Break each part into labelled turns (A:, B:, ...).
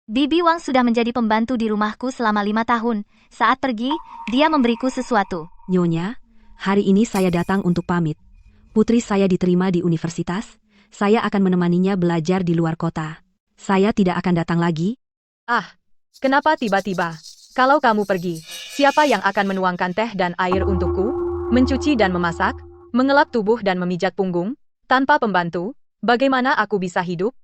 A: Bibi Wang sudah menjadi pembantu di rumahku selama 5 tahun. Saat pergi, dia memberiku sesuatu.
B: Nyonya, hari ini saya datang untuk pamit. Putri saya diterima di universitas. Saya akan menemaninya belajar di luar kota. Saya tidak akan datang lagi.
C: Ah, kenapa tiba-tiba? Kalau kamu pergi, siapa yang akan menuangkan teh dan air untukku? Mencuci dan memasak? Mengelap tubuh dan memijat punggung? Tanpa pembantu, bagaimana aku bisa hidup?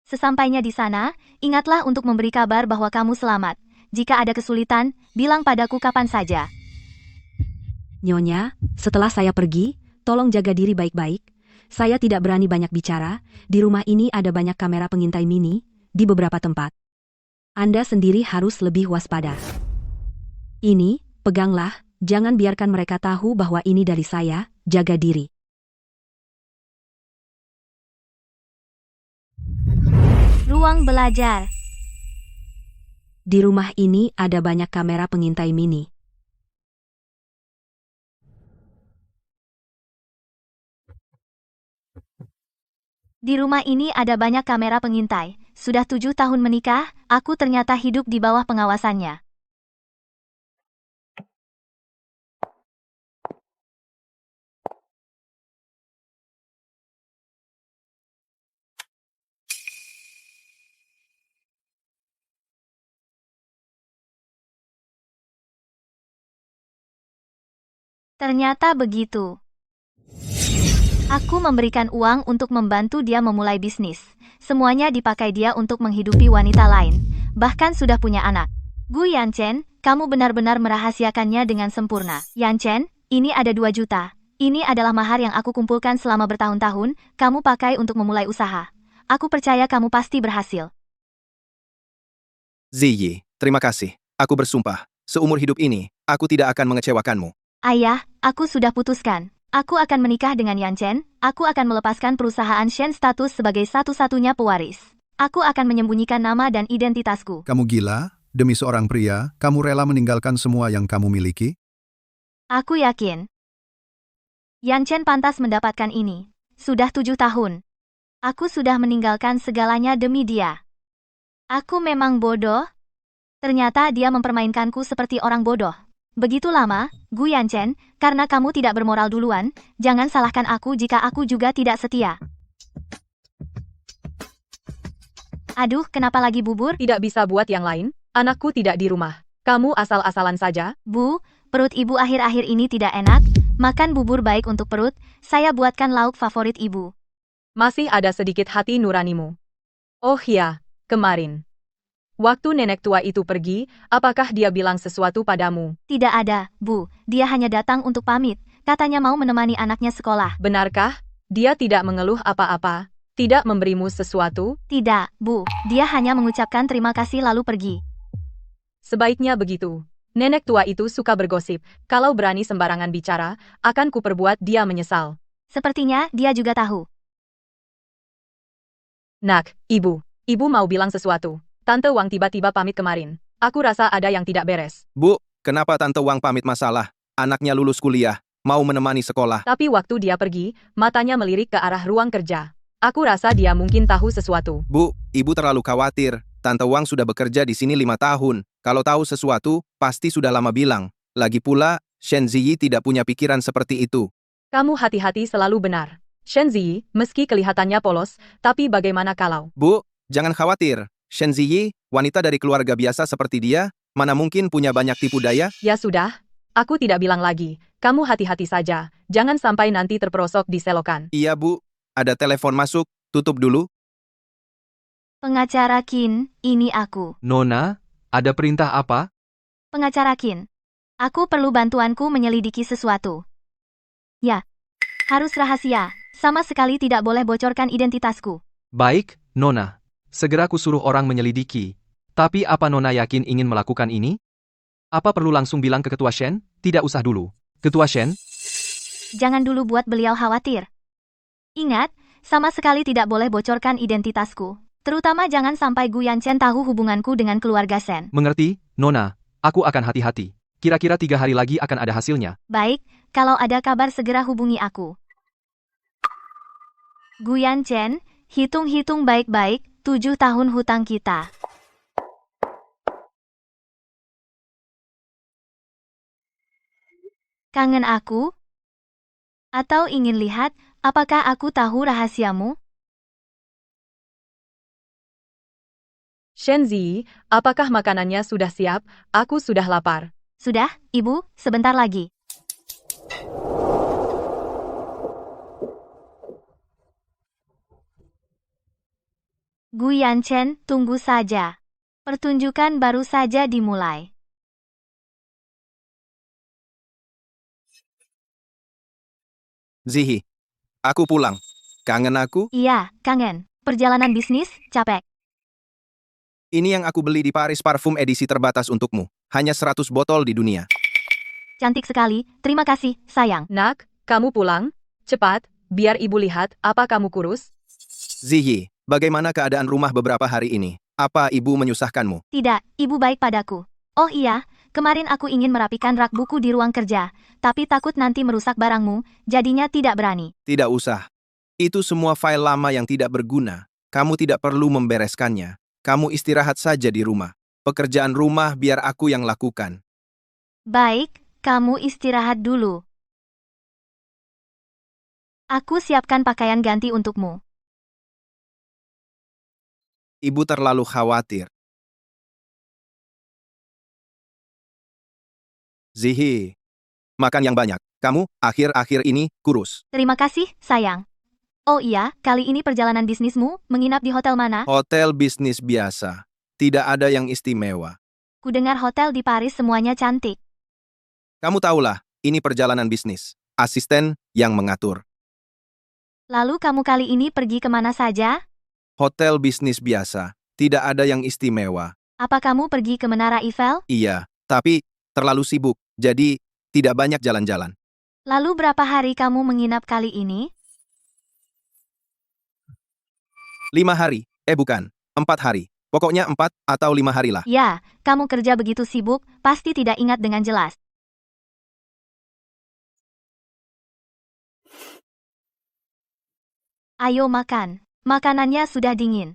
A: Sesampainya di sana, ingatlah untuk memberi kabar bahwa kamu selamat. Jika ada kesulitan, bilang padaku kapan saja.
B: Nyonya, setelah saya pergi, tolong jaga diri baik-baik. Saya tidak berani banyak bicara. Di rumah ini ada banyak kamera pengintai mini, di beberapa tempat. Anda sendiri harus lebih waspada. Ini, peganglah, jangan biarkan mereka tahu bahwa ini dari saya, jaga diri.
A: Ruang belajar.
B: Di rumah ini ada banyak kamera pengintai mini.
A: Di rumah ini ada banyak kamera pengintai. Sudah 7 tahun menikah, aku ternyata hidup di bawah pengawasannya. Ternyata begitu. Aku memberikan uang untuk membantu dia memulai bisnis. Semuanya dipakai dia untuk menghidupi wanita lain. Bahkan sudah punya anak. Gu Yanchen, kamu benar-benar merahasiakannya dengan sempurna. Yanchen, ini ada 2 juta. Ini adalah mahar yang aku kumpulkan selama bertahun-tahun, kamu pakai untuk memulai usaha. Aku percaya kamu pasti berhasil.
D: Ziyi, terima kasih. Aku bersumpah, seumur hidup ini, aku tidak akan mengecewakanmu.
A: Ayah, aku sudah putuskan. Aku akan menikah dengan Yanchen, aku akan melepaskan perusahaan Shen status sebagai satu-satunya pewaris. Aku akan menyembunyikan nama dan identitasku.
E: Kamu gila? Demi seorang pria, kamu rela meninggalkan semua yang kamu miliki?
A: Aku yakin. Yanchen pantas mendapatkan ini. Sudah 7 tahun. Aku sudah meninggalkan segalanya demi dia. Aku memang bodoh. Ternyata dia mempermainkanku seperti orang bodoh. Begitu lama, Gu Yanchen, karena kamu tidak bermoral duluan, jangan salahkan aku jika aku juga tidak setia. Aduh, kenapa lagi bubur?
C: Tidak bisa buat yang lain, anakku tidak di rumah. Kamu asal-asalan saja.
A: Bu, perut ibu akhir-akhir ini tidak enak, makan bubur baik untuk perut, saya buatkan lauk favorit ibu.
C: Masih ada sedikit hati nuranimu. Oh ya, kemarin. Waktu nenek tua itu pergi, apakah dia bilang sesuatu padamu?
A: Tidak ada, Bu. Dia hanya datang untuk pamit. Katanya mau menemani anaknya sekolah.
C: Benarkah? Dia tidak mengeluh apa-apa? Tidak memberimu sesuatu?
A: Tidak, Bu. Dia hanya mengucapkan terima kasih lalu pergi.
C: Sebaiknya begitu. Nenek tua itu suka bergosip. Kalau berani sembarangan bicara, akan kuperbuat dia menyesal.
A: Sepertinya dia juga tahu.
C: Nak, ibu. Ibu mau bilang sesuatu. Tante Wang tiba-tiba pamit kemarin. Aku rasa ada yang tidak beres.
D: Bu, kenapa Tante Wang pamit masalah? Anaknya lulus kuliah, mau menemani sekolah.
C: Tapi waktu dia pergi, matanya melirik ke arah ruang kerja. Aku rasa dia mungkin tahu sesuatu.
D: Bu, ibu terlalu khawatir. Tante Wang sudah bekerja di sini 5 tahun. Kalau tahu sesuatu, pasti sudah lama bilang. Lagi pula, Shen Ziyi tidak punya pikiran seperti itu.
C: Kamu hati-hati selalu benar. Shen Ziyi, meski kelihatannya polos, tapi bagaimana kalau?
D: Bu, jangan khawatir. Shen Ziyi, wanita dari keluarga biasa seperti dia, mana mungkin punya banyak tipu daya?
C: Ya sudah, aku tidak bilang lagi. Kamu hati-hati saja, jangan sampai nanti terperosok di selokan.
D: Iya Bu, ada telepon masuk, tutup dulu.
A: Pengacara Qin, ini aku.
F: Nona, ada perintah apa?
A: Pengacara Qin. Aku perlu bantuanku menyelidiki sesuatu. Ya, harus rahasia. Sama sekali tidak boleh bocorkan identitasku.
F: Baik, Nona. Segera kusuruh orang menyelidiki. Tapi apa Nona yakin ingin melakukan ini? Apa perlu langsung bilang ke Ketua Shen? Tidak usah dulu. Ketua Shen?
A: Jangan dulu buat beliau khawatir. Ingat, sama sekali tidak boleh bocorkan identitasku. Terutama jangan sampai Gu Yanchen tahu hubunganku dengan keluarga Shen.
F: Mengerti, Nona? Aku akan hati-hati. Kira-kira 3 hari lagi akan ada hasilnya.
A: Baik, kalau ada kabar segera hubungi aku. Gu Yanchen, hitung-hitung baik-baik, 7 tahun hutang kita. Kangen aku? Atau ingin lihat, apakah aku tahu rahasiamu?
C: Shen Ziyi, apakah makanannya sudah siap? Aku sudah lapar.
A: Sudah, Ibu, sebentar lagi. Gu Yanchen, tunggu saja. Pertunjukan baru saja dimulai.
D: Ziyi, aku pulang. Kangen aku?
A: Iya, kangen. Perjalanan bisnis, capek.
D: Ini yang aku beli di Paris parfum edisi terbatas untukmu. Hanya 100 botol di dunia.
A: Cantik sekali, terima kasih, sayang.
C: Nak, kamu pulang? Cepat, biar ibu lihat apa kamu kurus.
D: Ziyi, bagaimana keadaan rumah beberapa hari ini? Apa ibu menyusahkanmu?
A: Tidak, ibu baik padaku. Oh iya, kemarin aku ingin merapikan rak buku di ruang kerja, tapi takut nanti merusak barangmu, jadinya tidak berani.
D: Tidak usah. Itu semua file lama yang tidak berguna. Kamu tidak perlu membereskannya. Kamu istirahat saja di rumah. Pekerjaan rumah biar aku yang lakukan.
A: Baik, kamu istirahat dulu. Aku siapkan pakaian ganti untukmu.
D: Ibu terlalu khawatir. Zihi, makan yang banyak. Kamu akhir-akhir ini kurus.
A: Terima kasih, sayang. Oh iya, kali ini perjalanan bisnismu, menginap di hotel mana?
D: Hotel bisnis biasa. Tidak ada yang istimewa.
A: Kudengar hotel di Paris semuanya cantik.
D: Kamu tahulah, ini perjalanan bisnis. Asisten yang mengatur.
A: Lalu kamu kali ini pergi kemana saja?
D: Hotel bisnis biasa. Tidak ada yang istimewa.
A: Apa kamu pergi ke Menara Eiffel?
D: Iya, tapi terlalu sibuk. Jadi, tidak banyak jalan-jalan.
A: Lalu berapa hari kamu menginap kali ini?
D: 5 hari. Bukan. 4 hari. Pokoknya 4 atau 5 hari lah.
A: Ya, kamu kerja begitu sibuk, pasti tidak ingat dengan jelas. Ayo makan. Makanannya sudah dingin.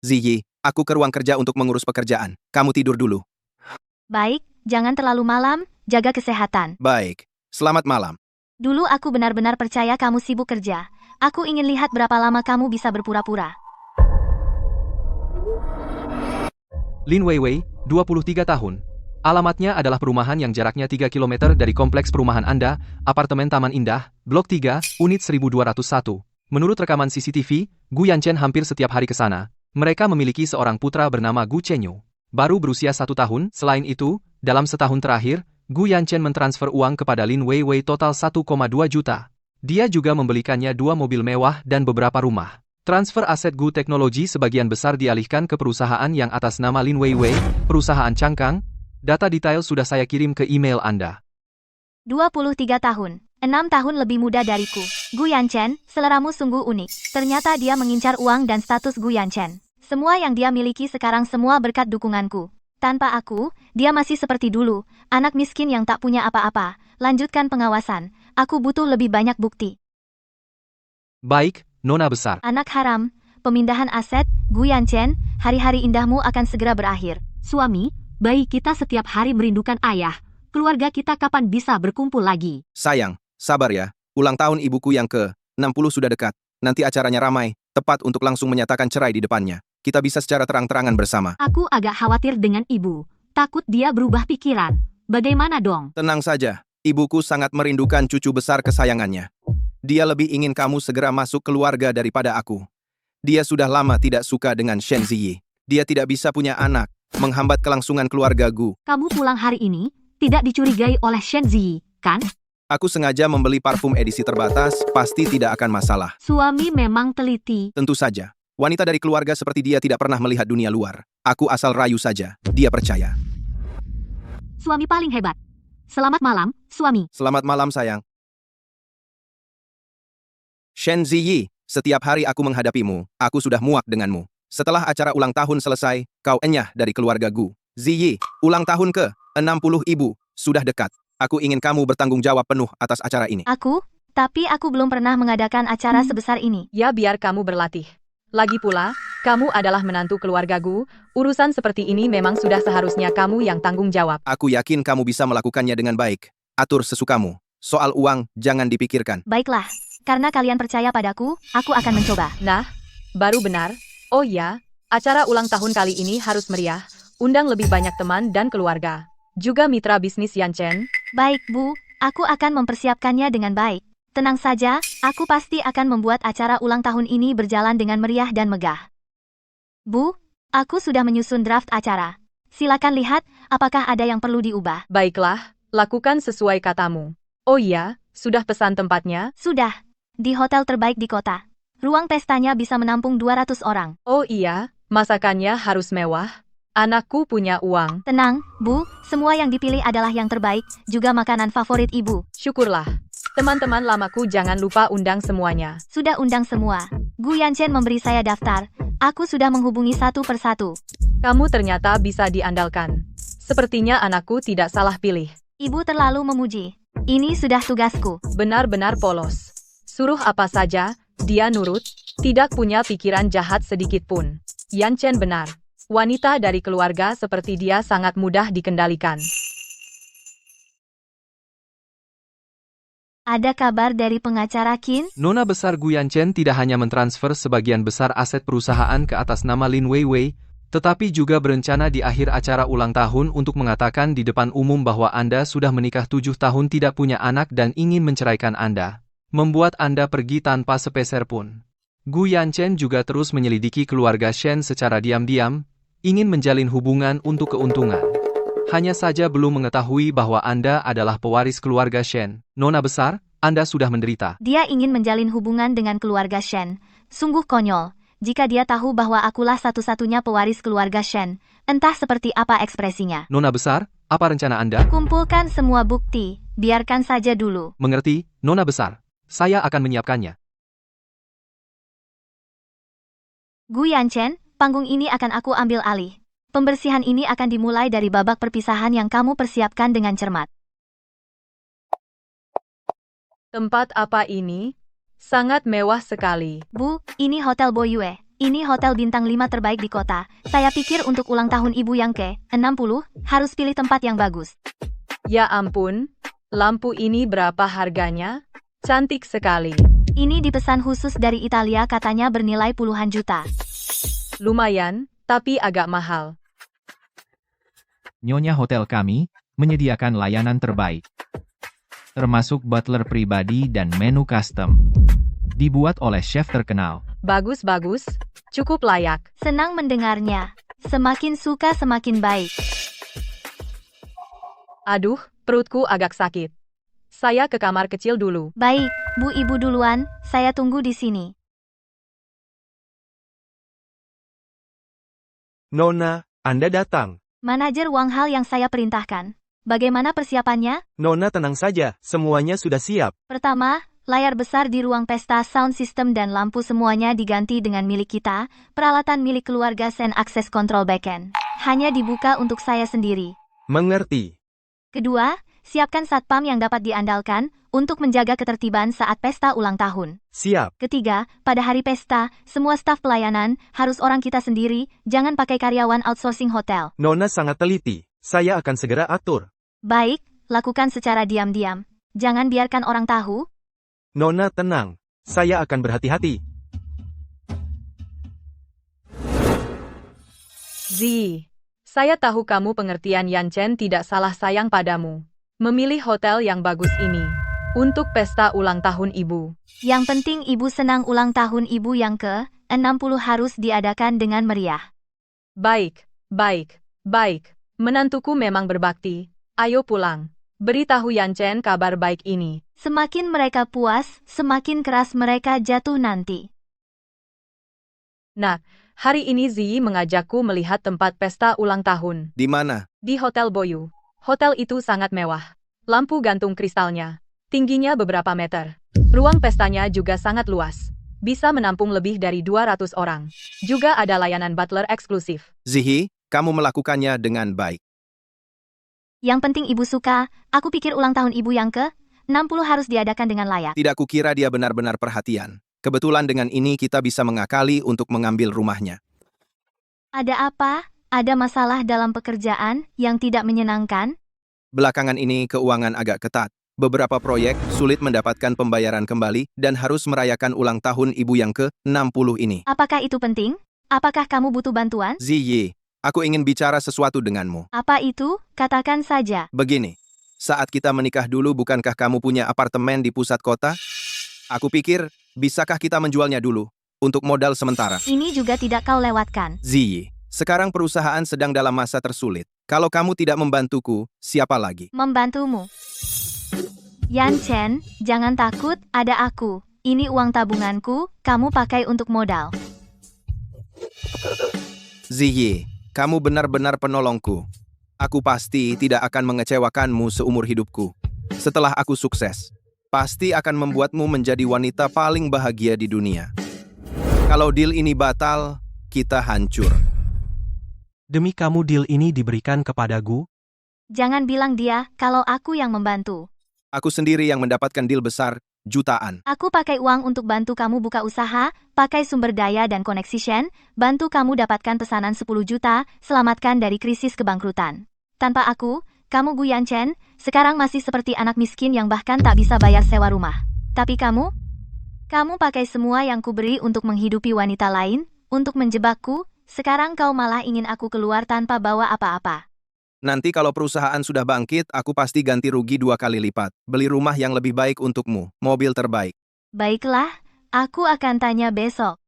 D: Ziyi, aku ke ruang kerja untuk mengurus pekerjaan. Kamu tidur dulu.
A: Baik, jangan terlalu malam, jaga kesehatan.
D: Baik. Selamat malam.
A: Dulu aku benar-benar percaya kamu sibuk kerja. Aku ingin lihat berapa lama kamu bisa berpura-pura.
F: Lin Weiwei, 23 tahun. Alamatnya adalah perumahan yang jaraknya 3 km dari kompleks perumahan Anda, apartemen Taman Indah, Blok 3, Unit 1201. Menurut rekaman CCTV, Gu Yanchen hampir setiap hari ke sana. Mereka memiliki seorang putra bernama Gu Chenyu. Baru berusia 1 tahun, selain itu, dalam setahun terakhir, Gu Yanchen mentransfer uang kepada Lin Weiwei total 1,2 juta. Dia juga membelikannya 2 mobil mewah dan beberapa rumah. Transfer aset Gu Teknologi sebagian besar dialihkan ke perusahaan yang atas nama Lin Weiwei, perusahaan cangkang. Data detail sudah saya kirim ke email Anda.
A: 23 tahun, 6 tahun lebih muda dariku. Gu Yanchen, seleramu sungguh unik. Ternyata dia mengincar uang dan status Gu Yanchen. Semua yang dia miliki sekarang semua berkat dukunganku. Tanpa aku, dia masih seperti dulu, anak miskin yang tak punya apa-apa. Lanjutkan pengawasan. Aku butuh lebih banyak bukti.
F: Baik, Nona besar.
A: Anak haram, pemindahan aset, Gu Yanchen, hari-hari indahmu akan segera berakhir.
B: Suami, bayi kita setiap hari merindukan ayah. Keluarga kita kapan bisa berkumpul lagi?
D: Sayang, sabar ya. Ulang tahun ibuku yang ke-60 sudah dekat. Nanti acaranya ramai, tepat untuk langsung menyatakan cerai di depannya. Kita bisa secara terang-terangan bersama.
B: Aku agak khawatir dengan ibu. Takut dia berubah pikiran. Bagaimana dong?
D: Tenang saja, ibuku sangat merindukan cucu besar kesayangannya. Dia lebih ingin kamu segera masuk keluarga daripada aku. Dia sudah lama tidak suka dengan Shen Ziyi. Dia tidak bisa punya anak, menghambat kelangsungan keluarga Gu.
B: Kamu pulang hari ini, tidak dicurigai oleh Shen Ziyi, kan?
D: Aku sengaja membeli parfum edisi terbatas, pasti tidak akan masalah.
B: Suami memang teliti.
D: Tentu saja. Wanita dari keluarga seperti dia tidak pernah melihat dunia luar. Aku asal rayu saja. Dia percaya.
B: Suami paling hebat. Selamat malam, suami.
D: Selamat malam, sayang. Shen Ziyi, setiap hari aku menghadapimu, aku sudah muak denganmu. Setelah acara ulang tahun selesai, kau enyah dari keluarga Gu. Ziyi, ulang tahun ke-60 ibu, sudah dekat. Aku ingin kamu bertanggung jawab penuh atas acara ini.
A: Aku? Tapi aku belum pernah mengadakan acara sebesar ini.
C: Ya biar kamu berlatih. Lagi pula, kamu adalah menantu keluargaku, urusan seperti ini memang sudah seharusnya kamu yang tanggung jawab.
D: Aku yakin kamu bisa melakukannya dengan baik. Atur sesukamu. Soal uang, jangan dipikirkan.
A: Baiklah, karena kalian percaya padaku, aku akan mencoba.
C: Nah, baru benar. Oh ya, acara ulang tahun kali ini harus meriah, undang lebih banyak teman dan keluarga. Juga mitra bisnis Yan Chen.
A: Baik, Bu, aku akan mempersiapkannya dengan baik. Tenang saja, aku pasti akan membuat acara ulang tahun ini berjalan dengan meriah dan megah. Bu, aku sudah menyusun draft acara. Silakan lihat, apakah ada yang perlu diubah.
C: Baiklah, lakukan sesuai katamu. Oh iya, sudah pesan tempatnya?
A: Sudah, di hotel terbaik di kota. Ruang pestanya bisa menampung 200 orang.
C: Oh iya, masakannya harus mewah. Anakku punya uang.
A: Tenang, Bu, semua yang dipilih adalah yang terbaik, juga makanan favorit Ibu.
C: Syukurlah. Teman-teman lamaku jangan lupa undang semuanya.
A: Sudah undang semua. Gu Yanchen memberi saya daftar. Aku sudah menghubungi satu persatu.
C: Kamu ternyata bisa diandalkan. Sepertinya anakku tidak salah pilih.
A: Ibu terlalu memuji. Ini sudah tugasku.
C: Benar-benar polos. Suruh apa saja, dia nurut, tidak punya pikiran jahat sedikit pun. Yan Chen benar. Wanita dari keluarga seperti dia sangat mudah dikendalikan.
A: Ada kabar dari pengacara Qin?
F: Nona besar Gu Yanchen tidak hanya mentransfer sebagian besar aset perusahaan ke atas nama Lin Weiwei, tetapi juga berencana di akhir acara ulang tahun untuk mengatakan di depan umum bahwa Anda sudah menikah 7 tahun tidak punya anak dan ingin menceraikan Anda. Membuat Anda pergi tanpa sepeser pun. Gu Yanchen juga terus menyelidiki keluarga Shen secara diam-diam, ingin menjalin hubungan untuk keuntungan. Hanya saja belum mengetahui bahwa Anda adalah pewaris keluarga Shen. Nona besar, Anda sudah menderita.
A: Dia ingin menjalin hubungan dengan keluarga Shen. Sungguh konyol. Jika dia tahu bahwa akulah satu-satunya pewaris keluarga Shen, entah seperti apa ekspresinya.
F: Nona besar, apa rencana Anda?
A: Kumpulkan semua bukti, biarkan saja dulu.
F: Mengerti, Nona besar. Saya akan menyiapkannya.
A: Gu Yanchen, panggung ini akan aku ambil alih. Pembersihan ini akan dimulai dari babak perpisahan yang kamu persiapkan dengan cermat.
C: Tempat apa ini? Sangat mewah sekali.
A: Bu, ini Hotel Boyue. Ini hotel bintang 5 terbaik di kota. Saya pikir untuk ulang tahun ibu yang ke-60, harus pilih tempat yang bagus.
C: Ya ampun, lampu ini berapa harganya? Cantik sekali.
A: Ini dipesan khusus dari Italia, katanya bernilai puluhan juta.
C: Lumayan, tapi agak mahal.
G: Nyonya hotel kami menyediakan layanan terbaik, termasuk butler pribadi dan menu custom. Dibuat oleh chef terkenal.
C: Bagus-bagus, cukup layak.
A: Senang mendengarnya. Semakin suka semakin baik.
C: Aduh, perutku agak sakit. Saya ke kamar kecil dulu.
A: Baik, Bu Ibu duluan, saya tunggu di sini.
H: Nona, Anda datang.
A: Manajer Wang Hal yang saya perintahkan. Bagaimana persiapannya?
H: Nona tenang saja, semuanya sudah siap.
A: Pertama, layar besar di ruang pesta, sound system dan lampu semuanya diganti dengan milik kita, peralatan milik keluarga Sen akses kontrol backend. Hanya dibuka untuk saya sendiri.
H: Mengerti.
A: Kedua, siapkan satpam yang dapat diandalkan untuk menjaga ketertiban saat pesta ulang tahun.
H: Siap.
A: Ketiga, pada hari pesta, semua staf pelayanan harus orang kita sendiri, jangan pakai karyawan outsourcing hotel.
H: Nona sangat teliti. Saya akan segera atur.
A: Baik, lakukan secara diam-diam. Jangan biarkan orang tahu.
H: Nona tenang. Saya akan berhati-hati.
C: Zi, saya tahu kamu pengertian Yan Chen tidak salah sayang padamu. Memilih hotel yang bagus ini untuk pesta ulang tahun ibu.
A: Yang penting ibu senang. Ulang tahun ibu yang ke-60 harus diadakan dengan meriah.
C: Baik, baik, baik. Menantuku memang berbakti. Ayo pulang. Beritahu Yan Chen kabar baik ini.
A: Semakin mereka puas, semakin keras mereka jatuh nanti.
C: Nah, hari ini Zi mengajakku melihat tempat pesta ulang tahun.
D: Di mana?
C: Di Hotel Boyu. Hotel itu sangat mewah. Lampu gantung kristalnya. Tingginya beberapa meter. Ruang pestanya juga sangat luas. Bisa menampung lebih dari 200 orang. Juga ada layanan butler eksklusif.
D: Zihi, kamu melakukannya dengan baik.
A: Yang penting ibu suka, aku pikir ulang tahun ibu yang ke 60 harus diadakan dengan layak.
D: Tidak kukira dia benar-benar perhatian. Kebetulan dengan ini kita bisa mengakali untuk mengambil rumahnya.
A: Ada apa? Ada masalah dalam pekerjaan yang tidak menyenangkan?
D: Belakangan ini keuangan agak ketat. Beberapa proyek sulit mendapatkan pembayaran kembali dan harus merayakan ulang tahun ibu yang ke-60 ini.
A: Apakah itu penting? Apakah kamu butuh bantuan?
D: Ziyi, aku ingin bicara sesuatu denganmu.
A: Apa itu? Katakan saja.
D: Begini, saat kita menikah dulu bukankah kamu punya apartemen di pusat kota? Aku pikir, bisakah kita menjualnya dulu untuk modal sementara?
A: Ini juga tidak kau lewatkan.
D: Ziyi, sekarang perusahaan sedang dalam masa tersulit. Kalau kamu tidak membantuku, siapa lagi?
A: Membantumu. Yan Chen, jangan takut, ada aku. Ini uang tabunganku, kamu pakai untuk modal.
D: Ziyi, kamu benar-benar penolongku. Aku pasti tidak akan mengecewakanmu seumur hidupku. Setelah aku sukses, pasti akan membuatmu menjadi wanita paling bahagia di dunia. Kalau deal ini batal, kita hancur.
H: Demi kamu deal ini diberikan kepadaku?
A: Jangan bilang dia, kalau aku yang membantu.
D: Aku sendiri yang mendapatkan deal besar, jutaan.
A: Aku pakai uang untuk bantu kamu buka usaha, pakai sumber daya dan koneksi Shen, bantu kamu dapatkan pesanan 10 juta, selamatkan dari krisis kebangkrutan. Tanpa aku, kamu Gu Yan Chen, sekarang masih seperti anak miskin yang bahkan tak bisa bayar sewa rumah. Tapi kamu pakai semua yang kuberi untuk menghidupi wanita lain, untuk menjebakku, sekarang kau malah ingin aku keluar tanpa bawa apa-apa.
D: Nanti kalau perusahaan sudah bangkit, aku pasti ganti rugi 2 kali lipat. Beli rumah yang lebih baik untukmu, mobil terbaik.
A: Baiklah, aku akan tanya besok.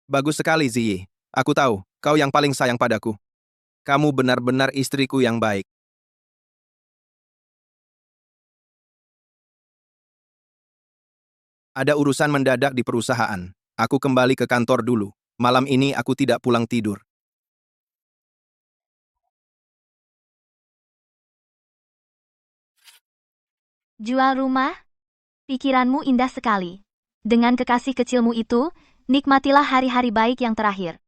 D: Bagus sekali, Ziyi. Aku tahu, kau yang paling sayang padaku. Kamu benar-benar istriku yang baik. Ada urusan mendadak di perusahaan. Aku kembali ke kantor dulu. Malam ini aku tidak pulang tidur.
A: Jual rumah? Pikiranmu indah sekali. Dengan kekasih kecilmu itu, nikmatilah hari-hari baik yang terakhir.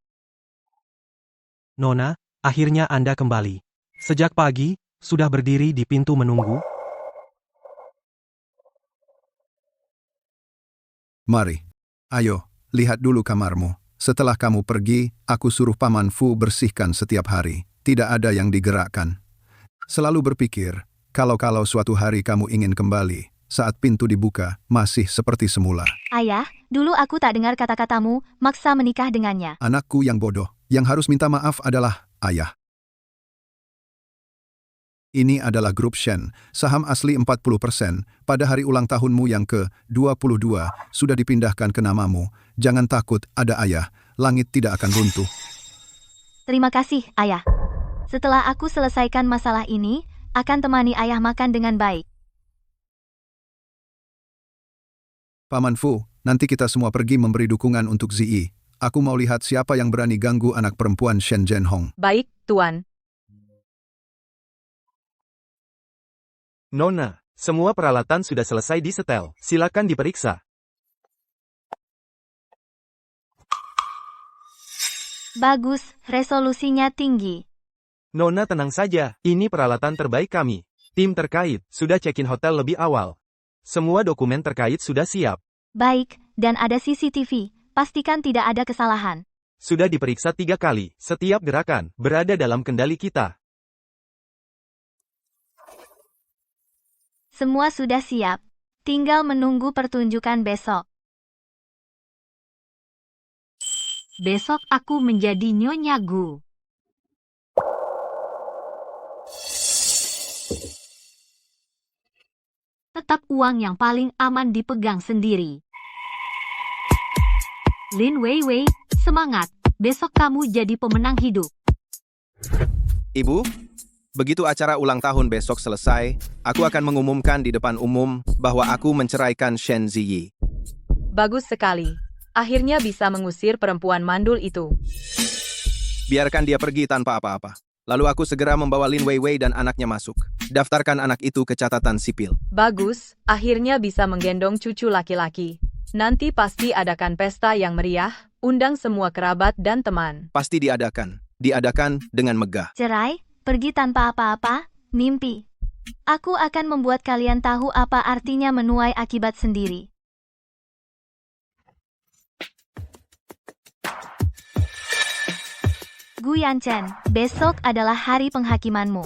H: Nona, akhirnya Anda kembali. Sejak pagi, sudah berdiri di pintu menunggu?
E: Mari. Ayo, lihat dulu kamarmu. Setelah kamu pergi, aku suruh Paman Fu bersihkan setiap hari. Tidak ada yang digerakkan. Selalu berpikir, kalau suatu hari kamu ingin kembali, saat pintu dibuka, masih seperti semula.
A: Ayah, dulu aku tak dengar kata-katamu, maksa menikah dengannya.
E: Anakku yang bodoh, yang harus minta maaf adalah ayah. Ini adalah grup Shen, saham asli 40%, pada hari ulang tahunmu yang ke-22, sudah dipindahkan ke namamu. Jangan takut, ada ayah, langit tidak akan runtuh.
A: Terima kasih, Ayah. Setelah aku selesaikan masalah ini, akan temani ayah makan dengan baik.
E: Paman Fu, nanti kita semua pergi memberi dukungan untuk Ziyi. Aku mau lihat siapa yang berani ganggu anak perempuan Shen Zhenhong.
C: Baik, Tuan.
H: Nona, semua peralatan sudah selesai disetel. Silakan diperiksa.
A: Bagus, resolusinya tinggi.
H: Nona tenang saja, ini peralatan terbaik kami. Tim terkait sudah check-in hotel lebih awal. Semua dokumen terkait sudah siap.
A: Baik, dan ada CCTV. Pastikan tidak ada kesalahan.
H: Sudah diperiksa 3 kali. Setiap gerakan berada dalam kendali kita.
A: Semua sudah siap. Tinggal menunggu pertunjukan besok.
I: Besok aku menjadi Nyonya Gu. Tetap uang yang paling aman dipegang sendiri. Lin Weiwei, semangat. Besok kamu jadi pemenang hidup.
D: Ibu, begitu acara ulang tahun besok selesai, aku akan mengumumkan di depan umum bahwa aku menceraikan Shen Ziyi.
C: Bagus sekali. Akhirnya bisa mengusir perempuan mandul itu.
D: Biarkan dia pergi tanpa apa-apa. Lalu aku segera membawa Lin Weiwei dan anaknya masuk. Daftarkan anak itu ke catatan sipil.
C: Bagus, akhirnya bisa menggendong cucu laki-laki. Nanti pasti adakan pesta yang meriah, undang semua kerabat dan teman.
D: Pasti diadakan. Diadakan dengan megah.
A: Cerai, pergi tanpa apa-apa, mimpi. Aku akan membuat kalian tahu apa artinya menuai akibat sendiri. Gu Yanchen, besok adalah hari penghakimanmu.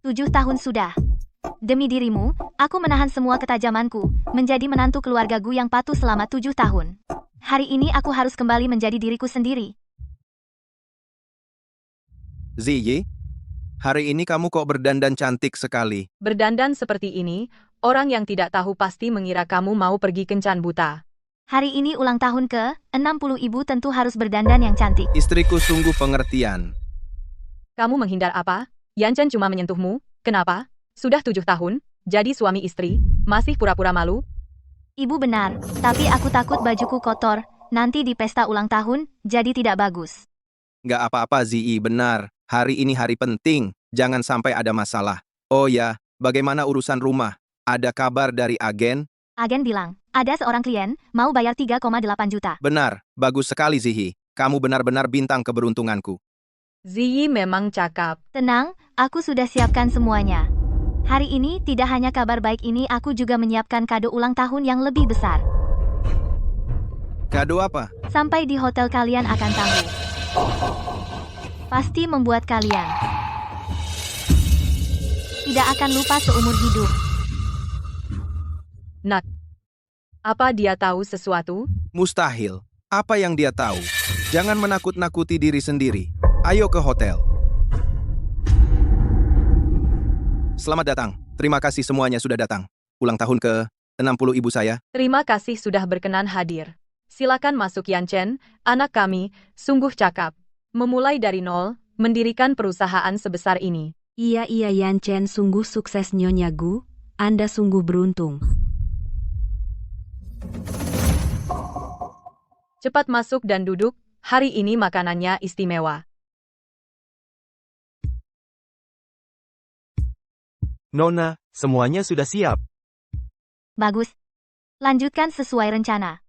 A: Tujuh tahun sudah. Demi dirimu, aku menahan semua ketajamanku, menjadi menantu keluarga Gu yang patuh selama 7 tahun. Hari ini aku harus kembali menjadi diriku sendiri.
D: Ziyi, hari ini kamu kok berdandan cantik sekali.
C: Berdandan seperti ini, orang yang tidak tahu pasti mengira kamu mau pergi kencan buta.
A: Hari ini ulang tahun ke-60 ibu tentu harus berdandan yang cantik.
D: Istriku sungguh pengertian.
C: Kamu menghindar apa? Yanchen cuma menyentuhmu, kenapa? Sudah 7 tahun, jadi suami istri, masih pura-pura malu?
A: Ibu benar, tapi aku takut bajuku kotor, nanti di pesta ulang tahun, jadi tidak bagus.
D: Nggak apa-apa Ziyi, benar. Hari ini hari penting, jangan sampai ada masalah. Oh ya, bagaimana urusan rumah? Ada kabar dari agen?
A: Agen bilang, ada seorang klien, mau bayar 3,8 juta.
D: Benar, bagus sekali Ziyi. Kamu benar-benar bintang keberuntunganku.
C: Ziyi memang cakap.
A: Tenang, aku sudah siapkan semuanya. Hari ini tidak hanya kabar baik ini, aku juga menyiapkan kado ulang tahun yang lebih besar.
D: Kado apa?
A: Sampai di hotel kalian akan tahu. Pasti membuat kalian tidak akan lupa seumur hidup.
C: Nak, apa dia tahu sesuatu?
D: Mustahil. Apa yang dia tahu? Jangan menakut-nakuti diri sendiri. Ayo ke hotel. Selamat datang. Terima kasih semuanya sudah datang. Ulang tahun ke-60 ibu saya.
C: Terima kasih sudah berkenan hadir. Silakan masuk Yanchen, anak kami, sungguh cakap. Memulai dari nol, mendirikan perusahaan sebesar ini.
B: Iya Yanchen, sungguh sukses Nyonya Gu. Anda sungguh beruntung.
C: Cepat masuk dan duduk, hari ini makanannya istimewa.
H: Nona, semuanya sudah siap.
A: Bagus. Lanjutkan sesuai rencana.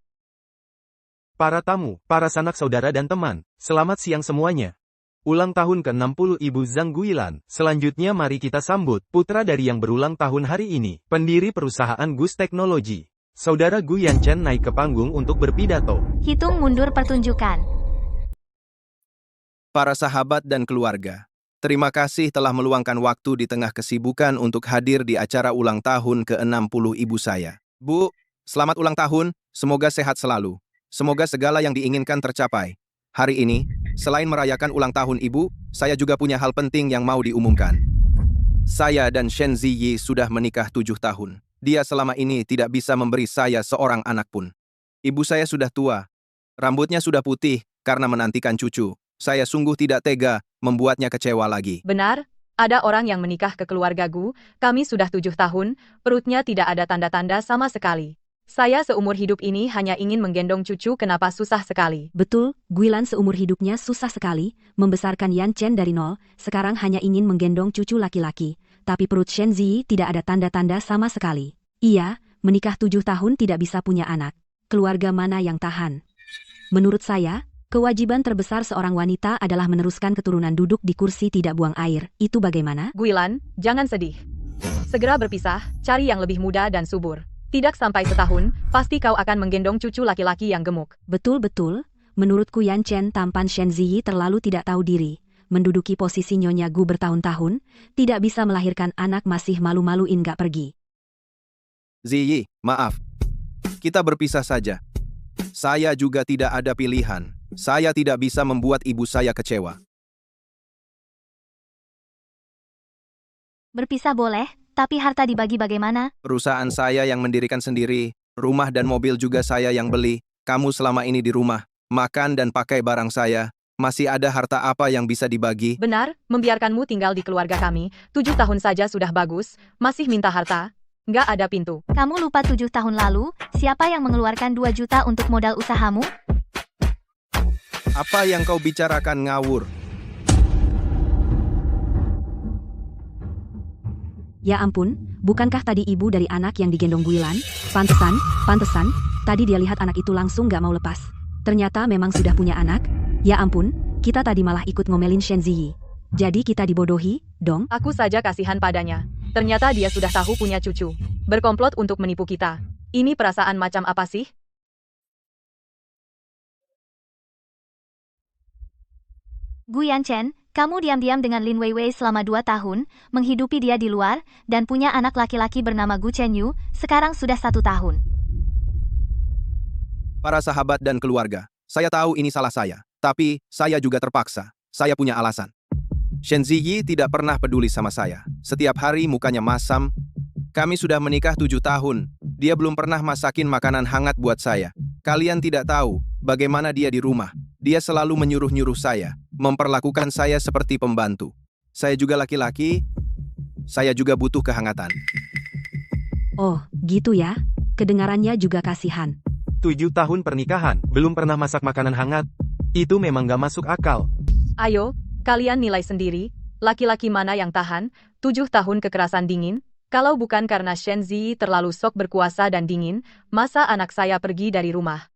H: Para tamu, para sanak saudara dan teman, selamat siang semuanya. Ulang tahun ke-60 Ibu Zhang Guilan. Selanjutnya mari kita sambut putra dari yang berulang tahun hari ini, pendiri perusahaan Gus Teknologi. Saudara Gu Yanchen naik ke panggung untuk berpidato.
A: Hitung mundur pertunjukan.
D: Para sahabat dan keluarga, terima kasih telah meluangkan waktu di tengah kesibukan untuk hadir di acara ulang tahun ke-60 ibu saya. Bu, selamat ulang tahun, semoga sehat selalu. Semoga segala yang diinginkan tercapai. Hari ini, selain merayakan ulang tahun ibu, saya juga punya hal penting yang mau diumumkan. Saya dan Shen Ziyi sudah menikah 7 tahun. Dia selama ini tidak bisa memberi saya seorang anak pun. Ibu saya sudah tua. Rambutnya sudah putih karena menantikan cucu. Saya sungguh tidak tega membuatnya kecewa lagi.
C: Benar, ada orang yang menikah ke keluarga Gu, kami sudah 7 tahun, perutnya tidak ada tanda-tanda sama sekali. Saya seumur hidup ini hanya ingin menggendong cucu, kenapa susah sekali.
B: Betul, Guilan seumur hidupnya susah sekali, membesarkan Yanchen dari nol, sekarang hanya ingin menggendong cucu laki-laki. Tapi perut Shen Ziyi tidak ada tanda-tanda sama sekali. Iya, menikah 7 tahun tidak bisa punya anak. Keluarga mana yang tahan? Menurut saya, kewajiban terbesar seorang wanita adalah meneruskan keturunan duduk di kursi tidak buang air. Itu bagaimana?
C: Guilan, jangan sedih. Segera berpisah, cari yang lebih muda dan subur. Tidak sampai setahun, pasti kau akan menggendong cucu laki-laki yang gemuk.
B: Betul-betul, menurutku Yanchen tampan Shen Ziyi terlalu tidak tahu diri. Menduduki posisi Nyonya Gu bertahun-tahun, tidak bisa melahirkan anak masih malu-maluin gak pergi.
D: Ziyi, maaf. Kita berpisah saja. Saya juga tidak ada pilihan. Saya tidak bisa membuat ibu saya kecewa.
A: Berpisah boleh, tapi harta dibagi bagaimana?
D: Perusahaan saya yang mendirikan sendiri, rumah dan mobil juga saya yang beli. Kamu selama ini di rumah, makan dan pakai barang saya. Masih ada harta apa yang bisa dibagi?
C: Benar, membiarkanmu tinggal di keluarga kami, 7 tahun saja sudah bagus, masih minta harta? Nggak ada pintu.
A: Kamu lupa 7 tahun lalu, siapa yang mengeluarkan 2 juta untuk modal usahamu?
D: Apa yang kau bicarakan ngawur?
B: Ya ampun, bukankah tadi ibu dari anak yang digendong Guilan? Pantesan, tadi dia lihat anak itu langsung gak mau lepas. ternyata memang sudah punya anak? Ya ampun, kita tadi malah ikut ngomelin Shen Ziyi. Jadi kita dibodohi, dong?
C: Aku saja kasihan padanya. Ternyata dia sudah tahu punya cucu. Berkomplot untuk menipu kita. Ini perasaan macam apa sih?
A: Gu Yanchen, kamu diam-diam dengan Lin Weiwei selama 2 tahun, menghidupi dia di luar, dan punya anak laki-laki bernama Gu Chenyu, sekarang sudah 1 tahun.
D: Para sahabat dan keluarga, saya tahu ini salah saya, tapi saya juga terpaksa. Saya punya alasan. Shen Ziyi tidak pernah peduli sama saya. Setiap hari mukanya masam. Kami sudah menikah 7 tahun. Dia belum pernah masakin makanan hangat buat saya. Kalian tidak tahu bagaimana dia di rumah. Dia selalu menyuruh-nyuruh saya, memperlakukan saya seperti pembantu. Saya juga laki-laki, saya juga butuh kehangatan.
B: Oh, gitu ya? Kedengarannya juga kasihan.
H: 7 tahun pernikahan, belum pernah masak makanan hangat. Itu memang gak masuk akal.
C: Ayo, kalian nilai sendiri, laki-laki mana yang tahan 7 tahun kekerasan dingin? Kalau bukan karena Shen Ziyi terlalu sok berkuasa dan dingin, masa anak saya pergi dari rumah?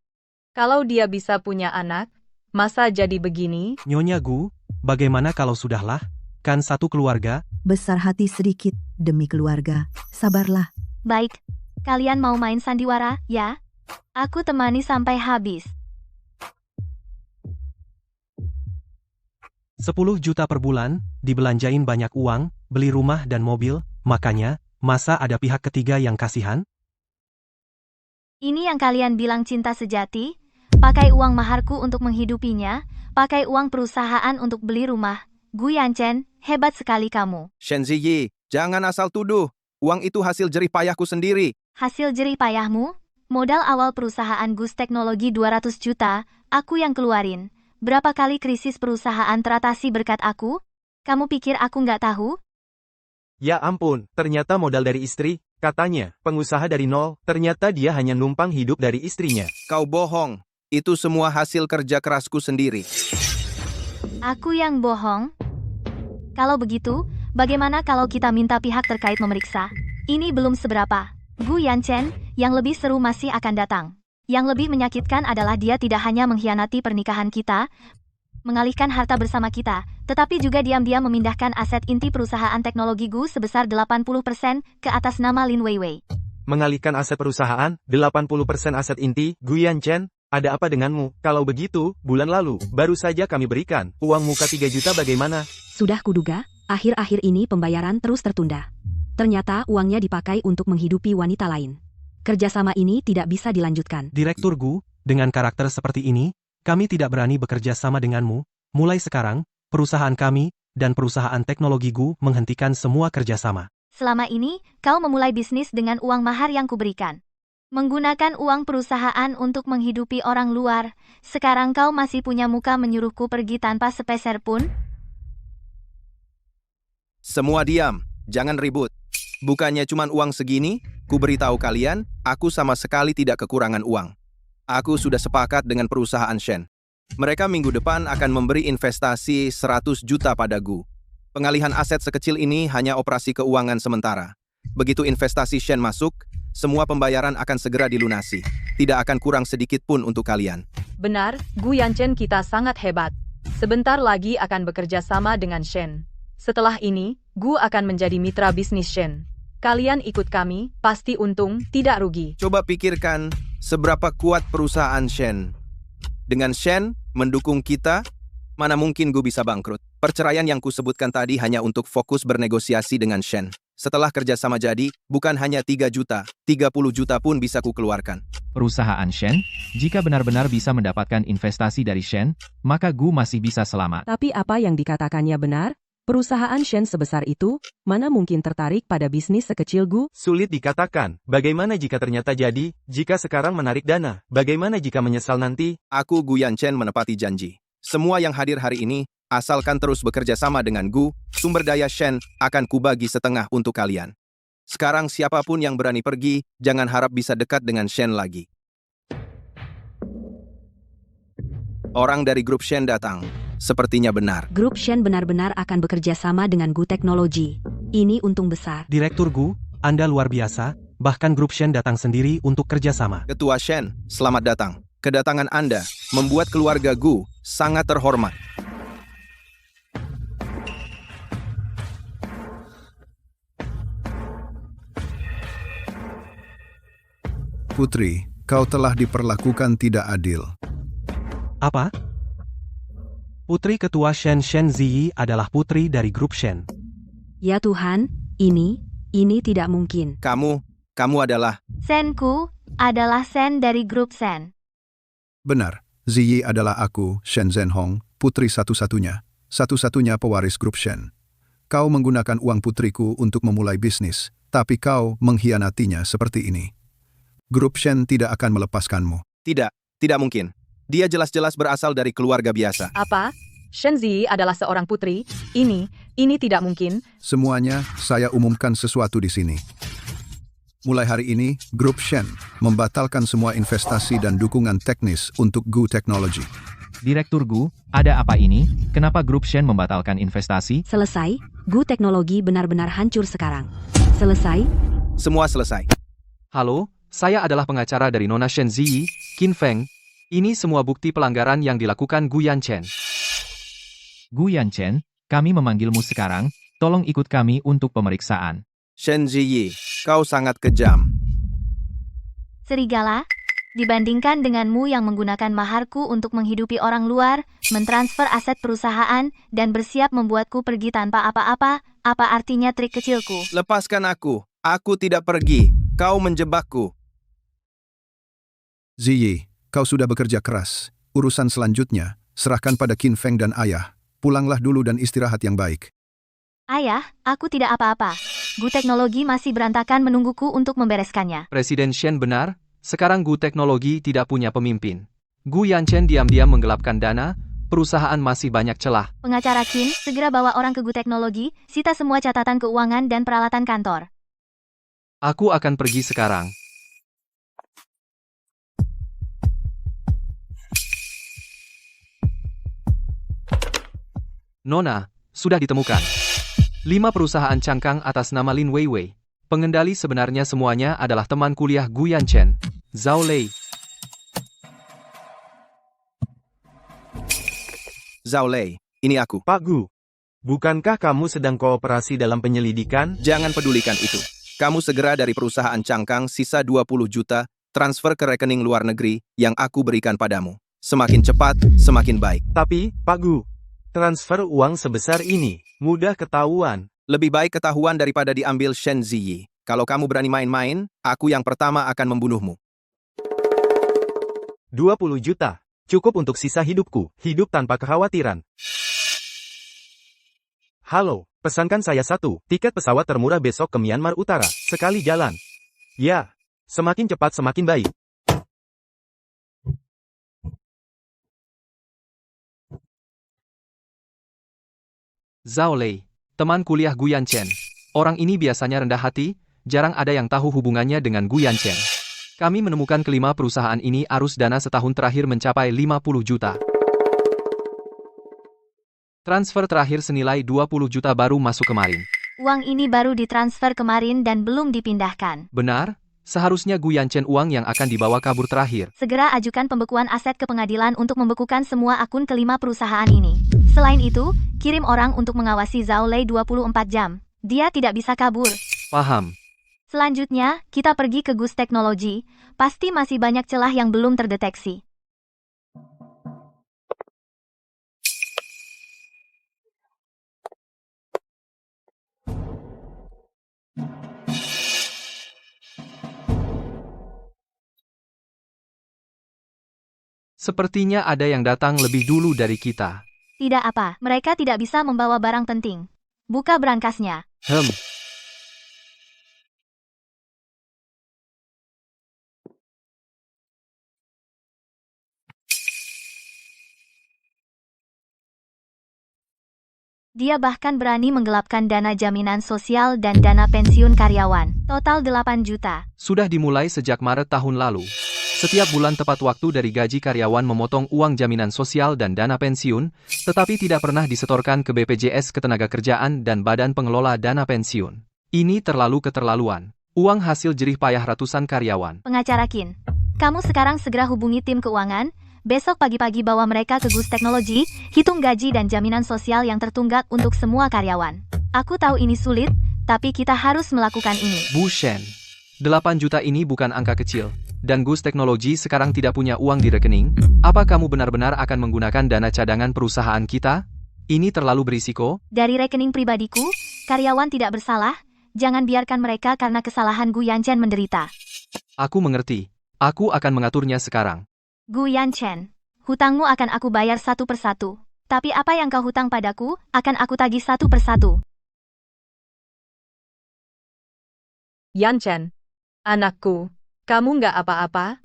C: Kalau dia bisa punya anak, masa jadi begini?
H: Nyonya Gu, bagaimana kalau sudahlah? Kan satu keluarga?
J: Besar hati sedikit demi keluarga. Sabarlah.
A: Baik, kalian mau main sandiwara, ya? Aku temani sampai habis.
H: 10 juta per bulan, dibelanjain banyak uang, beli rumah dan mobil, makanya, masa ada pihak ketiga yang kasihan?
A: Ini yang kalian bilang cinta sejati? Pakai uang maharku untuk menghidupinya, pakai uang perusahaan untuk beli rumah. Gu Yanchen, hebat sekali kamu.
D: Shen Ziyi, jangan asal tuduh. Uang itu hasil jerih payahku sendiri.
A: Hasil jerih payahmu? Modal awal perusahaan Gus Teknologi 200 juta, aku yang keluarin. Berapa kali krisis perusahaan teratasi berkat aku? Kamu pikir aku nggak tahu?
H: Ya ampun, ternyata modal dari istri, katanya, pengusaha dari nol, ternyata dia hanya numpang hidup dari istrinya.
D: Kau bohong. Itu semua hasil kerja kerasku sendiri.
A: Aku yang bohong? Kalau begitu, bagaimana kalau kita minta pihak terkait memeriksa? Ini belum seberapa. Gu Yanchen, yang lebih seru masih akan datang. Yang lebih menyakitkan adalah dia tidak hanya mengkhianati pernikahan kita, mengalihkan harta bersama kita, tetapi juga diam-diam memindahkan aset inti perusahaan teknologi Gu sebesar 80% ke atas nama Lin Weiwei.
H: Mengalihkan aset perusahaan, 80% aset inti, Gu Yanchen, ada apa denganmu? Kalau begitu, bulan lalu, baru saja kami berikan, uang muka 3 juta bagaimana?
B: Sudah kuduga, akhir-akhir ini pembayaran terus tertunda. Ternyata uangnya dipakai untuk menghidupi wanita lain. Kerjasama ini tidak bisa dilanjutkan.
H: Direktur Gu, dengan karakter seperti ini, kami tidak berani bekerja sama denganmu. Mulai sekarang, perusahaan kami dan perusahaan teknologi Gu menghentikan semua kerjasama.
A: Selama ini, kau memulai bisnis dengan uang mahar yang kuberikan. Menggunakan uang perusahaan untuk menghidupi orang luar. Sekarang kau masih punya muka menyuruhku pergi tanpa sepeser pun?
D: Semua diam, jangan ribut. Bukannya cuma uang segini, ku beritahu kalian, aku sama sekali tidak kekurangan uang. Aku sudah sepakat dengan perusahaan Shen. Mereka minggu depan akan memberi investasi 100 juta pada Gu. Pengalihan aset sekecil ini hanya operasi keuangan sementara. Begitu investasi Shen masuk, semua pembayaran akan segera dilunasi. Tidak akan kurang sedikit pun untuk kalian.
C: Benar, Gu Yanchen kita sangat hebat. Sebentar lagi akan bekerja sama dengan Shen. Setelah ini, Gu akan menjadi mitra bisnis Shen. Kalian ikut kami, pasti untung, tidak rugi.
D: Coba pikirkan seberapa kuat perusahaan Shen. Dengan Shen mendukung kita, mana mungkin Gu bisa bangkrut. Perceraian yang kusebutkan tadi hanya untuk fokus bernegosiasi dengan Shen. Setelah kerjasama jadi, bukan hanya 3 juta, 30 juta pun bisa kukeluarkan.
G: Perusahaan Shen, jika benar-benar bisa mendapatkan investasi dari Shen, maka Gu masih bisa selamat.
B: Tapi apa yang dikatakannya benar? Perusahaan Shen sebesar itu, mana mungkin tertarik pada bisnis sekecil Gu?
H: Sulit dikatakan, bagaimana jika ternyata jadi, jika sekarang menarik dana, bagaimana jika menyesal nanti?
D: Aku Gu Yanchen menepati janji. Semua yang hadir hari ini, asalkan terus bekerja sama dengan Gu, sumber daya Shen akan kubagi setengah untuk kalian. Sekarang siapapun yang berani pergi, jangan harap bisa dekat dengan Shen lagi. Orang dari grup Shen datang. Sepertinya benar.
B: Grup Shen benar-benar akan bekerja sama dengan Gu Teknologi. Ini untung besar.
H: Direktur Gu, Anda luar biasa, bahkan grup Shen datang sendiri untuk kerjasama.
D: Ketua Shen, selamat datang. Kedatangan Anda membuat keluarga Gu sangat terhormat.
E: Putri, kau telah diperlakukan tidak adil.
H: Apa? Putri Ketua Shen Ziyi adalah putri dari grup Shen.
B: Ya Tuhan, ini tidak mungkin.
D: Kamu adalah...
A: Senku adalah Sen dari grup Sen.
E: Benar, Ziyi adalah aku, Shen Zhenhong, putri satu-satunya pewaris grup Shen. Kau menggunakan uang putriku untuk memulai bisnis, tapi kau mengkhianatinya seperti ini. Grup Shen tidak akan melepaskanmu.
D: Tidak mungkin. Dia jelas-jelas berasal dari keluarga biasa.
C: Apa? Shen Ziyi adalah seorang putri? Ini tidak mungkin.
E: Semuanya, saya umumkan sesuatu di sini. Mulai hari ini, grup Shen membatalkan semua investasi dan dukungan teknis untuk Gu Technology.
G: Direktur Gu, ada apa ini? Kenapa grup Shen membatalkan investasi?
B: Selesai, Gu Teknologi benar-benar hancur sekarang. Selesai,
D: Semua selesai.
F: Halo, saya adalah pengacara dari Nona Shen Ziyi, Qin Feng. Ini semua bukti pelanggaran yang dilakukan Gu Yanchen.
G: Gu Yanchen, kami memanggilmu sekarang, tolong ikut kami untuk pemeriksaan.
D: Shen Ziyi, kau sangat kejam.
A: Serigala, dibandingkan denganmu yang menggunakan maharku untuk menghidupi orang luar, mentransfer aset perusahaan, dan bersiap membuatku pergi tanpa apa-apa, apa artinya trik kecilku?
D: Lepaskan aku tidak pergi. Kau menjebakku.
E: Ziyi, kau sudah bekerja keras. Urusan selanjutnya, serahkan pada Qin Feng dan ayah. Pulanglah dulu dan istirahat yang baik.
A: Ayah, aku tidak apa-apa. Gu Teknologi masih berantakan menungguku untuk membereskannya.
F: Presiden Shen benar, sekarang Gu Teknologi tidak punya pemimpin. Gu Yanchen diam-diam menggelapkan dana, perusahaan masih banyak celah.
A: Pengacara Qin, segera bawa orang ke Gu Teknologi, sita semua catatan keuangan dan peralatan kantor.
F: Aku akan pergi sekarang. Nona, sudah ditemukan. 5 perusahaan cangkang atas nama Lin Weiwei. Pengendali sebenarnya semuanya adalah teman kuliah Gu Yanchen, Zhao Lei.
D: Zhao Lei, ini aku.
H: Pak Gu, bukankah kamu sedang kooperasi dalam penyelidikan?
D: Jangan pedulikan itu. Kamu segera dari perusahaan cangkang sisa 20 juta, transfer ke rekening luar negeri yang aku berikan padamu. Semakin cepat, semakin baik.
H: Tapi, Pak Gu, transfer uang sebesar ini mudah ketahuan.
D: Lebih baik ketahuan daripada diambil Shen Ziyi. Kalau kamu berani main-main, aku yang pertama akan membunuhmu.
H: 20 juta. Cukup untuk sisa hidupku. Hidup tanpa kekhawatiran. Halo, pesankan saya 1 tiket pesawat termurah besok ke Myanmar Utara. Sekali jalan. Ya, semakin cepat semakin baik.
F: Zhao Lei, teman kuliah Gu Yanchen. Orang ini biasanya rendah hati, jarang ada yang tahu hubungannya dengan Gu Yanchen. Kami menemukan kelima perusahaan ini arus dana setahun terakhir mencapai 50 juta. Transfer terakhir senilai 20 juta baru masuk kemarin.
A: Uang ini baru ditransfer kemarin dan belum dipindahkan.
F: Benar, seharusnya Gu Yanchen uang yang akan dibawa kabur terakhir.
A: Segera ajukan pembekuan aset ke pengadilan untuk membekukan semua akun kelima perusahaan ini. Selain itu, kirim orang untuk mengawasi Zhao Lei 24 jam. Dia tidak bisa kabur.
F: Paham.
A: Selanjutnya, kita pergi ke Gus Teknologi. Pasti masih banyak celah yang belum terdeteksi.
F: Sepertinya ada yang datang lebih dulu dari kita.
A: Tidak apa, mereka tidak bisa membawa barang penting. Buka berangkasnya. Dia bahkan berani menggelapkan dana jaminan sosial dan dana pensiun karyawan. Total 8 juta.
F: Sudah dimulai sejak Maret tahun lalu. Setiap bulan tepat waktu dari gaji karyawan memotong uang jaminan sosial dan dana pensiun, tetapi tidak pernah disetorkan ke BPJS Ketenagakerjaan dan Badan Pengelola Dana Pensiun. Ini terlalu keterlaluan. Uang hasil jerih payah ratusan karyawan.
A: Pengacara Qin, Kamu sekarang segera hubungi tim keuangan, besok pagi-pagi bawa mereka ke Gus Teknologi, hitung gaji dan jaminan sosial yang tertunggak untuk semua karyawan. Aku tahu ini sulit, tapi kita harus melakukan ini.
F: Bu Shen, 8 juta ini bukan angka kecil. Dan Gus Teknologi sekarang tidak punya uang di rekening. Apa kamu benar-benar akan menggunakan dana cadangan perusahaan kita? Ini terlalu berisiko.
A: Dari rekening pribadiku, karyawan tidak bersalah. Jangan biarkan mereka karena kesalahan Gu Yanchen menderita.
F: Aku mengerti. Aku akan mengaturnya sekarang.
A: Gu Yanchen, hutangmu akan aku bayar satu persatu. Tapi apa yang kau hutang padaku, akan aku tagih satu persatu.
C: Yanchen, anakku, kamu nggak apa-apa?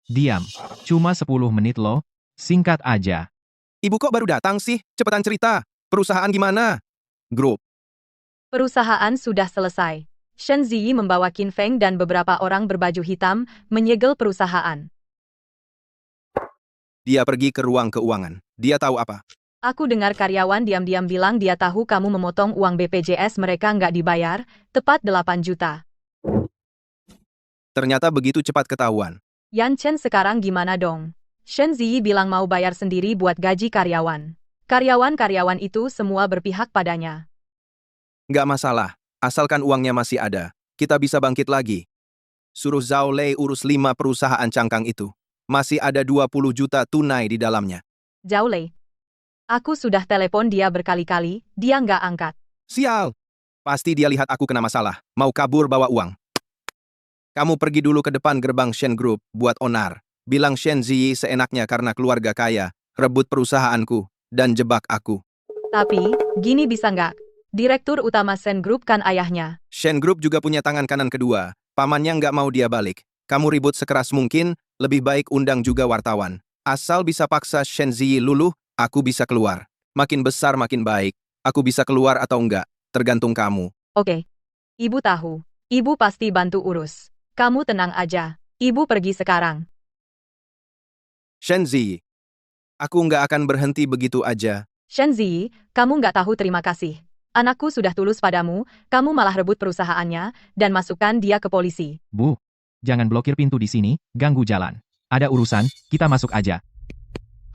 G: Diam. Cuma 10 menit loh. Singkat aja.
D: Ibu kok baru datang sih? Cepetan cerita. Perusahaan gimana? Grup.
C: Perusahaan sudah selesai. Shen Ziyi membawa Qin Feng dan beberapa orang berbaju hitam menyegel perusahaan.
D: Dia pergi ke ruang keuangan. Dia tahu apa?
C: Aku dengar karyawan diam-diam bilang dia tahu kamu memotong uang BPJS mereka nggak dibayar, tepat 8 juta.
D: Ternyata begitu cepat ketahuan.
C: Yanchen sekarang gimana dong? Shen Ziyi bilang mau bayar sendiri buat gaji karyawan. Karyawan-karyawan itu semua berpihak padanya.
D: Nggak masalah. Asalkan uangnya masih ada. Kita bisa bangkit lagi. Suruh Zhao Lei urus 5 perusahaan cangkang itu. Masih ada 20 juta tunai di dalamnya.
C: Zhao Lei. Aku sudah telepon dia berkali-kali, dia nggak angkat.
D: Sial. Pasti dia lihat aku kena masalah. Mau kabur bawa uang. Kamu pergi dulu ke depan gerbang Shen Group buat onar. Bilang Shen Ziyi seenaknya karena keluarga kaya, rebut perusahaanku, dan jebak aku.
C: Tapi, gini bisa nggak? Direktur utama Shen Group kan ayahnya.
D: Shen Group juga punya tangan kanan kedua. Pamannya nggak mau dia balik. Kamu ribut sekeras mungkin, lebih baik undang juga wartawan. Asal bisa paksa Shen Ziyi luluh, aku bisa keluar. Makin besar makin baik. Aku bisa keluar atau enggak, tergantung kamu.
C: Oke. Ibu tahu. Ibu pasti bantu urus. Kamu tenang aja. Ibu pergi sekarang.
D: Shen Ziyi. Aku nggak akan berhenti begitu aja.
C: Shen Ziyi, kamu nggak tahu terima kasih. Anakku sudah tulus padamu, kamu malah rebut perusahaannya, dan masukkan dia ke polisi.
G: Bu, jangan blokir pintu di sini, ganggu jalan. Ada urusan, kita masuk aja.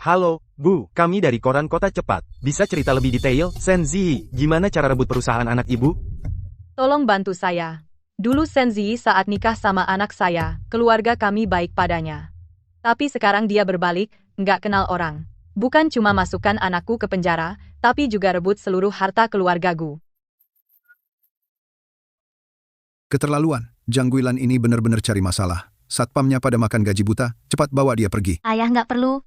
H: Halo, Bu, kami dari Koran Kota Cepat. Bisa cerita lebih detail? Shen Ziyi, gimana cara rebut perusahaan anak ibu?
C: Tolong bantu saya. Dulu Shen Ziyi saat nikah sama anak saya, keluarga kami baik padanya. Tapi sekarang dia berbalik, nggak kenal orang. Bukan cuma masukkan anakku ke penjara, tapi juga rebut seluruh harta keluargaku.
E: Keterlaluan. Zhang Guilan ini benar-benar cari masalah. Satpamnya pada makan gaji buta, cepat bawa dia pergi.
A: Ayah nggak perlu.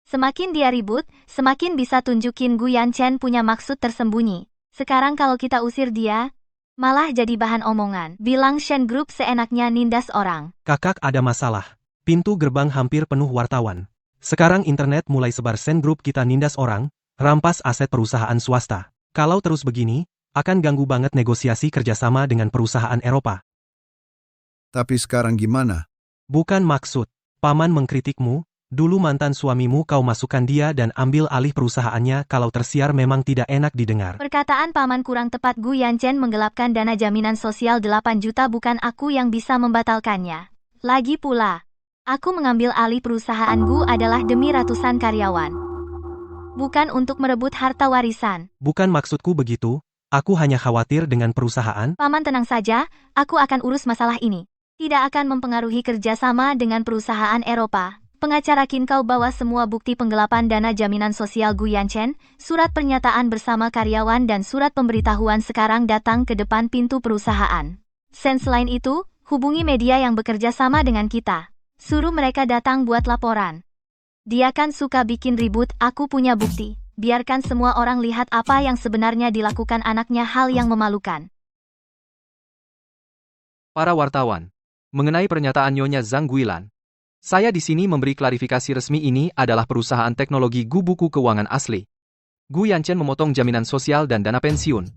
A: Semakin dia ribut, semakin bisa tunjukin Gu Yanchen punya maksud tersembunyi. Sekarang kalau kita usir dia, malah jadi bahan omongan. Bilang Shen Group seenaknya nindas orang.
K: Kakak ada masalah. Pintu gerbang hampir penuh wartawan. Sekarang internet mulai sebar Shen Group kita nindas orang, rampas aset perusahaan swasta. Kalau terus begini, akan ganggu banget negosiasi kerjasama dengan perusahaan Eropa.
E: Tapi sekarang gimana?
K: Bukan maksud, Paman mengkritikmu, dulu mantan suamimu kau masukkan dia dan ambil alih perusahaannya kalau tersiar memang tidak enak didengar.
A: Perkataan paman kurang tepat. Gu Yanchen menggelapkan dana jaminan sosial 8 juta bukan aku yang bisa membatalkannya. Lagi pula, aku mengambil alih perusahaan Gu adalah demi ratusan karyawan. Bukan untuk merebut harta warisan.
K: Bukan maksudku begitu, aku hanya khawatir dengan perusahaan.
A: Paman tenang saja, aku akan urus masalah ini. Tidak akan mempengaruhi kerjasama dengan perusahaan Eropa. Pengacara Qin kau bawa semua bukti penggelapan dana jaminan sosial Gu Yanchen, surat pernyataan bersama karyawan dan surat pemberitahuan sekarang datang ke depan pintu perusahaan. Selain itu, hubungi media yang bekerja sama dengan kita. Suruh mereka datang buat laporan. Dia kan suka bikin ribut, aku punya bukti. Biarkan semua orang lihat apa yang sebenarnya dilakukan anaknya, hal yang memalukan.
F: Para wartawan, mengenai pernyataan Nyonya Zhang Guilan, saya di sini memberi klarifikasi resmi. Ini adalah perusahaan teknologi Gu buku keuangan asli. Gu Yanchen memotong jaminan sosial dan dana pensiun.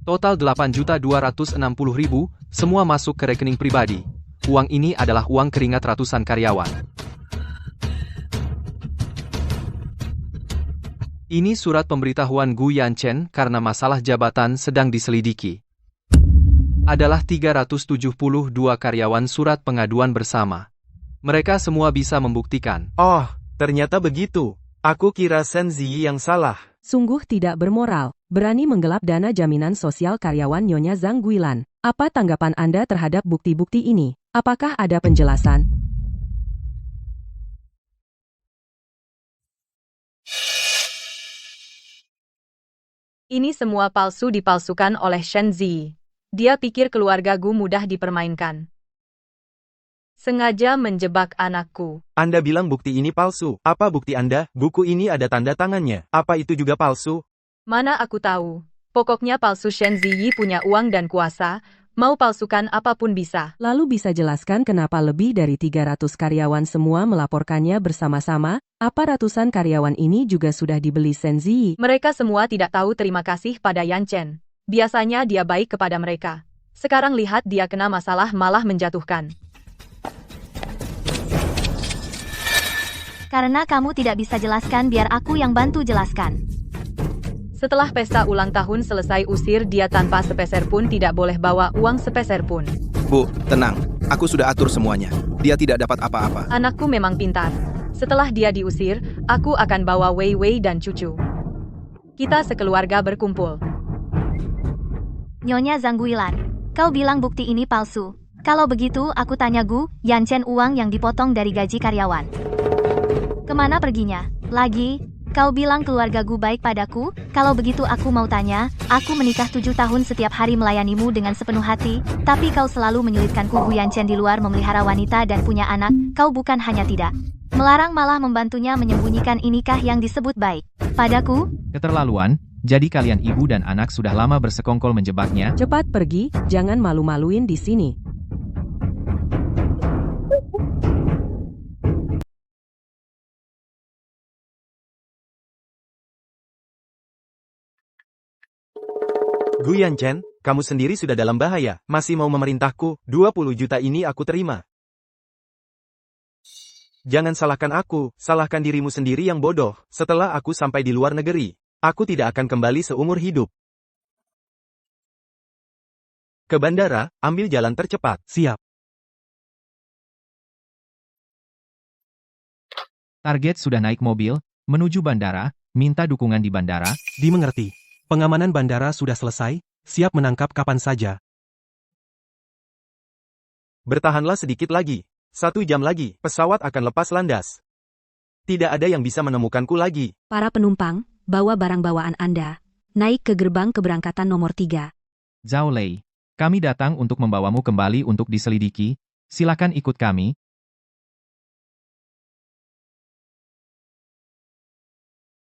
F: Total 8.260.000, semua masuk ke rekening pribadi. Uang ini adalah uang keringat ratusan karyawan. Ini surat pemberitahuan Gu Yanchen karena masalah jabatan sedang diselidiki. Adalah 372 karyawan surat pengaduan bersama. Mereka semua bisa membuktikan.
H: Oh, ternyata begitu. Aku kira Shen Ziyi yang salah.
B: Sungguh tidak bermoral, berani menggelap dana jaminan sosial karyawan Nyonya Zhang Guilan. Apa tanggapan Anda terhadap bukti-bukti ini? Apakah ada penjelasan?
C: Ini semua palsu dipalsukan oleh Shen Ziyi. Dia pikir keluarga Gu mudah dipermainkan. Sengaja menjebak anakku.
H: Anda bilang bukti ini palsu. Apa bukti Anda? Buku ini ada tanda tangannya. Apa itu juga palsu?
C: Mana aku tahu. Pokoknya palsu Shen Ziyi punya uang dan kuasa, mau palsukan apapun bisa.
B: Lalu bisa jelaskan kenapa lebih dari 300 karyawan semua melaporkannya bersama-sama? Apa ratusan karyawan ini juga sudah dibeli Shen Ziyi?
C: Mereka semua tidak tahu terima kasih pada Yan Chen. Biasanya dia baik kepada mereka. Sekarang lihat dia kena masalah malah menjatuhkan.
A: Karena kamu tidak bisa jelaskan, biar aku yang bantu jelaskan.
C: Setelah pesta ulang tahun selesai, usir dia tanpa sepeser pun, tidak boleh bawa uang sepeser pun.
D: Bu, tenang. Aku sudah atur semuanya. Dia tidak dapat apa-apa.
C: Anakku memang pintar. Setelah dia diusir, aku akan bawa Wei Wei dan cucu. Kita sekeluarga berkumpul.
A: Nyonya Zhang Guilan, kau bilang bukti ini palsu. Kalau begitu, aku tanya Gu, Yan Chen uang yang dipotong dari gaji karyawan. Kemana perginya? Lagi, kau bilang keluarga Gu baik padaku? Kalau begitu aku mau tanya, aku menikah 7 tahun setiap hari melayanimu dengan sepenuh hati, tapi kau selalu menyulitkanku. Gu Yan Chen di luar memelihara wanita dan punya anak, kau bukan hanya tidak melarang, malah membantunya menyembunyikan. Inikah yang disebut baik padaku?
G: Keterlaluan, jadi kalian ibu dan anak sudah lama bersekongkol menjebaknya?
B: Cepat pergi, jangan malu-maluin di sini.
H: Gu Yan Chen, kamu sendiri sudah dalam bahaya. Masih mau memerintahku? 20 juta ini aku terima. Jangan salahkan aku, salahkan dirimu sendiri yang bodoh. Setelah aku sampai di luar negeri, aku tidak akan kembali seumur hidup. Ke bandara, ambil jalan tercepat.
K: Siap.
G: Target sudah naik mobil, menuju bandara, minta dukungan di bandara.
K: Dimengerti. Pengamanan bandara sudah selesai, siap menangkap kapan saja.
H: Bertahanlah sedikit lagi. 1 jam lagi, pesawat akan lepas landas. Tidak ada yang bisa menemukanku lagi.
B: Para penumpang, bawa barang bawaan Anda. Naik ke gerbang keberangkatan nomor 3.
G: Zhao Lei, kami datang untuk membawamu kembali untuk diselidiki. Silakan ikut kami.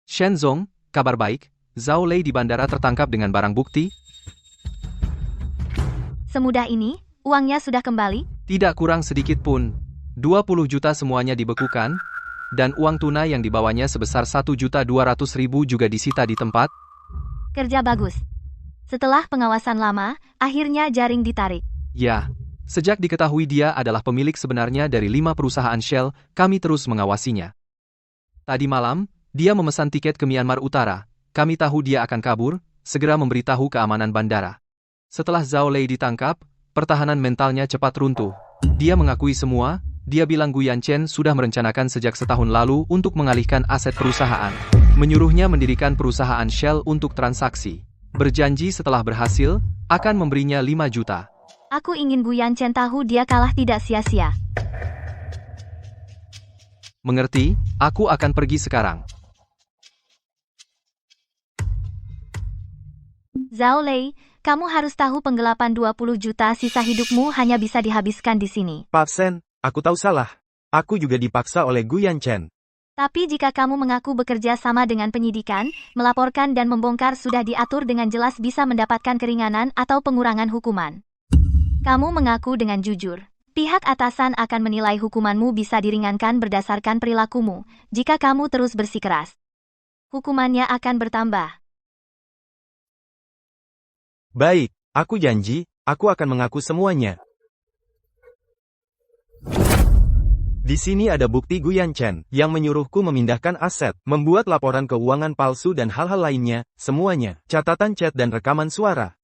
F: Shenzong, kabar baik. Zhao Lei di bandara tertangkap dengan barang bukti.
A: Semudah ini, uangnya sudah kembali?
F: Tidak kurang sedikit pun. 20 juta semuanya dibekukan, dan uang tunai yang dibawanya sebesar 1.200.000 juga disita di tempat.
A: Kerja bagus. Setelah pengawasan lama, akhirnya jaring ditarik.
F: Ya, sejak diketahui dia adalah pemilik sebenarnya dari 5 perusahaan Shell, kami terus mengawasinya. Tadi malam, dia memesan tiket ke Myanmar Utara. Kami tahu dia akan kabur, segera memberitahu keamanan bandara. Setelah Zhao Lei ditangkap, pertahanan mentalnya cepat runtuh. Dia mengakui semua, dia bilang Gu Yan Chen sudah merencanakan sejak setahun lalu untuk mengalihkan aset perusahaan. Menyuruhnya mendirikan perusahaan Shell untuk transaksi. Berjanji setelah berhasil, akan memberinya 5 juta.
A: Aku ingin Gu Yan Chen tahu dia kalah tidak sia-sia.
F: Mengerti, aku akan pergi sekarang.
A: Zhao Lei, kamu harus tahu penggelapan 20 juta sisa hidupmu hanya bisa dihabiskan di sini.
H: Pak Sen, aku tahu salah. Aku juga dipaksa oleh Gu Yan Chen.
A: Tapi jika kamu mengaku bekerja sama dengan penyidikan, melaporkan dan membongkar sudah diatur dengan jelas bisa mendapatkan keringanan atau pengurangan hukuman. Kamu mengaku dengan jujur. Pihak atasan akan menilai hukumanmu bisa diringankan berdasarkan perilakumu. Jika kamu terus bersikeras, hukumannya akan bertambah.
H: Baik, aku janji, aku akan mengaku semuanya. Di sini ada bukti Gu Yan Chen yang menyuruhku memindahkan aset, membuat laporan keuangan palsu dan hal-hal lainnya, semuanya, catatan chat dan rekaman suara.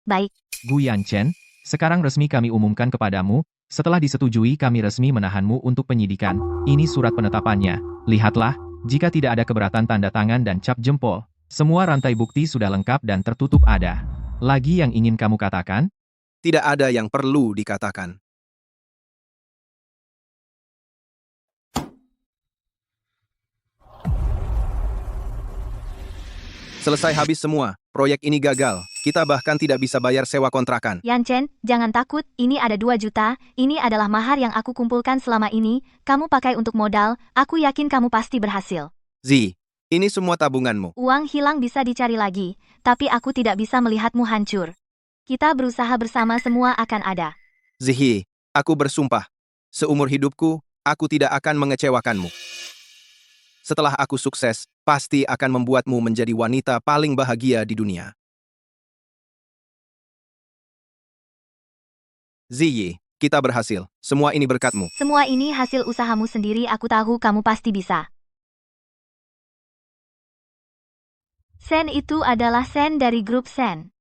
A: Baik.
G: Gu Yan Chen, sekarang resmi kami umumkan kepadamu, Setelah disetujui kami resmi menahanmu untuk penyidikan. Ini surat penetapannya. Lihatlah, jika tidak ada keberatan tanda tangan dan cap jempol, semua rantai bukti sudah lengkap dan tertutup ada. Lagi yang ingin kamu katakan?
D: Tidak ada yang perlu dikatakan. Selesai habis semua, proyek ini gagal. Kita bahkan tidak bisa bayar sewa kontrakan.
A: Yan Chen, jangan takut, ini ada 2 juta, ini adalah mahar yang aku kumpulkan selama ini, kamu pakai untuk modal, aku yakin kamu pasti berhasil.
D: Zi, ini semua tabunganmu.
A: Uang hilang bisa dicari lagi, tapi aku tidak bisa melihatmu hancur. Kita berusaha bersama semua akan ada.
D: Zihi, aku bersumpah, seumur hidupku, aku tidak akan mengecewakanmu. Setelah aku sukses, pasti akan membuatmu menjadi wanita paling bahagia di dunia. Ziyi, kita berhasil. Semua ini berkatmu.
A: Semua ini hasil usahamu sendiri, aku tahu kamu pasti bisa. Sen itu adalah Sen dari grup Sen.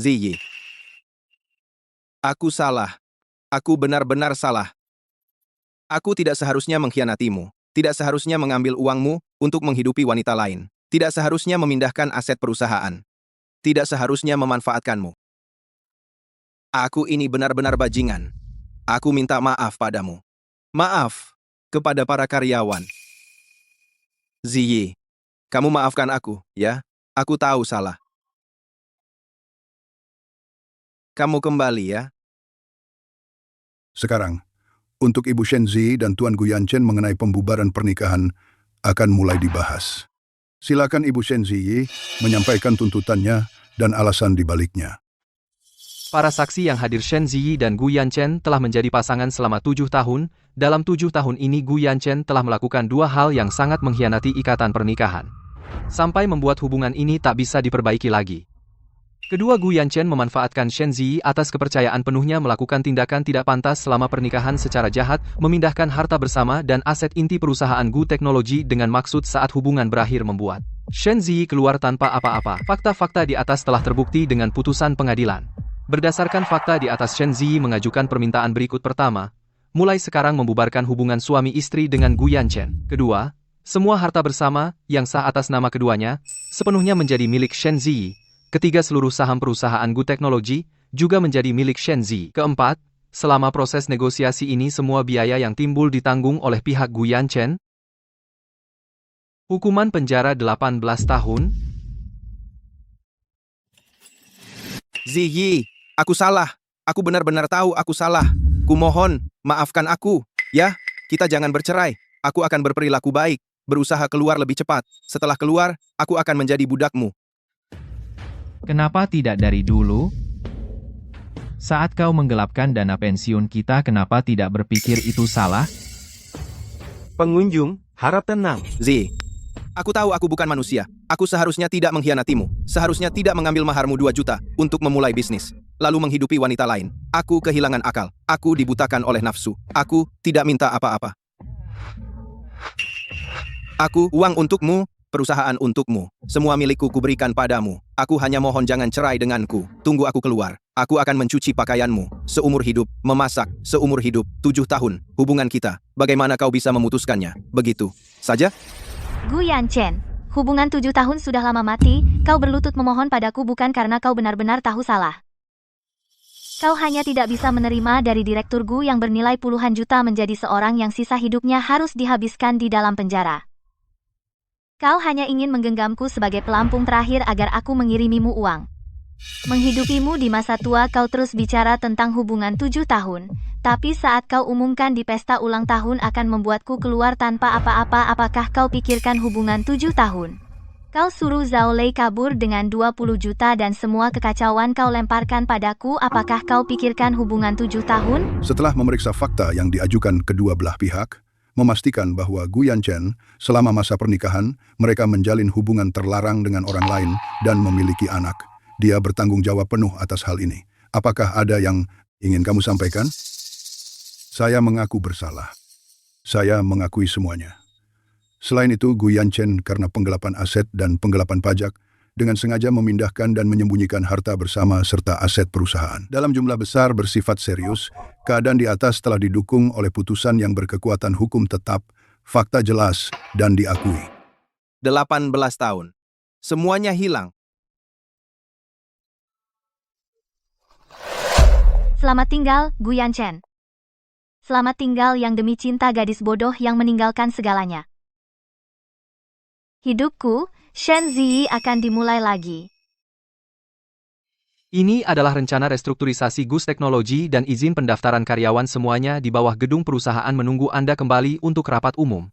D: Ziyi. Aku salah. Aku benar-benar salah. Aku tidak seharusnya mengkhianatimu. Tidak seharusnya mengambil uangmu untuk menghidupi wanita lain. Tidak seharusnya memindahkan aset perusahaan. Tidak seharusnya memanfaatkanmu. Aku ini benar-benar bajingan. Aku minta maaf padamu. Maaf kepada para karyawan. Ziyi, kamu maafkan aku, ya? Aku tahu salah. Kamu kembali, ya?
E: Sekarang, untuk Ibu Shenzi dan Tuan Gu Yanchen mengenai pembubaran pernikahan akan mulai dibahas. Silakan Ibu Shenzi menyampaikan tuntutannya dan alasan dibaliknya.
F: Para saksi yang hadir Shen Ziyi dan Gu Yanchen telah menjadi pasangan selama 7 tahun. Dalam 7 tahun ini Gu Yanchen telah melakukan 2 hal yang sangat mengkhianati ikatan pernikahan. Sampai membuat hubungan ini tak bisa diperbaiki lagi. Kedua, Gu Yanchen memanfaatkan Shen Ziyi atas kepercayaan penuhnya melakukan tindakan tidak pantas selama pernikahan secara jahat, memindahkan harta bersama dan aset inti perusahaan Gu Teknologi dengan maksud saat hubungan berakhir membuat Shen Ziyi keluar tanpa apa-apa. Fakta-fakta di atas telah terbukti dengan putusan pengadilan. Berdasarkan fakta di atas, Shen Ziyi mengajukan permintaan berikut. Pertama, mulai sekarang membubarkan hubungan suami istri dengan Gu Yanchen. Kedua, semua harta bersama yang sah atas nama keduanya sepenuhnya menjadi milik Shen Ziyi. Ketiga, seluruh saham perusahaan Gu Teknologi juga menjadi milik Shen Ziyi. Keempat, selama proses negosiasi ini semua biaya yang timbul ditanggung oleh pihak Gu Yanchen. Hukuman penjara 18 tahun.
D: Ziyi, aku salah. Aku benar-benar tahu aku salah. Kumohon, maafkan aku. Ya, kita jangan bercerai. Aku akan berperilaku baik, berusaha keluar lebih cepat. Setelah keluar, aku akan menjadi budakmu.
G: Kenapa tidak dari dulu? Saat kau menggelapkan dana pensiun kita, kenapa tidak berpikir itu salah?
H: Pengunjung, harap tenang.
D: Zi, aku tahu aku bukan manusia. Aku seharusnya tidak mengkhianatimu. Seharusnya tidak mengambil maharmu 2 juta untuk memulai bisnis, lalu menghidupi wanita lain. Aku kehilangan akal. Aku dibutakan oleh nafsu. Aku tidak minta apa-apa. Aku uang untukmu, perusahaan untukmu. Semua milikku kuberikan padamu. Aku hanya mohon jangan cerai denganku. Tunggu aku keluar. Aku akan mencuci pakaianmu. Seumur hidup, memasak. Seumur hidup, 7 tahun. Hubungan kita. Bagaimana kau bisa memutuskannya? Begitu saja?
A: Gu Yanchen, hubungan 7 tahun sudah lama mati, kau berlutut memohon padaku bukan karena kau benar-benar tahu salah. Kau hanya tidak bisa menerima dari Direktur Gu yang bernilai puluhan juta menjadi seorang yang sisa hidupnya harus dihabiskan di dalam penjara. Kau hanya ingin menggenggamku sebagai pelampung terakhir agar aku mengirimimu uang. Menghidupimu di masa tua, kau terus bicara tentang hubungan 7 tahun. Tapi saat kau umumkan di pesta ulang tahun akan membuatku keluar tanpa apa-apa, apakah kau pikirkan hubungan 7 tahun? Kau suruh Zhao Lei kabur dengan 20 juta dan semua kekacauan kau lemparkan padaku, apakah kau pikirkan hubungan 7 tahun?
E: Setelah memeriksa fakta yang diajukan kedua belah pihak, memastikan bahwa Gu Yanchen selama masa pernikahan mereka menjalin hubungan terlarang dengan orang lain dan memiliki anak. Dia bertanggung jawab penuh atas hal ini. Apakah ada yang ingin kamu sampaikan? Saya mengaku bersalah. Saya mengakui semuanya. Selain itu, Gu Yanchen karena penggelapan aset dan penggelapan pajak dengan sengaja memindahkan dan menyembunyikan harta bersama serta aset perusahaan. Dalam jumlah besar bersifat serius, keadaan di atas telah didukung oleh putusan yang berkekuatan hukum tetap, fakta jelas, dan diakui.
D: 18 tahun. Semuanya hilang.
A: Selamat tinggal, Gu Yanchen. Selamat tinggal yang demi cinta gadis bodoh yang meninggalkan segalanya. Hidupku, Shen Ziyi akan dimulai lagi.
F: Ini adalah rencana restrukturisasi Gus Teknologi dan izin pendaftaran karyawan semuanya di bawah gedung perusahaan menunggu Anda kembali untuk rapat umum.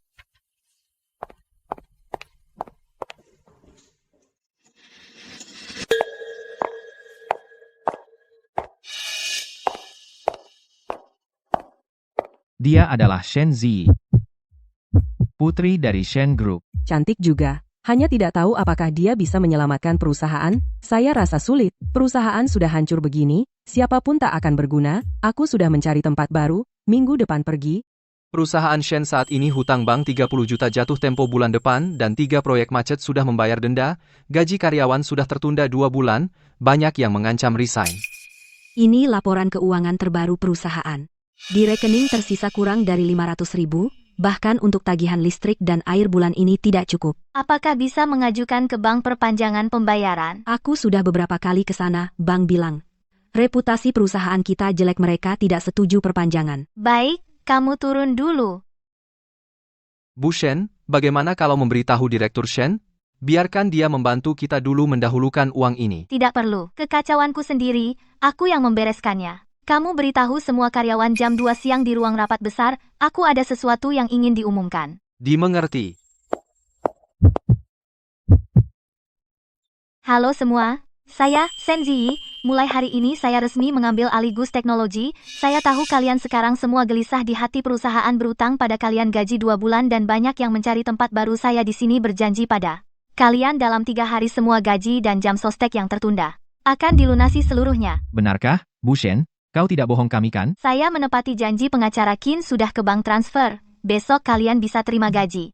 G: Dia adalah Shen Ziyi, putri dari Shen Group.
B: Cantik juga. Hanya tidak tahu apakah dia bisa menyelamatkan perusahaan. Saya rasa sulit. Perusahaan sudah hancur begini, siapapun tak akan berguna. Aku sudah mencari tempat baru. Minggu depan pergi.
F: Perusahaan Shen saat ini hutang bank 30 juta jatuh tempo bulan depan dan 3 proyek macet sudah membayar denda, gaji karyawan sudah tertunda 2 bulan, banyak yang mengancam resign.
B: Ini laporan keuangan terbaru perusahaan. Di rekening tersisa kurang dari 500.000, bahkan untuk tagihan listrik dan air bulan ini tidak cukup.
A: Apakah bisa mengajukan ke bank perpanjangan pembayaran?
B: Aku sudah beberapa kali ke sana, bank bilang. Reputasi perusahaan kita jelek, mereka tidak setuju perpanjangan.
A: Baik, kamu turun dulu.
F: Bu Shen, bagaimana kalau memberitahu Direktur Shen? Biarkan dia membantu kita dulu mendahulukan uang ini.
A: Tidak perlu. Kekacauanku sendiri, aku yang membereskannya. Kamu beritahu semua karyawan jam 2 siang di ruang rapat besar, aku ada sesuatu yang ingin diumumkan.
F: Dimengerti.
A: Halo semua, saya, Shen Ziyi. Mulai hari ini saya resmi mengambil alih Gus Teknologi. Saya tahu kalian sekarang semua gelisah di hati, perusahaan berutang pada kalian gaji 2 bulan dan banyak yang mencari tempat baru. Saya di sini berjanji pada kalian dalam 3 hari semua gaji dan jam sostek yang tertunda akan dilunasi seluruhnya.
G: Benarkah, Bu Shen? Kau tidak bohong kami kan?
A: Saya menepati janji, pengacara Qin sudah ke bank transfer. Besok kalian bisa terima gaji.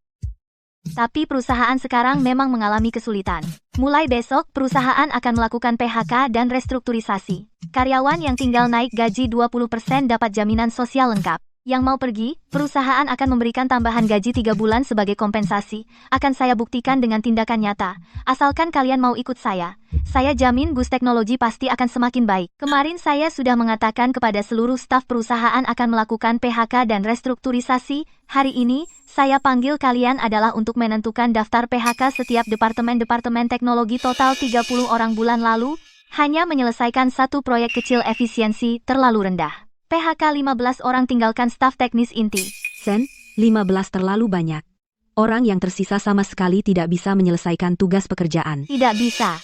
A: Tapi perusahaan sekarang memang mengalami kesulitan. Mulai besok, perusahaan akan melakukan PHK dan restrukturisasi. Karyawan yang tinggal naik gaji 20% dapat jaminan sosial lengkap. Yang mau pergi, perusahaan akan memberikan tambahan gaji 3 bulan sebagai kompensasi. Akan saya buktikan dengan tindakan nyata. Asalkan kalian mau ikut saya jamin Gus Teknologi pasti akan semakin baik. Kemarin saya sudah mengatakan kepada seluruh staf perusahaan akan melakukan PHK dan restrukturisasi. Hari ini, saya panggil kalian adalah untuk menentukan daftar PHK setiap departemen teknologi total 30 orang. Bulan lalu, hanya menyelesaikan satu proyek kecil, efisiensi terlalu rendah. PHK 15 orang, tinggalkan staf teknis inti.
B: Sen, 15 terlalu banyak. Orang yang tersisa sama sekali tidak bisa menyelesaikan tugas pekerjaan.
A: Tidak bisa.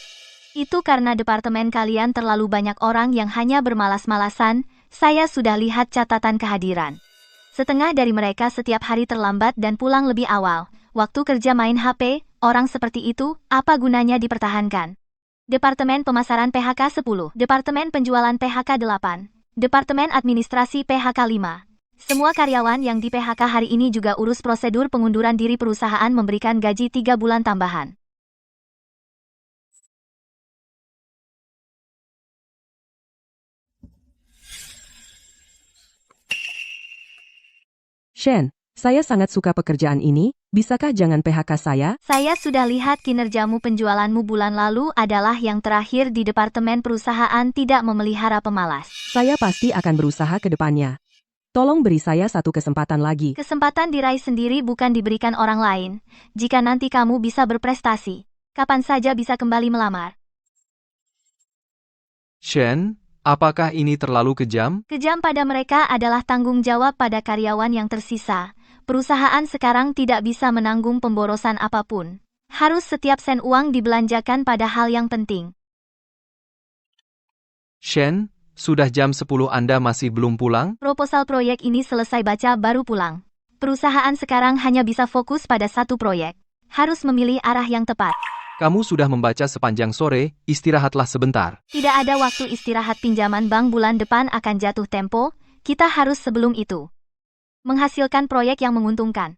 A: Itu karena departemen kalian terlalu banyak orang yang hanya bermalas-malasan. Saya sudah lihat catatan kehadiran. Setengah dari mereka setiap hari terlambat dan pulang lebih awal. Waktu kerja main HP, orang seperti itu, apa gunanya dipertahankan? Departemen pemasaran PHK 10, Departemen penjualan PHK 8, Departemen administrasi PHK 5. Semua karyawan yang di PHK hari ini juga urus prosedur pengunduran diri, perusahaan memberikan gaji 3 bulan tambahan.
B: Shen, saya sangat suka pekerjaan ini. Bisakah jangan PHK saya?
A: Saya sudah lihat kinerjamu, penjualanmu bulan lalu adalah yang terakhir di departemen perusahaan, tidak memelihara pemalas.
B: Saya pasti akan berusaha ke depannya. Tolong beri saya satu kesempatan lagi.
A: Kesempatan diraih sendiri, bukan diberikan orang lain. Jika nanti kamu bisa berprestasi, kapan saja bisa kembali melamar.
F: Shen, apakah ini terlalu kejam?
A: Kejam pada mereka adalah tanggung jawab pada karyawan yang tersisa. Perusahaan sekarang tidak bisa menanggung pemborosan apapun. Harus setiap sen uang dibelanjakan pada hal yang penting.
F: Shen, sudah jam 10 Anda masih belum pulang?
A: Proposal proyek ini selesai baca baru pulang. Perusahaan sekarang hanya bisa fokus pada satu proyek. Harus memilih arah yang tepat.
F: Kamu sudah membaca sepanjang sore, istirahatlah sebentar.
A: Tidak ada waktu istirahat, pinjaman bank bulan depan akan jatuh tempo. Kita harus sebelum itu menghasilkan proyek yang menguntungkan.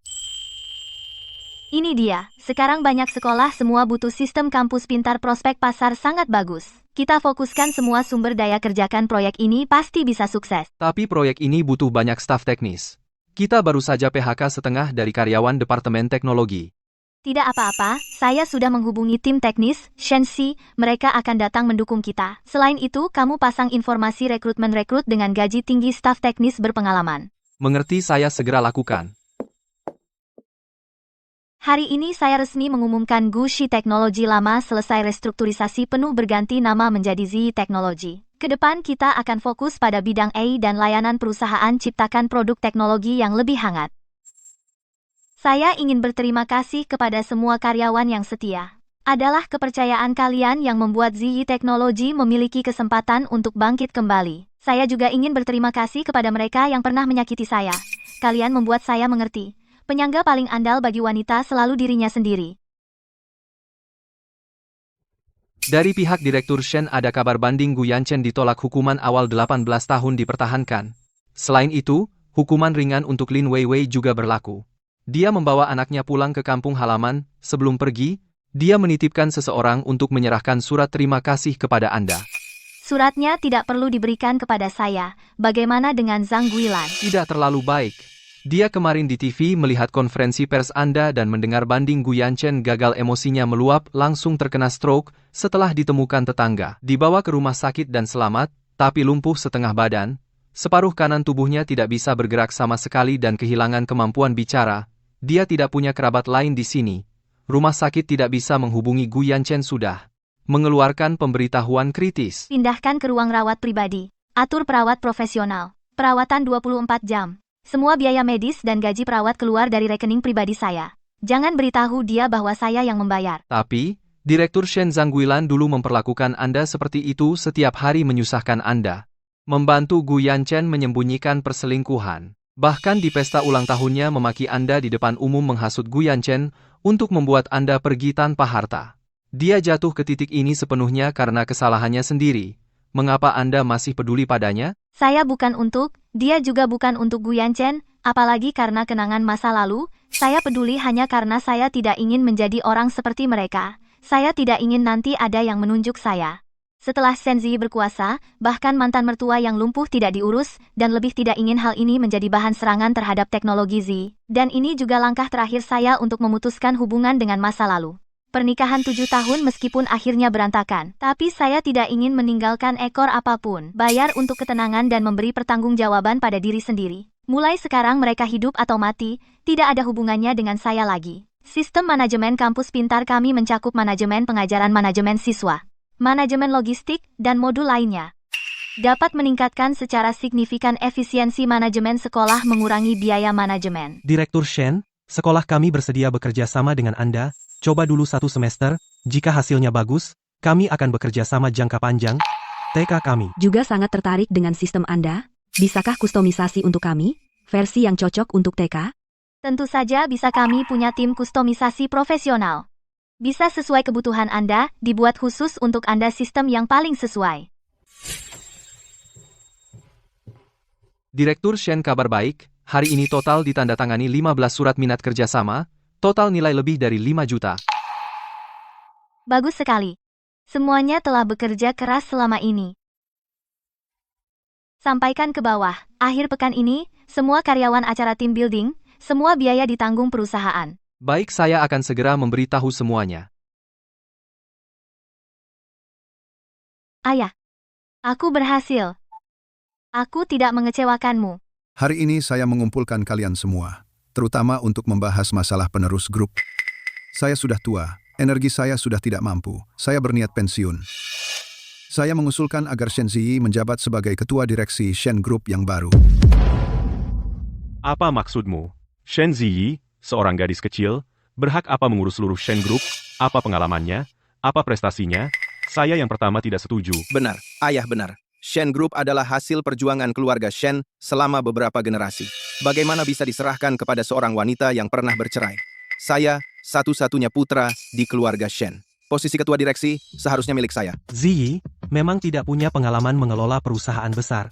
A: Ini dia, sekarang banyak sekolah semua butuh sistem kampus pintar prospek pasar sangat bagus. Kita fokuskan semua sumber daya kerjakan proyek ini pasti bisa sukses.
F: Tapi proyek ini butuh banyak staf teknis. Kita baru saja PHK setengah dari karyawan Departemen Teknologi.
A: Tidak apa-apa, saya sudah menghubungi tim teknis, Shensi, mereka akan datang mendukung kita. Selain itu, kamu pasang informasi rekrut dengan gaji tinggi staf teknis berpengalaman.
F: Mengerti, saya segera lakukan.
A: Hari ini saya resmi mengumumkan Gushi Teknologi lama selesai restrukturisasi penuh berganti nama menjadi ZI Teknologi. Kedepan kita akan fokus pada bidang AI dan layanan perusahaan ciptakan produk teknologi yang lebih hangat. Saya ingin berterima kasih kepada semua karyawan yang setia. Adalah kepercayaan kalian yang membuat ZI Teknologi memiliki kesempatan untuk bangkit kembali. Saya juga ingin berterima kasih kepada mereka yang pernah menyakiti saya. Kalian membuat saya mengerti. Penyangga paling andal bagi wanita selalu dirinya sendiri.
F: Dari pihak Direktur Shen ada kabar banding Gu Yanchen ditolak hukuman awal 18 tahun dipertahankan. Selain itu, hukuman ringan untuk Lin Weiwei juga berlaku. Dia membawa anaknya pulang ke kampung halaman. Sebelum pergi, dia menitipkan seseorang untuk menyerahkan surat terima kasih kepada Anda.
A: Suratnya tidak perlu diberikan kepada saya. Bagaimana dengan Zhang Guilan?
F: Tidak terlalu baik. Dia kemarin di TV melihat konferensi pers Anda dan mendengar banding Gu Yanchen gagal, emosinya meluap, langsung terkena stroke setelah ditemukan tetangga. Dibawa ke rumah sakit dan selamat, tapi lumpuh setengah badan. Separuh kanan tubuhnya tidak bisa bergerak sama sekali dan kehilangan kemampuan bicara. Dia tidak punya kerabat lain di sini. Rumah sakit tidak bisa menghubungi Gu Yanchen sudah mengeluarkan pemberitahuan kritis.
A: Pindahkan ke ruang rawat pribadi. Atur perawat profesional. Perawatan 24 jam. Semua biaya medis dan gaji perawat keluar dari rekening pribadi saya. Jangan beritahu dia bahwa saya yang membayar.
F: Tapi, Direktur Shen Zhang Guilan dulu memperlakukan Anda seperti itu, setiap hari menyusahkan Anda. Membantu Gu Yanchen menyembunyikan perselingkuhan. Bahkan di pesta ulang tahunnya memaki Anda di depan umum, menghasut Gu Yanchen untuk membuat Anda pergi tanpa harta. Dia jatuh ke titik ini sepenuhnya karena kesalahannya sendiri. Mengapa Anda masih peduli padanya?
A: Saya bukan untuk, dia juga bukan untuk Gu Yanchen, apalagi karena kenangan masa lalu. Saya peduli hanya karena saya tidak ingin menjadi orang seperti mereka. Saya tidak ingin nanti ada yang menunjuk saya. Setelah Shenzi berkuasa, bahkan mantan mertua yang lumpuh tidak diurus, dan lebih tidak ingin hal ini menjadi bahan serangan terhadap teknologi Z. Dan ini juga langkah terakhir saya untuk memutuskan hubungan dengan masa lalu. Pernikahan 7 tahun meskipun akhirnya berantakan, tapi saya tidak ingin meninggalkan ekor apapun. Bayar untuk ketenangan dan memberi pertanggungjawaban pada diri sendiri. Mulai sekarang mereka hidup atau mati, tidak ada hubungannya dengan saya lagi. Sistem manajemen kampus pintar kami mencakup manajemen pengajaran, manajemen siswa, manajemen logistik, dan modul lainnya. Dapat meningkatkan secara signifikan efisiensi manajemen sekolah, mengurangi biaya manajemen.
K: Direktur Shen, sekolah kami bersedia bekerja sama dengan Anda. Coba dulu 1 semester, jika hasilnya bagus, kami akan bekerja sama jangka panjang. TK kami
B: Juga sangat tertarik dengan sistem Anda. Bisakah kustomisasi untuk kami? Versi yang cocok untuk TK?
A: Tentu saja bisa, kami punya tim kustomisasi profesional. Bisa sesuai kebutuhan Anda, dibuat khusus untuk Anda sistem yang paling sesuai.
F: Direktur Shen, kabar baik, hari ini total ditandatangani 15 surat minat kerjasama. Total nilai lebih dari 5 juta.
A: Bagus sekali. Semuanya telah bekerja keras selama ini. Sampaikan ke bawah. Akhir pekan ini, semua karyawan acara team building, semua biaya ditanggung perusahaan.
F: Baik, saya akan segera memberitahu semuanya.
A: Ayah, aku berhasil. Aku tidak mengecewakanmu.
E: Hari ini saya mengumpulkan kalian semua, terutama untuk membahas masalah penerus grup. Saya sudah tua, energi saya sudah tidak mampu, saya berniat pensiun. Saya mengusulkan agar Shen Ziyi menjabat sebagai ketua direksi Shen Group yang baru.
L: Apa maksudmu? Shen Ziyi, seorang gadis kecil, berhak apa mengurus seluruh Shen Group? Apa pengalamannya? Apa prestasinya? Saya yang pertama tidak setuju.
D: Benar, ayah benar. Shen Group adalah hasil perjuangan keluarga Shen selama beberapa generasi. Bagaimana bisa diserahkan kepada seorang wanita yang pernah bercerai? Saya, satu-satunya putra di keluarga Shen. Posisi ketua direksi seharusnya milik saya.
K: Ziyi memang tidak punya pengalaman mengelola perusahaan besar.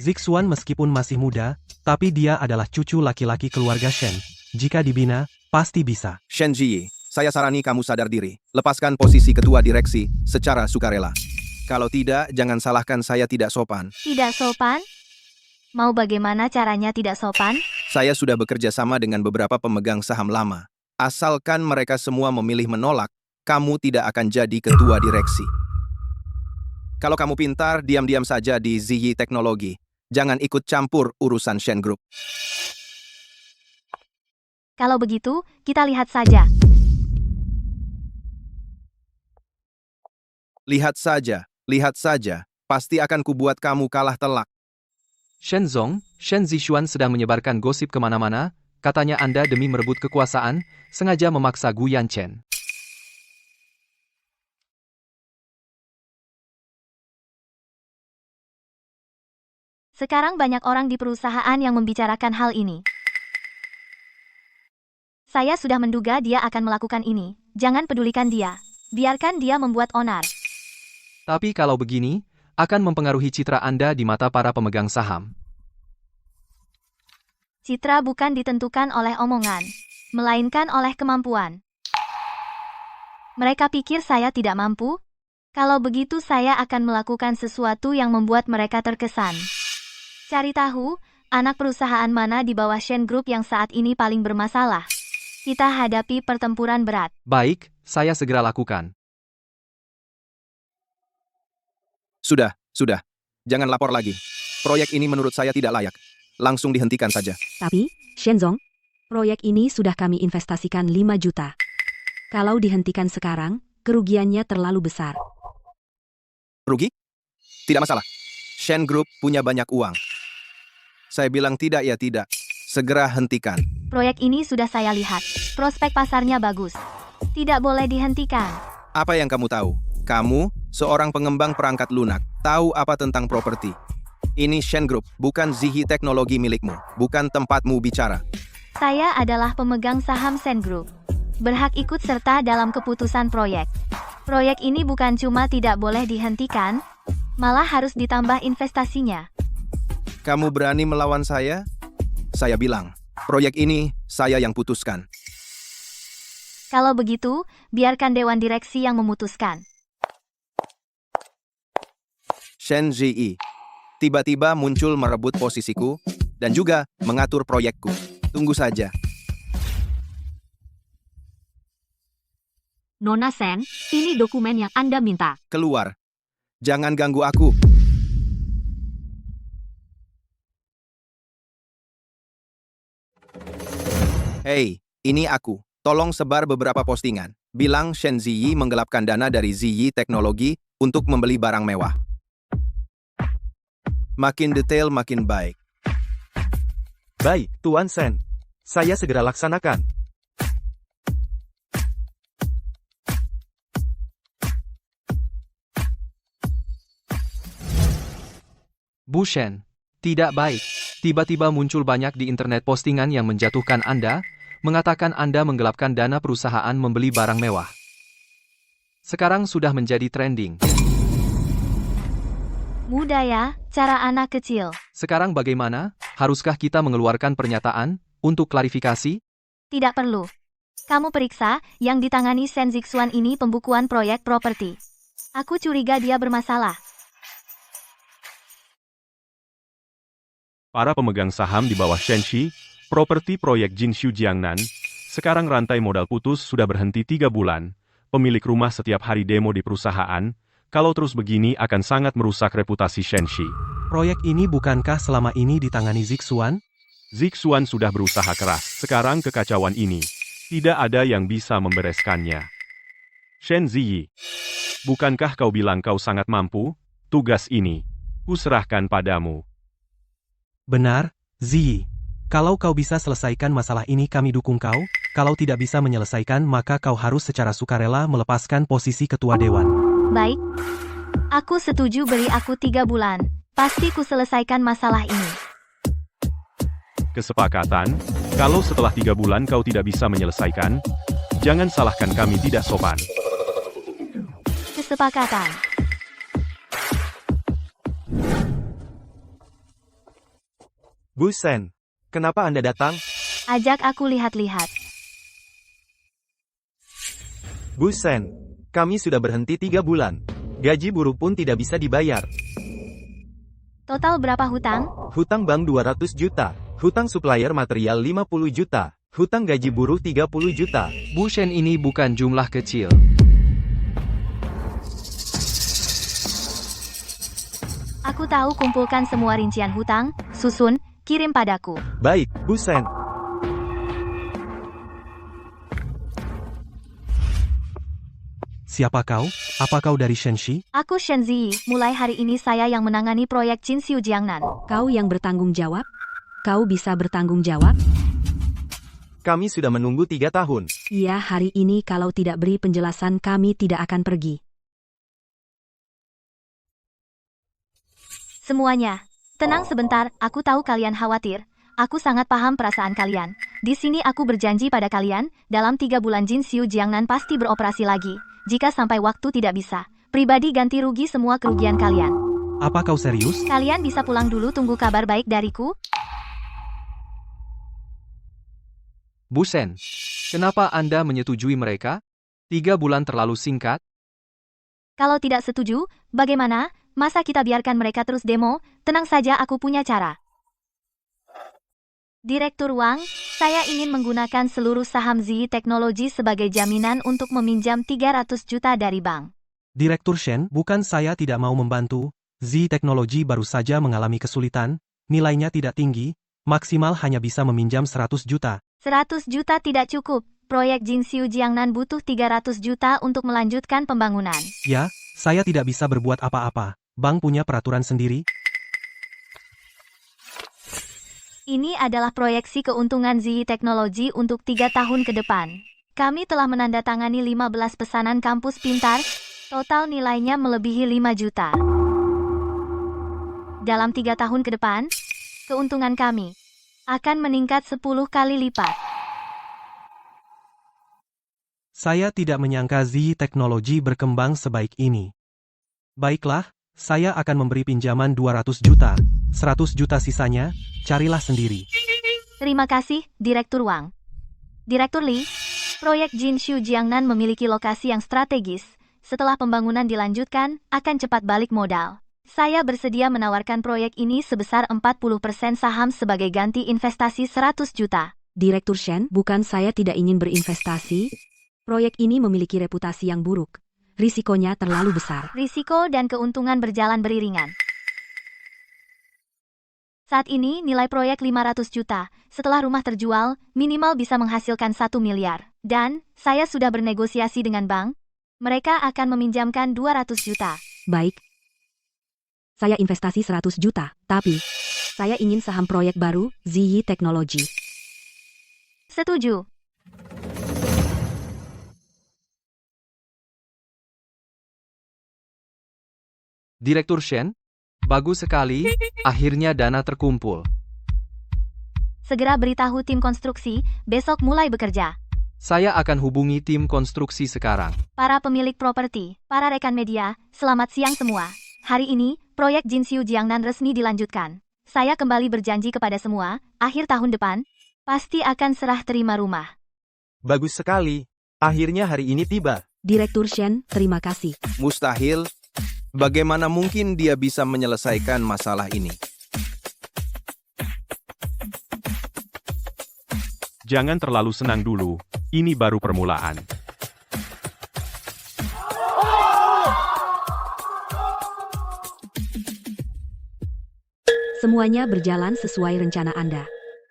K: Zixuan meskipun masih muda, tapi dia adalah cucu laki-laki keluarga Shen. Jika dibina, pasti bisa.
D: Shen Ziyi, saya sarani kamu sadar diri. Lepaskan posisi ketua direksi secara sukarela. Kalau tidak, jangan salahkan saya tidak sopan.
A: Tidak sopan? Mau bagaimana caranya tidak sopan?
D: Saya sudah bekerja sama dengan beberapa pemegang saham lama. Asalkan mereka semua memilih menolak, kamu tidak akan jadi ketua direksi. Kalau kamu pintar, diam-diam saja di Ziyi Teknologi. Jangan ikut campur urusan Shen Group.
A: Kalau begitu, kita lihat saja.
D: Lihat saja. Pasti akan kubuat kamu kalah telak.
F: Shen Zong, Shen Zixuan sedang menyebarkan gosip kemana-mana, katanya Anda demi merebut kekuasaan, sengaja memaksa Gu Yanchen.
A: Sekarang banyak orang di perusahaan yang membicarakan hal ini. Saya sudah menduga dia akan melakukan ini. Jangan pedulikan dia. Biarkan dia membuat onar.
F: Tapi kalau begini, akan mempengaruhi citra Anda di mata para pemegang saham.
A: Citra bukan ditentukan oleh omongan, melainkan oleh kemampuan. Mereka pikir saya tidak mampu? Kalau begitu saya akan melakukan sesuatu yang membuat mereka terkesan. Cari tahu, anak perusahaan mana di bawah Shen Group yang saat ini paling bermasalah. Kita hadapi pertempuran berat.
F: Baik, saya segera lakukan.
D: Sudah. Jangan lapor lagi. Proyek ini menurut saya tidak layak. Langsung dihentikan saja.
B: Tapi, Shenzong, proyek ini sudah kami investasikan 5 juta. Kalau dihentikan sekarang, kerugiannya terlalu besar.
D: Rugi? Tidak masalah. Shen Group punya banyak uang. Saya bilang tidak ya tidak. Segera hentikan.
A: Proyek ini sudah saya lihat. Prospek pasarnya bagus. Tidak boleh dihentikan.
D: Apa yang kamu tahu? Kamu, seorang pengembang perangkat lunak, tahu apa tentang properti. Ini Shen Group, bukan Ziyi Teknologi milikmu, bukan tempatmu bicara.
A: Saya adalah pemegang saham Shen Group. Berhak ikut serta dalam keputusan proyek. Proyek ini bukan cuma tidak boleh dihentikan, malah harus ditambah investasinya.
D: Kamu berani melawan saya? Saya bilang, proyek ini saya yang putuskan.
A: Kalau begitu, biarkan Dewan Direksi yang memutuskan.
D: Shen Ziyi tiba-tiba muncul merebut posisiku dan juga mengatur proyekku. Tunggu saja.
I: Nona Shen, ini dokumen yang Anda minta.
D: Keluar. Jangan ganggu aku. Hei, ini aku. Tolong sebar beberapa postingan. Bilang Shen Ziyi menggelapkan dana dari Ziyi Teknologi untuk membeli barang mewah. Makin detail makin baik.
H: Baik, Tuan Shen. Saya segera laksanakan.
F: Bu Shen, tidak baik. Tiba-tiba muncul banyak di internet postingan yang menjatuhkan Anda, mengatakan Anda menggelapkan dana perusahaan membeli barang mewah. Sekarang sudah menjadi trending.
A: Mudah ya, cara anak kecil.
F: Sekarang bagaimana? Haruskah kita mengeluarkan pernyataan untuk klarifikasi?
A: Tidak perlu. Kamu periksa, yang ditangani Shen Zixuan ini pembukuan proyek properti. Aku curiga dia bermasalah.
L: Para pemegang saham di bawah Shenxi, properti proyek Jinshu Jiangnan, sekarang rantai modal putus sudah berhenti 3 bulan. Pemilik rumah setiap hari demo di perusahaan, kalau terus begini akan sangat merusak reputasi Shenxi.
K: Proyek ini bukankah selama ini ditangani Zixuan?
L: Zixuan sudah berusaha keras, sekarang kekacauan ini. Tidak ada yang bisa membereskannya. Shen Ziyi, bukankah kau bilang kau sangat mampu? Tugas ini, kuserahkan padamu.
K: Benar, Ziyi. Kalau kau bisa selesaikan masalah ini kami dukung kau, kalau tidak bisa menyelesaikan maka kau harus secara sukarela melepaskan posisi ketua dewan.
A: Baik. Aku setuju, beri aku 3 bulan. Pasti ku selesaikan masalah ini.
L: Kesepakatan, kalau setelah 3 bulan kau tidak bisa menyelesaikan, jangan salahkan kami tidak sopan.
A: Kesepakatan.
H: Bu Shen, kenapa Anda datang?
A: Ajak aku lihat-lihat.
H: Bu Shen, kami sudah berhenti 3 bulan. Gaji buruh pun tidak bisa dibayar.
A: Total berapa hutang?
H: Hutang bank 200 juta. Hutang supplier material 50 juta. Hutang gaji buruh 30 juta.
F: Bu Shen, ini bukan jumlah kecil.
A: Aku tahu, kumpulkan semua rincian hutang, susun, kirim padaku.
H: Baik, Bu Shen.
K: Siapa kau? Apa kau dari Shenxi?
A: Aku Shen Ziyi, mulai hari ini saya yang menangani proyek Jinxiu Jiangnan.
B: Kau yang bertanggung jawab? Kau bisa bertanggung jawab?
H: Kami sudah menunggu 3 tahun.
B: Iya, hari ini kalau tidak beri penjelasan kami tidak akan pergi.
A: Semuanya, tenang sebentar, aku tahu kalian khawatir. Aku sangat paham perasaan kalian. Di sini aku berjanji pada kalian, dalam 3 bulan Jinxiu Jiangnan pasti beroperasi lagi. Jika sampai waktu tidak bisa, pribadi ganti rugi semua kerugian kalian.
K: Apa kau serius?
A: Kalian bisa pulang dulu, tunggu kabar baik dariku.
F: Bu Shen, kenapa Anda menyetujui mereka? 3 bulan terlalu singkat?
A: Kalau tidak setuju, bagaimana? Masa kita biarkan mereka terus demo? Tenang saja, aku punya cara. Direktur Wang, saya ingin menggunakan seluruh saham Ziyi Teknologi sebagai jaminan untuk meminjam 300 juta dari bank.
K: Direktur Shen, bukan saya tidak mau membantu. Ziyi Teknologi baru saja mengalami kesulitan, nilainya tidak tinggi, maksimal hanya bisa meminjam 100 juta.
A: 100 juta tidak cukup. Proyek Jinxiu Jiangnan butuh 300 juta untuk melanjutkan pembangunan.
K: Ya, saya tidak bisa berbuat apa-apa. Bank punya peraturan sendiri.
A: Ini adalah proyeksi keuntungan Ziyi Teknologi untuk 3 tahun ke depan. Kami telah menandatangani 15 pesanan kampus pintar, total nilainya melebihi 5 juta. Dalam 3 tahun ke depan, keuntungan kami akan meningkat 10 kali lipat.
K: Saya tidak menyangka Ziyi Teknologi berkembang sebaik ini. Baiklah, saya akan memberi pinjaman 200 juta. 100 juta sisanya, carilah sendiri.
A: Terima kasih, Direktur Wang. Direktur Li, proyek Jinxiu Jiangnan memiliki lokasi yang strategis. Setelah pembangunan dilanjutkan, akan cepat balik modal. Saya bersedia menawarkan proyek ini sebesar 40% saham sebagai ganti investasi 100 juta.
B: Direktur Shen, bukan saya tidak ingin berinvestasi. Proyek ini memiliki reputasi yang buruk. Risikonya terlalu besar.
A: Risiko dan keuntungan berjalan beriringan. Saat ini nilai proyek 500 juta. Setelah rumah terjual, minimal bisa menghasilkan 1 miliar. Dan, saya sudah bernegosiasi dengan bank. Mereka akan meminjamkan 200 juta.
B: Baik. Saya investasi 100 juta, tapi saya ingin saham proyek baru, Ziyi Teknologi.
A: Setuju.
F: Direktur Shen, bagus sekali, akhirnya dana terkumpul.
A: Segera beritahu tim konstruksi, besok mulai bekerja.
F: Saya akan hubungi tim konstruksi sekarang.
A: Para pemilik properti, para rekan media, selamat siang semua. Hari ini, proyek Jinxiu Jiangnan resmi dilanjutkan. Saya kembali berjanji kepada semua, akhir tahun depan, pasti akan serah terima rumah.
H: Bagus sekali. Akhirnya hari ini tiba.
B: Direktur Shen, terima kasih.
D: Mustahil. Bagaimana mungkin dia bisa menyelesaikan masalah ini?
L: Jangan terlalu senang dulu, ini baru permulaan.
B: Semuanya berjalan sesuai rencana Anda.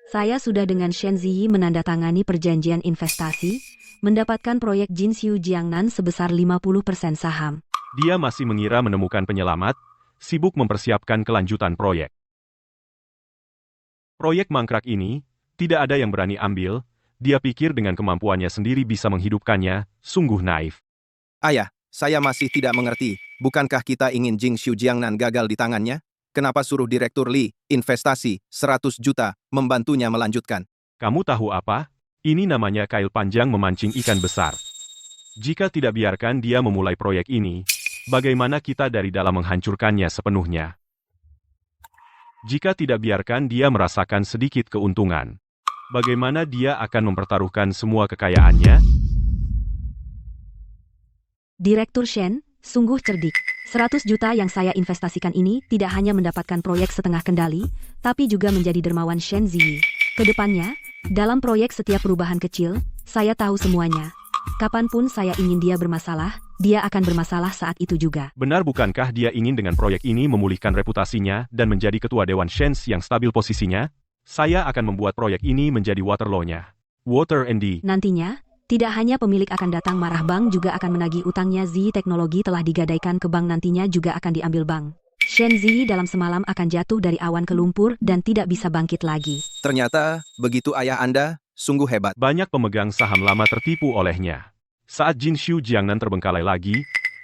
B: Saya sudah dengan Shen Ziyi menandatangani perjanjian investasi, mendapatkan proyek Jinxiu Jiangnan sebesar 50% saham.
L: Dia masih mengira menemukan penyelamat, sibuk mempersiapkan kelanjutan proyek. Proyek mangkrak ini, tidak ada yang berani ambil, dia pikir dengan kemampuannya sendiri bisa menghidupkannya, sungguh naif.
D: Ayah, saya masih tidak mengerti. Bukankah kita ingin Jinxiu Jiangnan gagal di tangannya? Kenapa suruh Direktur Li, investasi, 100 juta, membantunya melanjutkan?
L: Kamu tahu apa? Ini namanya kail panjang memancing ikan besar. Jika tidak biarkan dia memulai proyek ini, bagaimana kita dari dalam menghancurkannya sepenuhnya? Jika tidak biarkan dia merasakan sedikit keuntungan, bagaimana dia akan mempertaruhkan semua kekayaannya?
B: Direktur Shen, sungguh cerdik. 100 juta yang saya investasikan ini tidak hanya mendapatkan proyek setengah kendali, tapi juga menjadi dermawan Shen Ziyi. Kedepannya, dalam proyek setiap perubahan kecil, saya tahu semuanya. Kapanpun saya ingin dia bermasalah, dia akan bermasalah saat itu juga.
L: Benar bukankah dia ingin dengan proyek ini memulihkan reputasinya dan menjadi ketua Dewan Shens yang stabil posisinya? Saya akan membuat proyek ini menjadi Waterloo-nya. Water and
B: Nantinya, tidak hanya pemilik akan datang marah, bank juga akan menagih utangnya. Ziyi teknologi telah digadaikan ke bank, nantinya juga akan diambil bank. Shen Ziyi dalam semalam akan jatuh dari awan ke lumpur dan tidak bisa bangkit lagi.
D: Ternyata, begitu ayah Anda, sungguh hebat.
L: Banyak pemegang saham lama tertipu olehnya. Saat Jinshu Jiangnan terbengkalai lagi,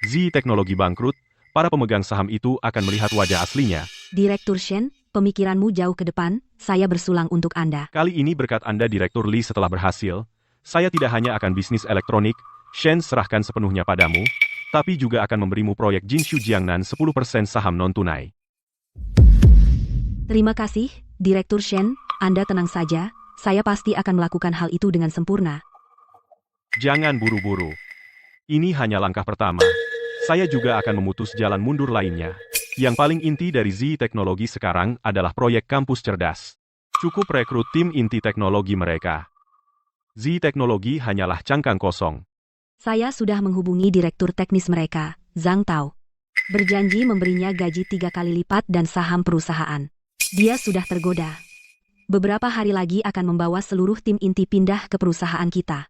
L: Ziyi teknologi bangkrut, para pemegang saham itu akan melihat wajah aslinya.
B: Direktur Shen, pemikiranmu jauh ke depan, saya bersulang untuk Anda.
L: Kali ini berkat Anda Direktur Li setelah berhasil, saya tidak hanya akan bisnis elektronik, Shen serahkan sepenuhnya padamu, tapi juga akan memberimu proyek Jinshu Jiangnan 10% saham non-tunai.
B: Terima kasih, Direktur Shen, Anda tenang saja, saya pasti akan melakukan hal itu dengan sempurna.
L: Jangan buru-buru. Ini hanya langkah pertama. Saya juga akan memutus jalan mundur lainnya. Yang paling inti dari Ziyi Teknologi sekarang adalah proyek kampus cerdas. Cukup rekrut tim inti teknologi mereka. Ziyi Teknologi hanyalah cangkang kosong.
B: Saya sudah menghubungi direktur teknis mereka, Zhang Tao. Berjanji memberinya gaji 3 kali lipat dan saham perusahaan. Dia sudah tergoda. Beberapa hari lagi akan membawa seluruh tim inti pindah ke perusahaan kita.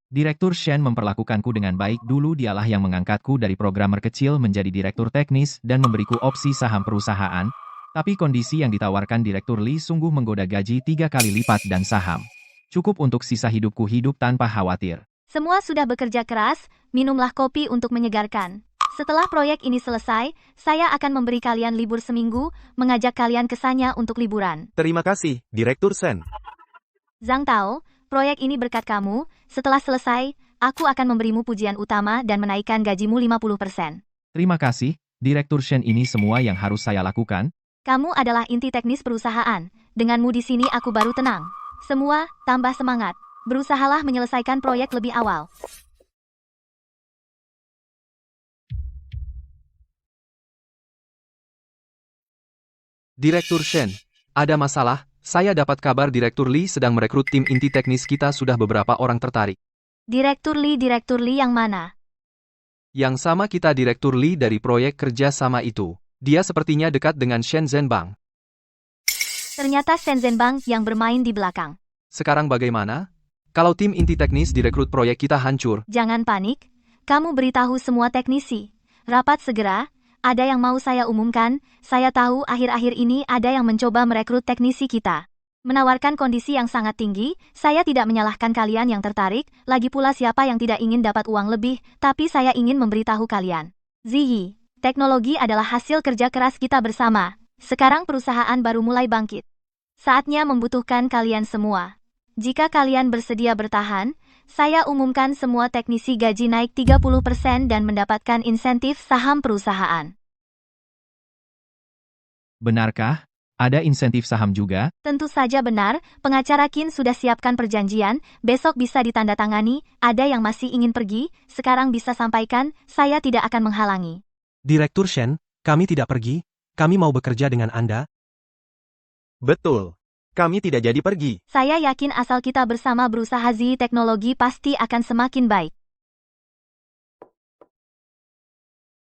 G: Direktur Shen memperlakukanku dengan baik. Dulu dialah yang mengangkatku dari programmer kecil menjadi direktur teknis dan memberiku opsi saham perusahaan. Tapi kondisi yang ditawarkan Direktur Li sungguh menggoda, gaji 3 kali lipat dan saham. Cukup untuk sisa hidupku hidup tanpa khawatir.
A: Semua sudah bekerja keras, minumlah kopi untuk menyegarkan. Setelah proyek ini selesai, saya akan memberi kalian libur seminggu, mengajak kalian ke sana untuk liburan.
H: Terima kasih, Direktur Shen.
A: Zhang Tao, proyek ini berkat kamu. Setelah selesai, aku akan memberimu pujian utama dan menaikkan gajimu 50%.
G: Terima kasih, Direktur Shen, ini semua yang harus saya lakukan?
A: Kamu adalah inti teknis perusahaan. Denganmu di sini aku baru tenang. Semua, tambah semangat. Berusahalah menyelesaikan proyek lebih awal.
F: Direktur Shen, ada masalah? Saya dapat kabar Direktur Li sedang merekrut tim inti teknis kita, sudah beberapa orang tertarik.
A: Direktur Li yang mana?
F: Yang sama kita, Direktur Li dari proyek kerja sama itu. Dia sepertinya dekat dengan Shenzhen Bank.
A: Ternyata Shenzhen Bank yang bermain di belakang.
F: Sekarang bagaimana? Kalau tim inti teknis direkrut, proyek kita hancur.
A: Jangan panik. Kamu beritahu semua teknisi. Rapat segera. Ada yang mau saya umumkan. Saya tahu akhir-akhir ini ada yang mencoba merekrut teknisi kita. Menawarkan kondisi yang sangat tinggi. Saya tidak menyalahkan kalian yang tertarik. Lagi pula siapa yang tidak ingin dapat uang lebih. Tapi saya ingin memberitahu kalian. Ziyi, teknologi adalah hasil kerja keras kita bersama. Sekarang perusahaan baru mulai bangkit. Saatnya membutuhkan kalian semua. Jika kalian bersedia bertahan, saya umumkan semua teknisi gaji naik 30% dan mendapatkan insentif saham perusahaan.
G: Benarkah? Ada insentif saham juga?
A: Tentu saja benar, pengacara Qin sudah siapkan perjanjian, besok bisa ditandatangani. Ada yang masih ingin pergi, sekarang bisa sampaikan, saya tidak akan menghalangi.
K: Direktur Shen, kami tidak pergi, kami mau bekerja dengan Anda.
H: Betul. Kami tidak jadi pergi.
A: Saya yakin asal kita bersama berusaha, Ziyi Teknologi pasti akan semakin baik.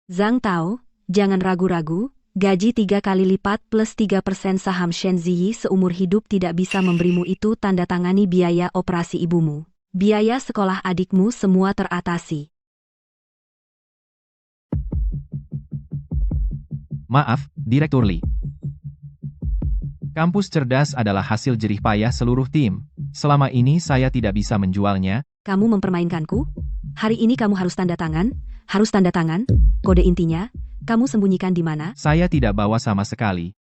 B: Zhang Tao, jangan ragu-ragu, gaji 3 kali lipat plus 3% saham Shen Ziyi seumur hidup tidak bisa memberimu itu. Tanda tangani biaya operasi ibumu. Biaya sekolah adikmu semua teratasi.
G: Maaf, Direktur Li. Kampus cerdas adalah hasil jerih payah seluruh tim. Selama ini saya tidak bisa menjualnya.
B: Kamu mempermainkanku? Hari ini kamu harus tanda tangan? Harus tanda tangan? Kode intinya, kamu sembunyikan di mana?
G: Saya tidak bawa sama sekali.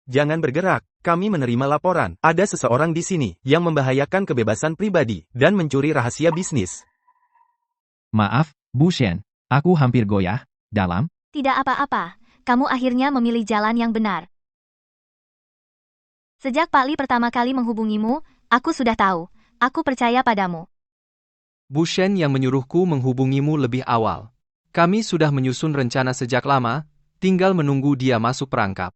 H: Jangan bergerak. Kami menerima laporan. Ada seseorang di sini yang membahayakan kebebasan pribadi dan mencuri rahasia bisnis.
G: Maaf, Bu Shen. Aku hampir goyah. Dalam?
A: Tidak apa-apa. Kamu akhirnya memilih jalan yang benar. Sejak Pak Li pertama kali menghubungimu, aku sudah tahu. Aku percaya padamu.
F: Bu Shen yang menyuruhku menghubungimu lebih awal. Kami sudah menyusun rencana sejak lama, tinggal menunggu dia masuk perangkap.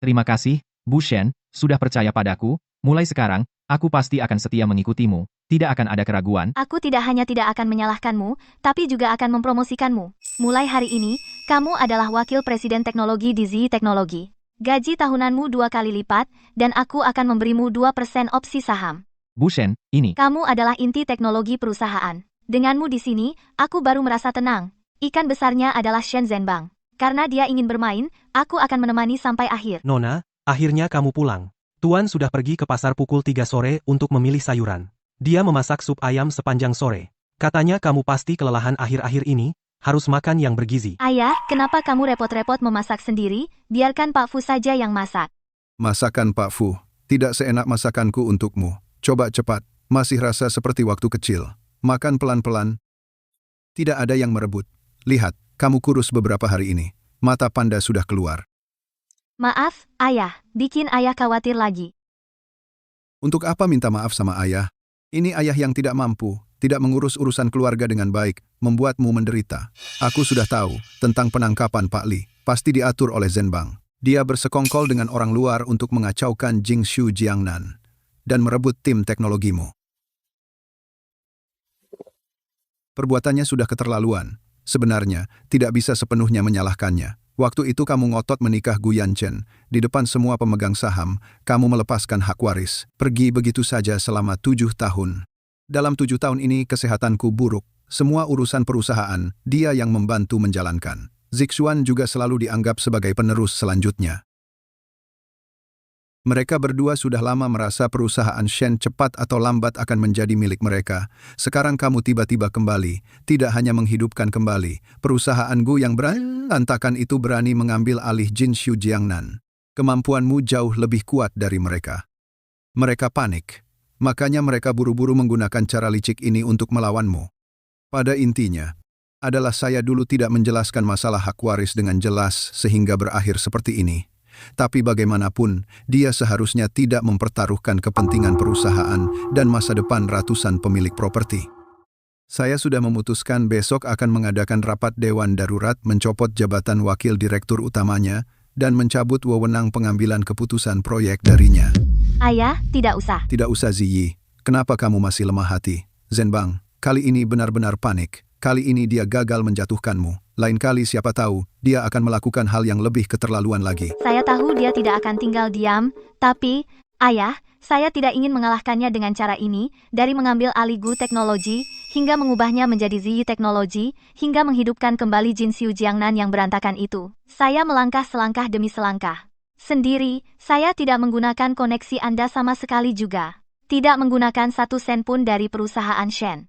G: Terima kasih, Bu Shen, sudah percaya padaku. Mulai sekarang, aku pasti akan setia mengikutimu. Tidak akan ada keraguan.
A: Aku tidak hanya tidak akan menyalahkanmu, tapi juga akan mempromosikanmu. Mulai hari ini, kamu adalah wakil presiden teknologi di ZI Teknologi. Gaji tahunanmu 2 kali lipat, dan aku akan memberimu 2% opsi saham.
G: Bu Shen, ini.
A: Kamu adalah inti teknologi perusahaan. Denganmu di sini, aku baru merasa tenang. Ikan besarnya adalah Shen Zhenbang. Karena dia ingin bermain, aku akan menemani sampai akhir.
K: Nona, akhirnya kamu pulang. Tuan sudah pergi ke pasar pukul 3 sore untuk memilih sayuran. Dia memasak sup ayam sepanjang sore. Katanya kamu pasti kelelahan akhir-akhir ini, harus makan yang bergizi.
A: Ayah, kenapa kamu repot-repot memasak sendiri? Biarkan Pak Fu saja yang masak.
E: Masakan Pak Fu, tidak seenak masakanku untukmu. Coba cepat, masih rasa seperti waktu kecil. Makan pelan-pelan. Tidak ada yang merebut. Lihat, kamu kurus beberapa hari ini. Mata panda sudah keluar.
A: Maaf, ayah, bikin ayah khawatir lagi.
E: Untuk apa minta maaf sama ayah? Ini ayah yang tidak mampu, tidak mengurus urusan keluarga dengan baik, membuatmu menderita. Aku sudah tahu tentang penangkapan Pak Li, pasti diatur oleh Zhenbang. Dia bersekongkol dengan orang luar untuk mengacaukan Jingshu Jiangnan dan merebut tim teknologimu. Perbuatannya sudah keterlaluan. Sebenarnya, tidak bisa sepenuhnya menyalahkannya. Waktu itu kamu ngotot menikah Gu Yanchen. Di depan semua pemegang saham, kamu melepaskan hak waris. Pergi begitu saja selama 7 tahun. Dalam 7 tahun ini kesehatanku buruk. Semua urusan perusahaan, dia yang membantu menjalankan. Zixuan juga selalu dianggap sebagai penerus selanjutnya. Mereka berdua sudah lama merasa perusahaan Shen cepat atau lambat akan menjadi milik mereka. Sekarang kamu tiba-tiba kembali, tidak hanya menghidupkan kembali. Perusahaan Gu yang berantakan itu berani mengambil alih Jinshu Jiangnan. Kemampuanmu jauh lebih kuat dari mereka. Mereka panik. Makanya mereka buru-buru menggunakan cara licik ini untuk melawanmu. Pada intinya, adalah saya dulu tidak menjelaskan masalah hak waris dengan jelas sehingga berakhir seperti ini. Tapi bagaimanapun, dia seharusnya tidak mempertaruhkan kepentingan perusahaan dan masa depan ratusan pemilik properti. Saya sudah memutuskan besok akan mengadakan rapat Dewan Darurat mencopot jabatan wakil direktur utamanya dan mencabut wewenang pengambilan keputusan proyek darinya.
A: Ayah, tidak usah.
E: Tidak usah Ziyi, kenapa kamu masih lemah hati? Zhenbang, kali ini benar-benar panik. Kali ini dia gagal menjatuhkanmu. Lain kali siapa tahu, dia akan melakukan hal yang lebih keterlaluan lagi.
A: Saya tahu dia tidak akan tinggal diam, tapi, ayah, saya tidak ingin mengalahkannya dengan cara ini, dari mengambil alih Gu Teknologi, hingga mengubahnya menjadi ZI Teknologi, hingga menghidupkan kembali Jinshu Jiangnan yang berantakan itu. Saya melangkah selangkah demi selangkah. Sendiri, saya tidak menggunakan koneksi Anda sama sekali juga. Tidak menggunakan 1 sen pun dari perusahaan Shen.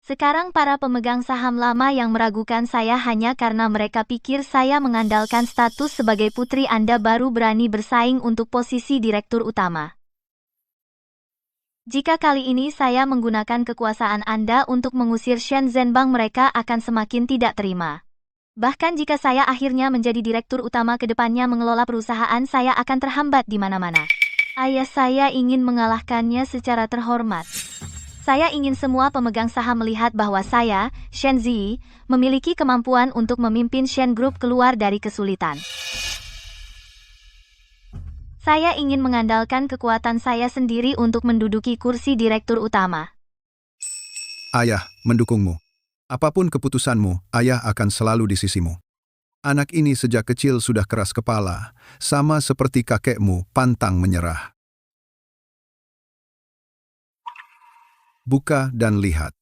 A: Sekarang para pemegang saham lama yang meragukan saya hanya karena mereka pikir saya mengandalkan status sebagai putri Anda baru berani bersaing untuk posisi direktur utama. Jika kali ini saya menggunakan kekuasaan Anda untuk mengusir Shen Zhenbang, mereka akan semakin tidak terima. Bahkan jika saya akhirnya menjadi direktur utama ke depannya mengelola perusahaan, saya akan terhambat di mana-mana. Ayah saya ingin mengalahkannya secara terhormat. Saya ingin semua pemegang saham melihat bahwa saya, Shen Ziyi, memiliki kemampuan untuk memimpin Shen Group keluar dari kesulitan. Saya ingin mengandalkan kekuatan saya sendiri untuk menduduki kursi direktur utama.
E: Ayah, mendukungmu. Apapun keputusanmu, ayah akan selalu di sisimu. Anak ini sejak kecil sudah keras kepala, sama seperti kakekmu, pantang menyerah. Buka dan lihat.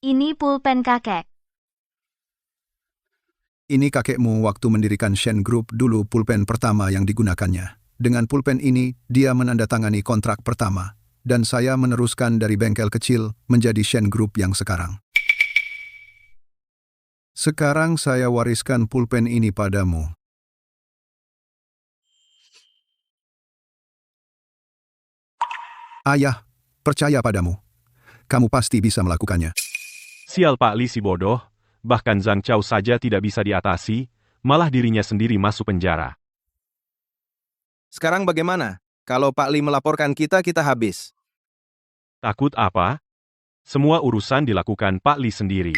A: Ini pulpen kakek.
E: Ini kakekmu waktu mendirikan Shen Group, dulu pulpen pertama yang digunakannya. Dengan pulpen ini, dia menandatangani kontrak pertama. Dan saya meneruskan dari bengkel kecil menjadi Shen Group yang sekarang. Sekarang saya wariskan pulpen ini padamu. Ayah, percaya padamu. Kamu pasti bisa melakukannya.
L: Sial Pak Li si bodoh, bahkan Zhang Chao saja tidak bisa diatasi, malah dirinya sendiri masuk penjara.
D: Sekarang bagaimana? Kalau Pak Li melaporkan kita habis.
L: Takut apa? Semua urusan dilakukan Pak Li sendiri.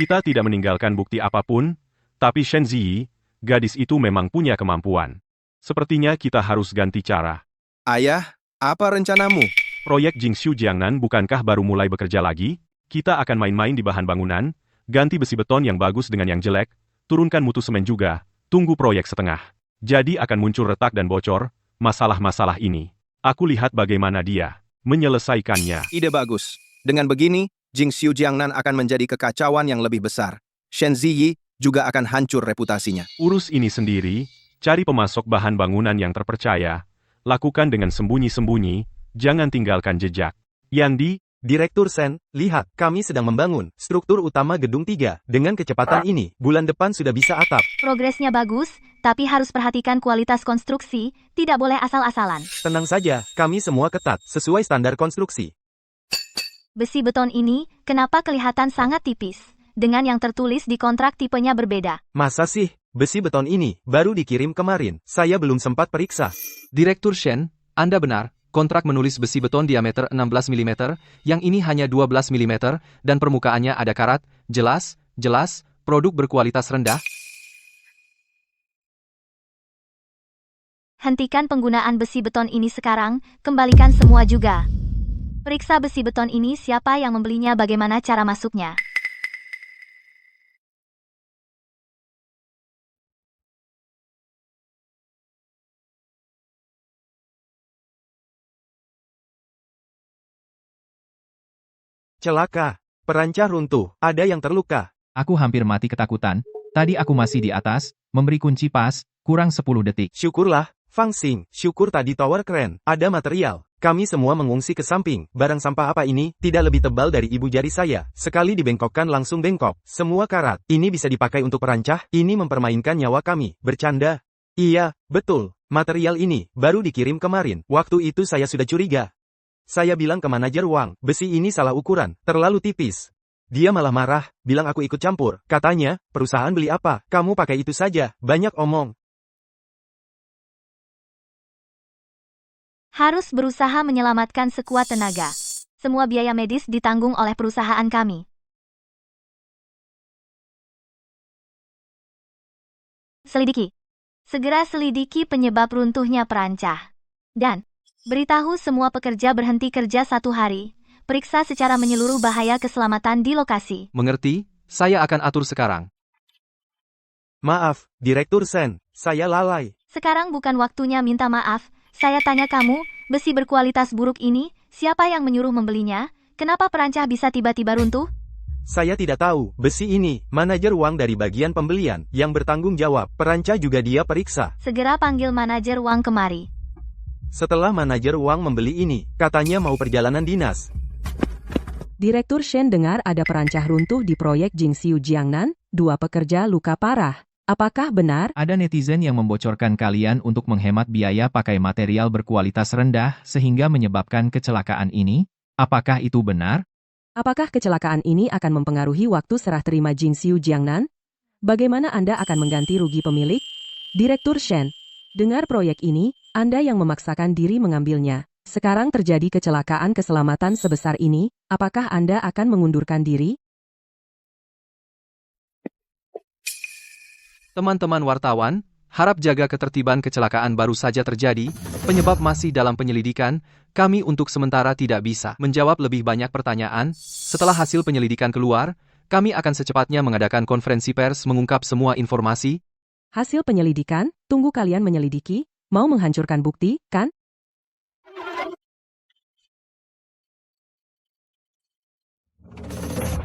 L: Kita tidak meninggalkan bukti apapun, tapi Shen Ziyi, gadis itu memang punya kemampuan. Sepertinya kita harus ganti cara.
D: Ayah, apa rencanamu?
L: Proyek Jingxiu Jiangnan bukankah baru mulai bekerja lagi? Kita akan main-main di bahan bangunan, ganti besi beton yang bagus dengan yang jelek, turunkan mutu semen juga, tunggu proyek setengah. Jadi akan muncul retak dan bocor, masalah-masalah ini. Aku lihat bagaimana dia menyelesaikannya.
D: Ide bagus. Dengan begini, Jingxiu Jiangnan akan menjadi kekacauan yang lebih besar. Shen Ziyi juga akan hancur reputasinya.
L: Urus ini sendiri, cari pemasok bahan bangunan yang terpercaya, lakukan dengan sembunyi-sembunyi, jangan tinggalkan jejak. Yandi,
H: Direktur Sen, lihat, kami sedang membangun struktur utama gedung 3. Dengan kecepatan ini, bulan depan sudah bisa atap.
A: Progresnya bagus, tapi harus perhatikan kualitas konstruksi, tidak boleh asal-asalan.
H: Tenang saja, kami semua ketat, sesuai standar konstruksi.
A: Besi beton ini, kenapa kelihatan sangat tipis? Dengan yang tertulis di kontrak tipenya berbeda.
H: Masa sih? Besi beton ini baru dikirim kemarin, saya belum sempat periksa.
F: Direktur Shen, Anda benar. Kontrak menulis besi beton diameter 16 mm, yang ini hanya 12 mm, dan permukaannya ada karat, jelas, produk berkualitas rendah.
A: Hentikan penggunaan besi beton ini sekarang, kembalikan semua juga. Periksa besi beton ini siapa yang membelinya, bagaimana cara masuknya.
H: Celaka, perancah runtuh, ada yang terluka.
G: Aku hampir mati ketakutan. Tadi aku masih di atas, memberi kunci pas, kurang 10 detik.
H: Syukurlah, Fang Xing, syukur tadi tower keren, ada material. Kami semua mengungsi ke samping, barang sampah apa ini, tidak lebih tebal dari ibu jari saya. Sekali dibengkokkan langsung bengkok, semua karat. Ini bisa dipakai untuk perancah, ini mempermainkan nyawa kami, bercanda. Iya, betul, material ini, baru dikirim kemarin, waktu itu saya sudah curiga. Saya bilang ke manajer Wang, besi ini salah ukuran, terlalu tipis. Dia malah marah, bilang aku ikut campur. Katanya, perusahaan beli apa, kamu pakai itu saja, banyak omong.
A: Harus berusaha menyelamatkan sekuat tenaga. Semua biaya medis ditanggung oleh perusahaan kami. Selidiki. Segera selidiki penyebab runtuhnya perancah. Dan beritahu semua pekerja berhenti kerja 1 hari. Periksa secara menyeluruh bahaya keselamatan di lokasi.
F: Mengerti? Saya akan atur sekarang.
H: Maaf, Direktur Sen, saya lalai.
A: Sekarang bukan waktunya minta maaf. Saya tanya kamu, besi berkualitas buruk ini, siapa yang menyuruh membelinya? Kenapa perancah bisa tiba-tiba runtuh?
H: Saya tidak tahu, besi ini, manajer Wang dari bagian pembelian, yang bertanggung jawab, perancah juga dia periksa.
A: Segera panggil manajer Wang kemari.
H: Setelah manajer Wang membeli ini, katanya mau perjalanan dinas.
B: Direktur Shen dengar ada perancah runtuh di proyek Jingxiu Jiangnan, 2 pekerja luka parah. Apakah benar?
G: Ada netizen yang membocorkan kalian untuk menghemat biaya pakai material berkualitas rendah sehingga menyebabkan kecelakaan ini. Apakah itu benar?
B: Apakah kecelakaan ini akan mempengaruhi waktu serah terima Jingxiu Jiangnan? Bagaimana Anda akan mengganti rugi pemilik? Direktur Shen, dengar proyek ini, Anda yang memaksakan diri mengambilnya. Sekarang terjadi kecelakaan keselamatan sebesar ini, apakah Anda akan mengundurkan diri?
F: Teman-teman wartawan, harap jaga ketertiban, kecelakaan baru saja terjadi, penyebab masih dalam penyelidikan, kami untuk sementara tidak bisa menjawab lebih banyak pertanyaan. Setelah hasil penyelidikan keluar, kami akan secepatnya mengadakan konferensi pers mengungkap semua informasi.
B: Hasil penyelidikan, tunggu kalian menyelidiki, mau menghancurkan bukti, kan?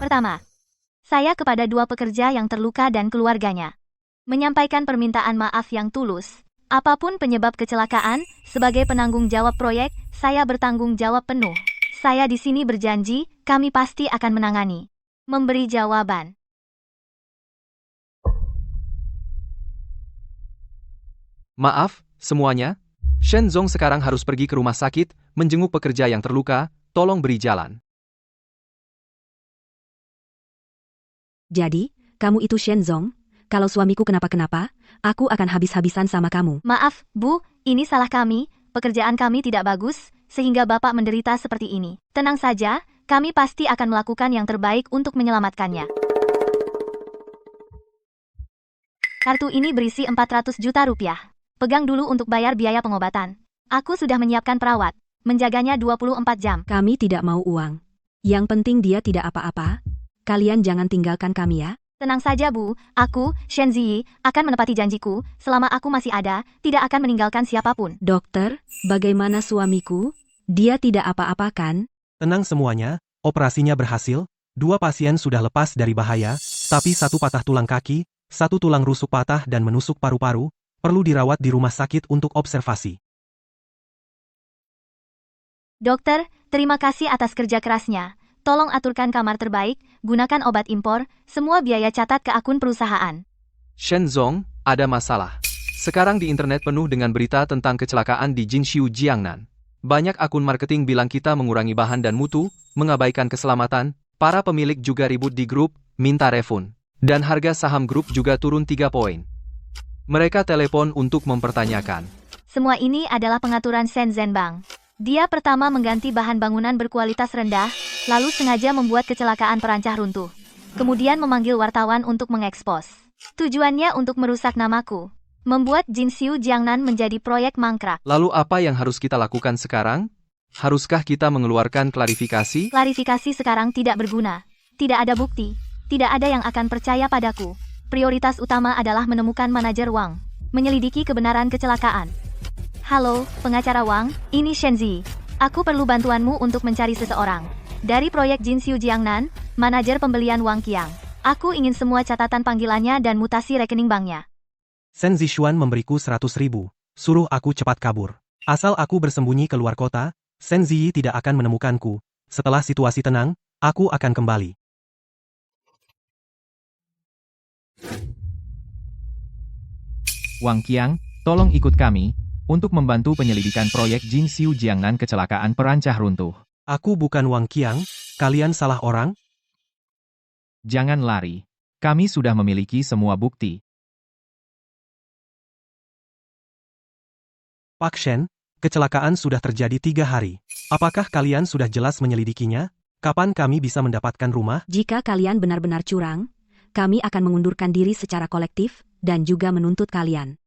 A: Pertama, saya kepada 2 pekerja yang terluka dan keluarganya. Menyampaikan permintaan maaf yang tulus. Apapun penyebab kecelakaan, sebagai penanggung jawab proyek, saya bertanggung jawab penuh. Saya di sini berjanji, kami pasti akan menangani. Memberi jawaban.
F: Maaf, semuanya. Shen Zong sekarang harus pergi ke rumah sakit, menjenguk pekerja yang terluka, tolong beri jalan.
B: Jadi, kamu itu Shen Zong? Kalau suamiku kenapa-kenapa, aku akan habis-habisan sama kamu.
A: Maaf, Bu, ini salah kami. pekerjaan kami tidak bagus, sehingga Bapak menderita seperti ini. Tenang saja, kami pasti akan melakukan yang terbaik untuk menyelamatkannya. Kartu ini berisi 400 juta rupiah. Pegang dulu untuk bayar biaya pengobatan. Aku sudah menyiapkan perawat, menjaganya 24 jam.
B: Kami tidak mau uang. Yang penting dia tidak apa-apa. Kalian jangan tinggalkan kami ya.
A: Tenang saja Bu, aku, Shen Ziyi, akan menepati janjiku, selama aku masih ada, tidak akan meninggalkan siapapun.
B: Dokter, bagaimana suamiku? Dia tidak apa-apa kan?
K: Tenang semuanya, operasinya berhasil, 2 pasien sudah lepas dari bahaya, tapi 1 patah tulang kaki, 1 tulang rusuk patah dan menusuk paru-paru, perlu dirawat di rumah sakit untuk observasi.
A: Dokter, terima kasih atas kerja kerasnya. Tolong aturkan kamar terbaik, gunakan obat impor, semua biaya catat ke akun perusahaan.
F: Shenzong, ada masalah. Sekarang di internet penuh dengan berita tentang kecelakaan di Jinxiu Jiangnan. Banyak akun marketing bilang kita mengurangi bahan dan mutu, mengabaikan keselamatan, para pemilik juga ribut di grup, minta refund. Dan harga saham grup juga turun 3 poin. Mereka telepon untuk mempertanyakan.
A: Semua ini adalah pengaturan Shenzhen Bank. Dia pertama mengganti bahan bangunan berkualitas rendah, lalu sengaja membuat kecelakaan perancah runtuh. Kemudian memanggil wartawan untuk mengekspos. Tujuannya untuk merusak namaku. Membuat Jinxiu Jiangnan menjadi proyek mangkrak.
F: Lalu apa yang harus kita lakukan sekarang? Haruskah kita mengeluarkan klarifikasi?
A: Klarifikasi sekarang tidak berguna. Tidak ada bukti. Tidak ada yang akan percaya padaku. Prioritas utama adalah menemukan manajer Wang. Menyelidiki kebenaran kecelakaan. Halo, pengacara Wang, ini Shen Ziyi. Aku perlu bantuanmu untuk mencari seseorang. Dari proyek Jinxiu Jiangnan, manajer pembelian Wang Qiang. Aku ingin semua catatan panggilannya dan mutasi rekening banknya.
K: Shen Zishuan memberiku 100.000. Suruh aku cepat kabur. Asal aku bersembunyi keluar kota, Shen Ziyi tidak akan menemukanku. Setelah situasi tenang, aku akan kembali.
G: Wang Qiang, tolong ikut kami, untuk membantu penyelidikan proyek Jinxiu Jiangnan kecelakaan perancah runtuh.
K: Aku bukan Wang Qiang, kalian salah orang?
G: Jangan lari. Kami sudah memiliki semua bukti.
K: Pak Shen, kecelakaan sudah terjadi 3 hari. Apakah kalian sudah jelas menyelidikinya? Kapan kami bisa mendapatkan rumah?
B: Jika kalian benar-benar curang, kami akan mengundurkan diri secara kolektif dan juga menuntut kalian.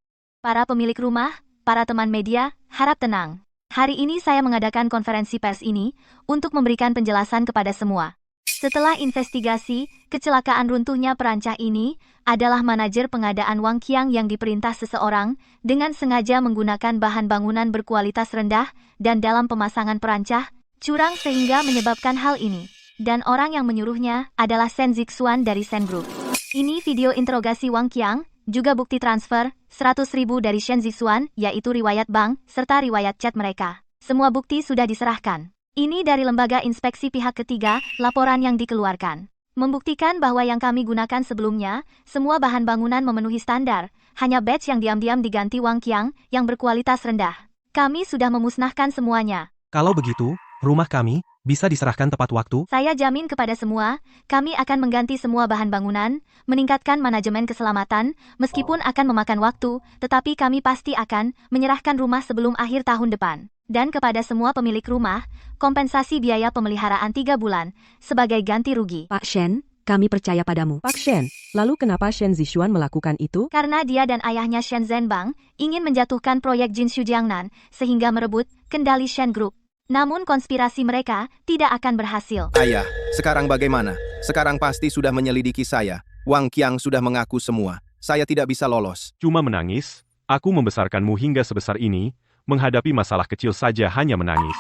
A: Para pemilik rumah, para teman media, harap tenang. Hari ini saya mengadakan konferensi pers ini untuk memberikan penjelasan kepada semua. Setelah investigasi, kecelakaan runtuhnya perancah ini adalah manajer pengadaan Wang Qiang yang diperintah seseorang dengan sengaja menggunakan bahan bangunan berkualitas rendah dan dalam pemasangan perancah, curang sehingga menyebabkan hal ini. Dan orang yang menyuruhnya adalah Shen Zixuan dari Shen Group. Ini video interogasi Wang Qiang, juga bukti transfer, 100.000 dari Shen Zixuan, yaitu riwayat bank, serta riwayat chat mereka. Semua bukti sudah diserahkan. Ini dari lembaga inspeksi pihak ketiga, laporan yang dikeluarkan. Membuktikan bahwa yang kami gunakan sebelumnya, semua bahan bangunan memenuhi standar, hanya batch yang diam-diam diganti Wang Qiang, yang berkualitas rendah. Kami sudah memusnahkan semuanya.
K: Kalau begitu, rumah kami bisa diserahkan tepat waktu?
A: Saya jamin kepada semua, kami akan mengganti semua bahan bangunan, meningkatkan manajemen keselamatan, meskipun akan memakan waktu, tetapi kami pasti akan menyerahkan rumah sebelum akhir tahun depan. Dan kepada semua pemilik rumah, kompensasi biaya pemeliharaan 3 bulan, sebagai ganti rugi.
B: Pak Shen, kami percaya padamu.
M: Pak Shen, lalu kenapa Shen Zishuan melakukan itu?
A: Karena dia dan ayahnya Shenzhen Bank ingin menjatuhkan proyek Jinxiu Jiangnan, sehingga merebut kendali Shen Group. Namun konspirasi mereka tidak akan berhasil.
D: Ayah, sekarang bagaimana? Sekarang pasti sudah menyelidiki saya. Wang Qiang sudah mengaku semua. Saya tidak bisa lolos.
L: Cuma menangis, aku membesarkanmu hingga sebesar ini, menghadapi masalah kecil saja hanya menangis.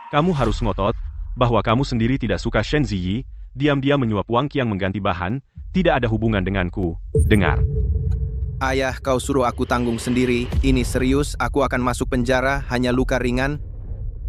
L: Kamu harus ngotot, bahwa kamu sendiri tidak suka Shen Ziyi, diam-diam menyuap Wang Qiang mengganti bahan, tidak ada hubungan denganku. Dengar.
D: Ayah, kau suruh aku tanggung sendiri. Ini serius, aku akan masuk penjara, hanya luka ringan.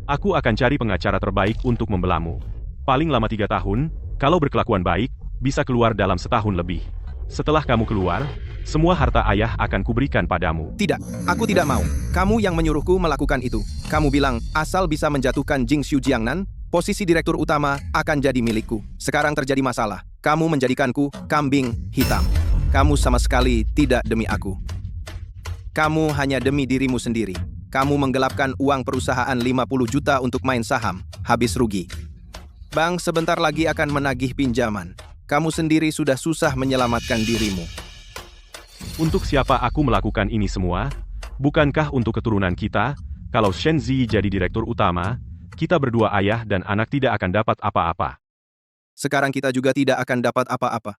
L: Aku akan cari pengacara terbaik untuk membelamu. Paling lama 3 tahun, kalau berkelakuan baik, bisa keluar dalam setahun lebih. Setelah kamu keluar, semua harta ayah akan kuberikan padamu.
D: Tidak, aku tidak mau. Kamu yang menyuruhku melakukan itu. Kamu bilang, asal bisa menjatuhkan Jinxiu Jiangnan, posisi direktur utama akan jadi milikku. Sekarang terjadi masalah. Kamu menjadikanku kambing hitam. Kamu sama sekali tidak demi aku. Kamu hanya demi dirimu sendiri. Kamu menggelapkan uang perusahaan 50 juta untuk main saham, habis rugi. Bank sebentar lagi akan menagih pinjaman. Kamu sendiri sudah susah menyelamatkan dirimu.
L: Untuk siapa aku melakukan ini semua? Bukankah untuk keturunan kita? Kalau Shen Ziyi jadi direktur utama, kita berdua ayah dan anak tidak akan dapat apa-apa.
D: Sekarang kita juga tidak akan dapat apa-apa.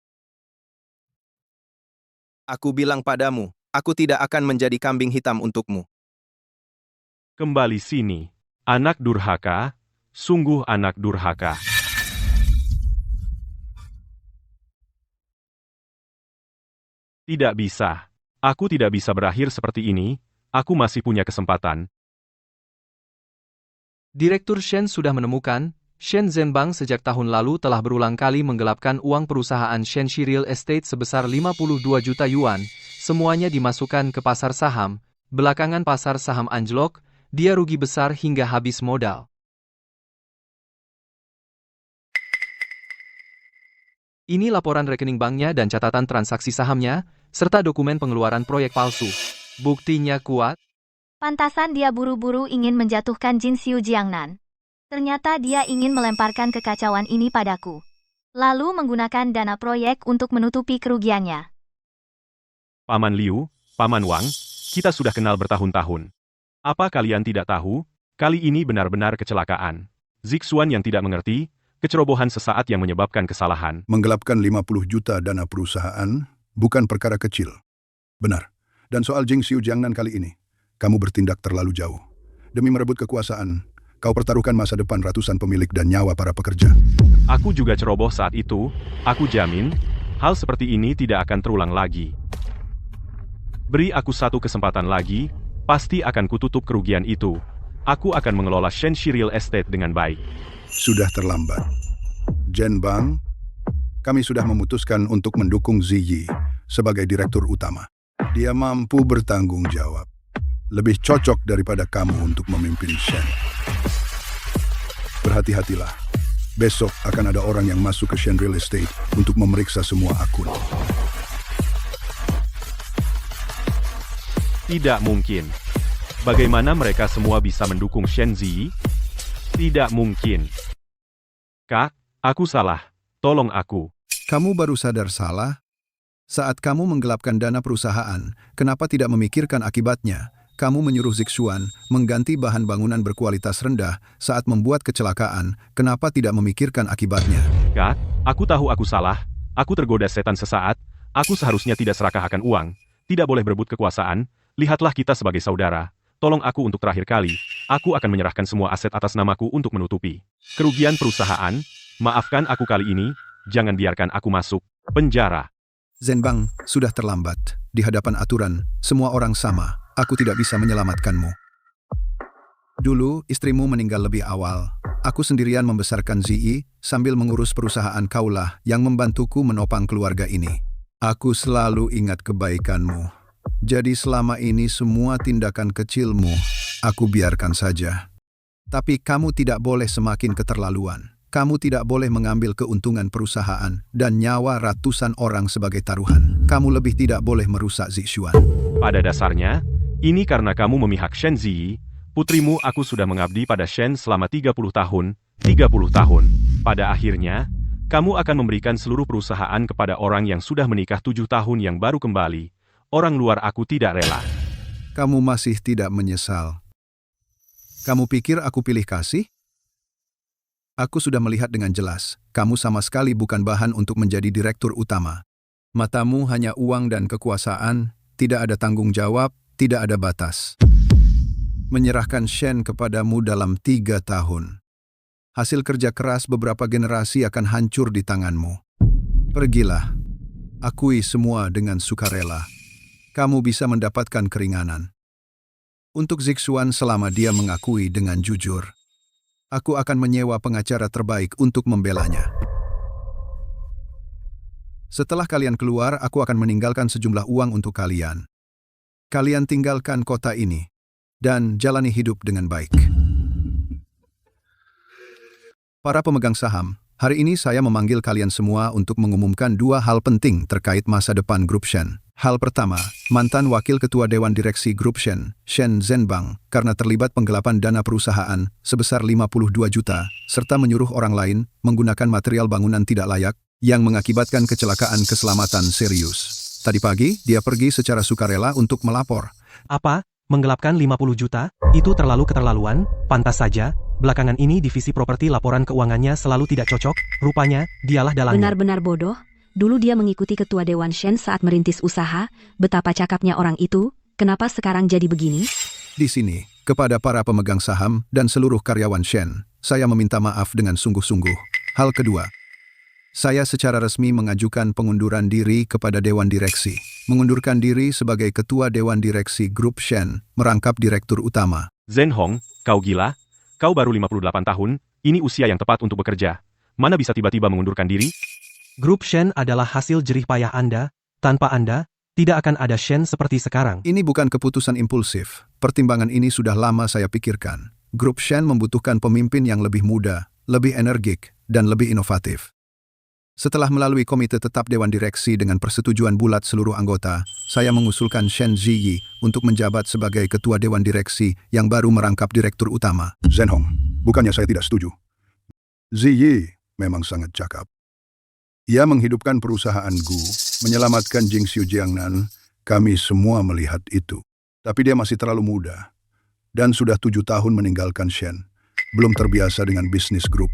D: Aku bilang padamu, aku tidak akan menjadi kambing hitam untukmu.
L: Kembali sini, anak durhaka, sungguh anak durhaka. Tidak bisa. Aku tidak bisa berakhir seperti ini, aku masih punya kesempatan.
F: Direktur Shen sudah menemukan, Shen Zhenbang sejak tahun lalu telah berulang kali menggelapkan uang perusahaan Shenxi Real Estate sebesar 52 juta yuan, semuanya dimasukkan ke pasar saham. Belakangan pasar saham anjlok, dia rugi besar hingga habis modal. Ini laporan rekening banknya dan catatan transaksi sahamnya, serta dokumen pengeluaran proyek palsu. Buktinya kuat.
A: Pantasan dia buru-buru ingin menjatuhkan Jin Xiu Jiangnan. Ternyata dia ingin melemparkan kekacauan ini padaku. Lalu menggunakan dana proyek untuk menutupi kerugiannya.
L: Paman Liu, Paman Wang, kita sudah kenal bertahun-tahun. Apa kalian tidak tahu? Kali ini benar-benar kecelakaan. Zixuan yang tidak mengerti, kecerobohan sesaat yang menyebabkan kesalahan.
E: Menggelapkan 50 juta dana perusahaan bukan perkara kecil. Benar. Dan soal Jing Xiu Jiangnan kali ini, kamu bertindak terlalu jauh. Demi merebut kekuasaan, kau pertaruhkan masa depan ratusan pemilik dan nyawa para pekerja.
L: Aku juga ceroboh saat itu, aku jamin, hal seperti ini tidak akan terulang lagi. Beri aku satu kesempatan lagi, pasti akan kututup kerugian itu. Aku akan mengelola Shenxi Real Estate dengan baik.
E: Sudah terlambat. Zhenbang, kami sudah memutuskan untuk mendukung Ziyi sebagai direktur utama. Dia mampu bertanggung jawab. Lebih cocok daripada kamu untuk memimpin Shen. Berhati-hatilah. Besok akan ada orang yang masuk ke Shen Real Estate untuk memeriksa semua akun.
L: Tidak mungkin. Bagaimana mereka semua bisa mendukung Shen Ziyi? Tidak mungkin. Kak, aku salah. Tolong aku.
E: Kamu baru sadar salah? Saat kamu menggelapkan dana perusahaan, kenapa tidak memikirkan akibatnya? Kamu menyuruh Zixuan mengganti bahan bangunan berkualitas rendah saat membuat kecelakaan, kenapa tidak memikirkan akibatnya?
L: Kak, aku tahu aku salah. Aku tergoda setan sesaat. Aku seharusnya tidak serakah akan uang. Tidak boleh berebut kekuasaan. Lihatlah kita sebagai saudara. Tolong aku untuk terakhir kali. Aku akan menyerahkan semua aset atas namaku untuk menutupi kerugian perusahaan. Maafkan aku kali ini. Jangan biarkan aku masuk penjara.
E: Zhenbang, sudah terlambat. Di hadapan aturan, semua orang sama. Aku tidak bisa menyelamatkanmu. Dulu, istrimu meninggal lebih awal. Aku sendirian membesarkan Ziyi, sambil mengurus perusahaan kaulah yang membantuku menopang keluarga ini. Aku selalu ingat kebaikanmu. Jadi selama ini semua tindakan kecilmu, aku biarkan saja. Tapi kamu tidak boleh semakin keterlaluan. Kamu tidak boleh mengambil keuntungan perusahaan dan nyawa ratusan orang sebagai taruhan. Kamu lebih tidak boleh merusak Zixuan.
L: Pada dasarnya, ini karena kamu memihak Shen Ziyi, putrimu aku sudah mengabdi pada Shen selama 30 tahun. 30 tahun. Pada akhirnya, kamu akan memberikan seluruh perusahaan kepada orang yang sudah menikah 7 tahun yang baru kembali. Orang luar aku tidak rela.
E: Kamu masih tidak menyesal. Kamu pikir aku pilih kasih? Aku sudah melihat dengan jelas, kamu sama sekali bukan bahan untuk menjadi direktur utama. Matamu hanya uang dan kekuasaan, tidak ada tanggung jawab, tidak ada batas. Menyerahkan Shen kepadamu dalam 3 tahun. Hasil kerja keras beberapa generasi akan hancur di tanganmu. Pergilah. Akui semua dengan sukarela. Kamu bisa mendapatkan keringanan. Untuk Zixuan selama dia mengakui dengan jujur. Aku akan menyewa pengacara terbaik untuk membelanya. Setelah kalian keluar, aku akan meninggalkan sejumlah uang untuk kalian. Kalian tinggalkan kota ini dan jalani hidup dengan baik. Para pemegang saham, hari ini saya memanggil kalian semua untuk mengumumkan 2 hal penting terkait masa depan grup Shen. Hal pertama, mantan wakil ketua Dewan Direksi Grup Shen, Shen Zhenbang, karena terlibat penggelapan dana perusahaan sebesar 52 juta, serta menyuruh orang lain menggunakan material bangunan tidak layak, yang mengakibatkan kecelakaan keselamatan serius. Tadi pagi, dia pergi secara sukarela untuk melapor.
K: Apa? Menggelapkan 50 juta? Itu terlalu keterlaluan? Pantas saja, belakangan ini divisi properti laporan keuangannya selalu tidak cocok, rupanya, dialah dalangnya.
B: Benar-benar bodoh. Dulu dia mengikuti ketua Dewan Shen saat merintis usaha, betapa cakapnya orang itu, kenapa sekarang jadi begini?
E: Di sini, kepada para pemegang saham dan seluruh karyawan Shen, saya meminta maaf dengan sungguh-sungguh. Hal kedua, saya secara resmi mengajukan pengunduran diri kepada Dewan Direksi. Mengundurkan diri sebagai Ketua Dewan Direksi Grup Shen, merangkap Direktur Utama.
L: Zhenhong, kau gila? Kau baru 58 tahun, ini usia yang tepat untuk bekerja. Mana bisa tiba-tiba mengundurkan diri?
K: Grup Shen adalah hasil jerih payah Anda. Tanpa Anda, tidak akan ada Shen seperti sekarang.
E: Ini bukan keputusan impulsif. Pertimbangan ini sudah lama saya pikirkan. Grup Shen membutuhkan pemimpin yang lebih muda, lebih energik, dan lebih inovatif. Setelah melalui komite tetap Dewan Direksi dengan persetujuan bulat seluruh anggota, saya mengusulkan Shen Ziyi untuk menjabat sebagai Ketua Dewan Direksi yang baru merangkap Direktur Utama.
N: Zhenhong, bukannya saya tidak setuju. Ziyi memang sangat cakap. Ia menghidupkan perusahaan Gu, menyelamatkan Jingxiu Jiangnan, kami semua melihat itu. Tapi dia masih terlalu muda, dan sudah 7 tahun meninggalkan Shen. Belum terbiasa dengan bisnis grup.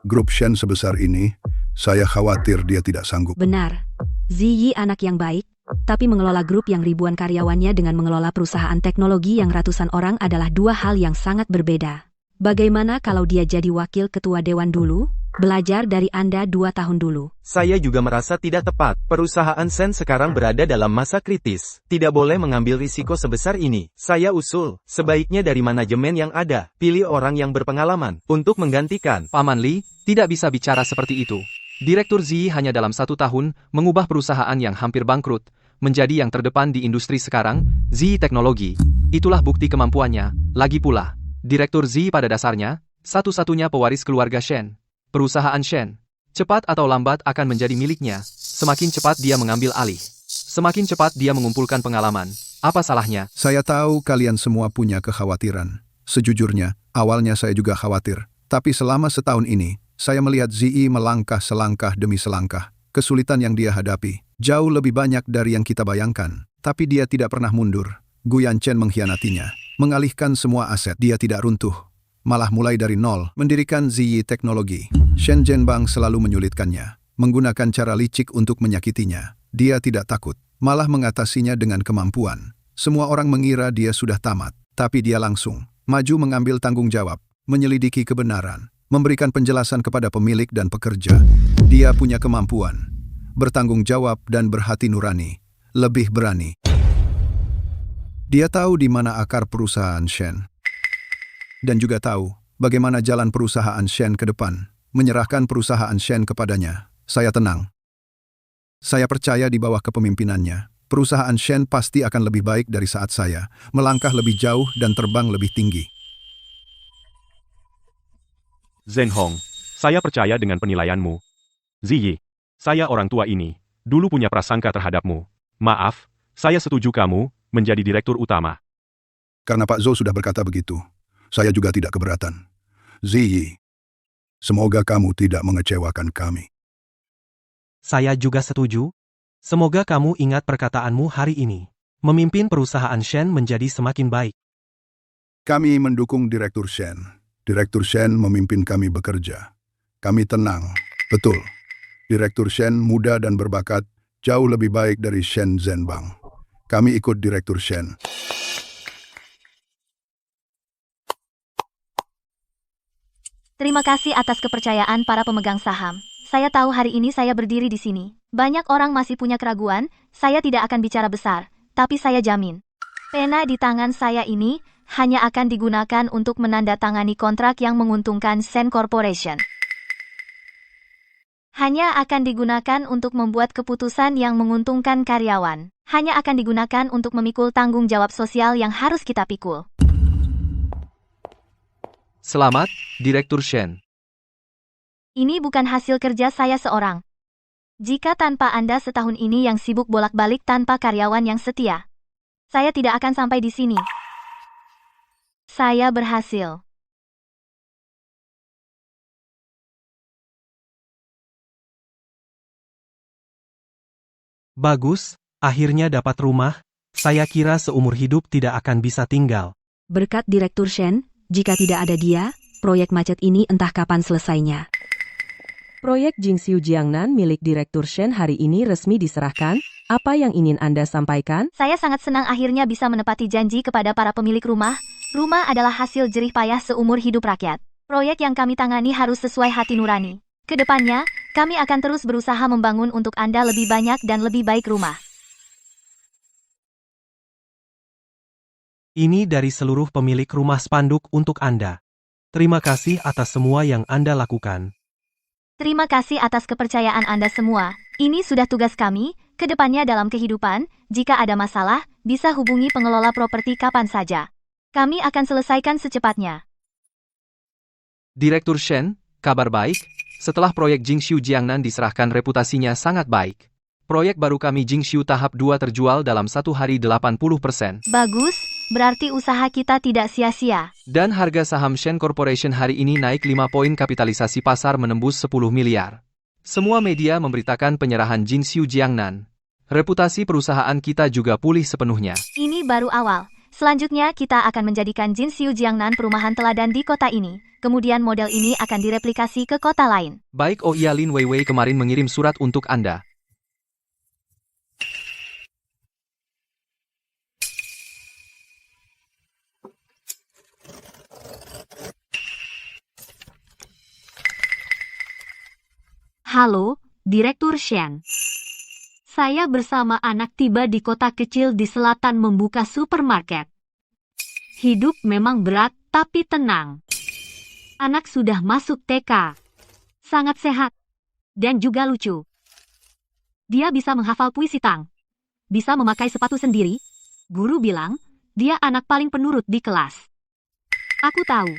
N: Grup Shen sebesar ini, saya khawatir dia tidak sanggup.
B: Benar. Ziyi anak yang baik, tapi mengelola grup yang ribuan karyawannya dengan mengelola perusahaan teknologi yang ratusan orang adalah dua hal yang sangat berbeda. Bagaimana kalau dia jadi wakil ketua dewan dulu? Belajar dari Anda 2 tahun dulu.
H: Saya juga merasa tidak tepat. Perusahaan Shen sekarang berada dalam masa kritis. Tidak boleh mengambil risiko sebesar ini. Saya usul, sebaiknya dari manajemen yang ada, pilih orang yang berpengalaman untuk menggantikan.
F: Paman Li, tidak bisa bicara seperti itu. Direktur Ziyi hanya dalam 1 tahun mengubah perusahaan yang hampir bangkrut menjadi yang terdepan di industri sekarang, Ziyi Teknologi. Itulah bukti kemampuannya. Lagi pula, Direktur Ziyi pada dasarnya satu-satunya pewaris keluarga Shen. Perusahaan Shen, cepat atau lambat akan menjadi miliknya. Semakin cepat dia mengambil alih, semakin cepat dia mengumpulkan pengalaman. Apa salahnya?
E: Saya tahu kalian semua punya kekhawatiran. Sejujurnya, awalnya saya juga khawatir. Tapi selama setahun ini, saya melihat Ziyi melangkah selangkah demi selangkah. Kesulitan yang dia hadapi, jauh lebih banyak dari yang kita bayangkan. Tapi dia tidak pernah mundur. Gu Yanchen mengkhianatinya, mengalihkan semua aset. Dia tidak runtuh, malah mulai dari nol, mendirikan Ziyi Teknologi. Shen Zhenbang selalu menyulitkannya, menggunakan cara licik untuk menyakitinya. Dia tidak takut, malah mengatasinya dengan kemampuan. Semua orang mengira dia sudah tamat, tapi dia langsung maju mengambil tanggung jawab, menyelidiki kebenaran, memberikan penjelasan kepada pemilik dan pekerja. Dia punya kemampuan, bertanggung jawab dan berhati nurani, lebih berani. Dia tahu di mana akar perusahaan Shen, dan juga tahu bagaimana jalan perusahaan Shen ke depan. Menyerahkan perusahaan Shen kepadanya, saya tenang. Saya percaya di bawah kepemimpinannya, perusahaan Shen pasti akan lebih baik dari saat saya, melangkah lebih jauh dan terbang lebih tinggi.
L: Zhenhong, saya percaya dengan penilaianmu. Ziyi, saya orang tua ini, dulu punya prasangka terhadapmu. Maaf, saya setuju kamu menjadi direktur utama.
N: Karena Pak Zhou sudah berkata begitu, saya juga tidak keberatan. Ziyi, semoga kamu tidak mengecewakan kami.
K: Saya juga setuju. Semoga kamu ingat perkataanmu hari ini. Memimpin perusahaan Shen menjadi semakin baik.
N: Kami mendukung Direktur Shen. Direktur Shen memimpin kami bekerja. Kami tenang. Betul. Direktur Shen muda dan berbakat, jauh lebih baik dari Shen Zhenbang. Kami ikut Direktur Shen.
A: Terima kasih atas kepercayaan para pemegang saham. Saya tahu hari ini saya berdiri di sini. Banyak orang masih punya keraguan, saya tidak akan bicara besar, tapi saya jamin. Pena di tangan saya ini hanya akan digunakan untuk menandatangani kontrak yang menguntungkan Shen Corporation. Hanya akan digunakan untuk membuat keputusan yang menguntungkan karyawan. Hanya akan digunakan untuk memikul tanggung jawab sosial yang harus kita pikul.
F: Selamat, Direktur Shen.
A: Ini bukan hasil kerja saya seorang. Jika tanpa Anda setahun ini yang sibuk bolak-balik tanpa karyawan yang setia, saya tidak akan sampai di sini. Saya berhasil.
K: Bagus, akhirnya dapat rumah. Saya kira seumur hidup tidak akan bisa tinggal.
B: Berkat Direktur Shen, jika tidak ada dia, proyek macet ini entah kapan selesainya.
M: Proyek Jingxiu Jiangnan milik Direktur Shen hari ini resmi diserahkan. Apa yang ingin Anda sampaikan?
A: Saya sangat senang akhirnya bisa menepati janji kepada para pemilik rumah. Rumah adalah hasil jerih payah seumur hidup rakyat. Proyek yang kami tangani harus sesuai hati nurani. Kedepannya, kami akan terus berusaha membangun untuk Anda lebih banyak dan lebih baik rumah.
K: Ini dari seluruh pemilik rumah spanduk untuk Anda. Terima kasih atas semua yang Anda lakukan.
A: Terima kasih atas kepercayaan Anda semua. Ini sudah tugas kami. Kedepannya dalam kehidupan, jika ada masalah, bisa hubungi pengelola properti kapan saja. Kami akan selesaikan secepatnya.
F: Direktur Shen, kabar baik. Setelah proyek Jingxiu Jiangnan diserahkan, reputasinya sangat baik. Proyek baru kami Jingxiu tahap 2 terjual dalam 1 hari 80%.
A: Bagus, berarti usaha kita tidak sia-sia.
F: Dan harga saham Shen Corporation hari ini naik 5 poin, kapitalisasi pasar menembus 10 miliar. Semua media memberitakan penyerahan Jingxiu Jiangnan. Reputasi perusahaan kita juga pulih sepenuhnya.
A: Ini baru awal. Selanjutnya kita akan menjadikan Jingxiu Jiangnan perumahan teladan di kota ini. Kemudian model ini akan direplikasi ke kota lain.
F: Baik, oh iya, Lin Weiwei kemarin mengirim surat untuk Anda.
I: Halo, Direktur Shen. Saya bersama anak tiba di kota kecil di selatan membuka supermarket. Hidup memang berat, tapi tenang. Anak sudah masuk TK. Sangat sehat. Dan juga lucu. Dia bisa menghafal puisi Tang. Bisa memakai sepatu sendiri. Guru bilang, dia anak paling penurut di kelas. Aku tahu.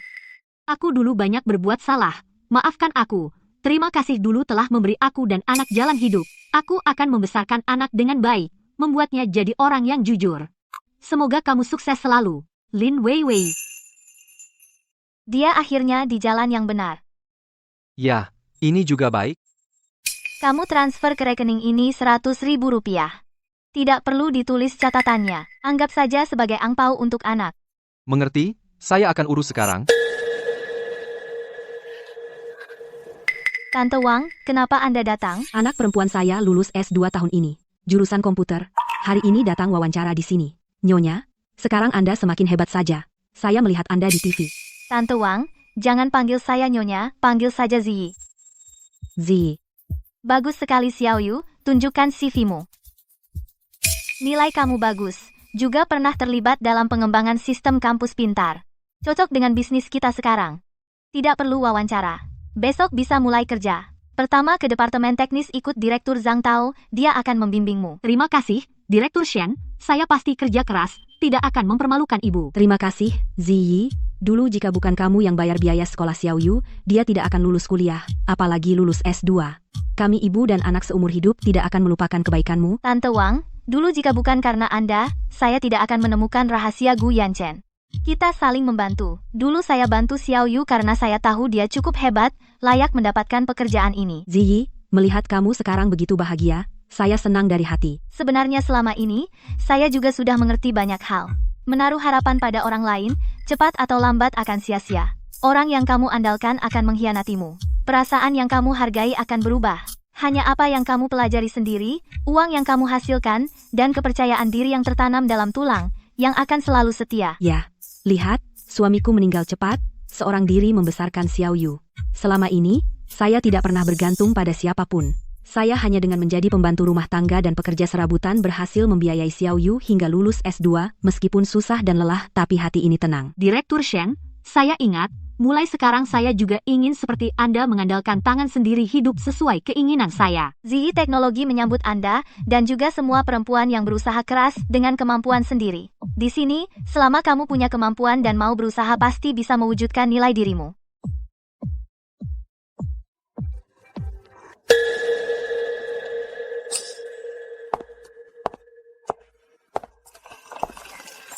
I: Aku dulu banyak berbuat salah. Maafkan aku. Terima kasih dulu telah memberi aku dan anak jalan hidup. Aku akan membesarkan anak dengan baik, membuatnya jadi orang yang jujur. Semoga kamu sukses selalu, Lin Weiwei.
A: Dia akhirnya di jalan yang benar.
F: Ya, ini juga baik.
A: Kamu transfer ke rekening ini 100.000 rupiah. Tidak perlu ditulis catatannya. Anggap saja sebagai angpau untuk anak.
F: Mengerti? Saya akan urus sekarang.
A: Tante Wang, kenapa Anda datang?
B: Anak perempuan saya lulus S2 tahun ini. Jurusan komputer. Hari ini datang wawancara di sini. Nyonya, sekarang Anda semakin hebat saja. Saya melihat Anda di TV.
A: Tante Wang, jangan panggil saya Nyonya, panggil saja Ziyi.
B: Ziyi.
A: Bagus sekali Xiao Yu, tunjukkan CV-mu. Nilai kamu bagus. Juga pernah terlibat dalam pengembangan sistem kampus pintar. Cocok dengan bisnis kita sekarang. Tidak perlu wawancara. Besok bisa mulai kerja. Pertama ke Departemen Teknis, ikut Direktur Zhang Tao, dia akan membimbingmu.
I: Terima kasih, Direktur Shen. Saya pasti kerja keras, tidak akan mempermalukan ibu.
B: Terima kasih, Ziyi. Dulu jika bukan kamu yang bayar biaya sekolah Xiao Yu, dia tidak akan lulus kuliah, apalagi lulus S2. Kami ibu dan anak seumur hidup tidak akan melupakan kebaikanmu.
A: Tante Wang, dulu jika bukan karena Anda, saya tidak akan menemukan rahasia Gu Yanchen. Kita saling membantu. Dulu saya bantu Xiao Yu karena saya tahu dia cukup hebat, layak mendapatkan pekerjaan ini.
B: Ziyi, melihat kamu sekarang begitu bahagia, saya senang dari hati.
A: Sebenarnya selama ini, saya juga sudah mengerti banyak hal. Menaruh harapan pada orang lain, cepat atau lambat akan sia-sia. Orang yang kamu andalkan akan mengkhianatimu. Perasaan yang kamu hargai akan berubah. Hanya apa yang kamu pelajari sendiri, uang yang kamu hasilkan, dan kepercayaan diri yang tertanam dalam tulang, yang akan selalu setia.
B: Ya. Lihat, suamiku meninggal cepat, seorang diri membesarkan Xiao Yu. Selama ini, saya tidak pernah bergantung pada siapapun. Saya hanya dengan menjadi pembantu rumah tangga dan pekerja serabutan berhasil membiayai Xiao Yu hingga lulus S2, meskipun susah dan lelah, tapi hati ini tenang.
I: Direktur Shen, saya ingat, mulai sekarang saya juga ingin seperti Anda mengandalkan tangan sendiri hidup sesuai keinginan saya.
A: Ziyi, teknologi menyambut Anda, dan juga semua perempuan yang berusaha keras dengan kemampuan sendiri. Di sini, selama kamu punya kemampuan dan mau berusaha pasti bisa mewujudkan nilai dirimu.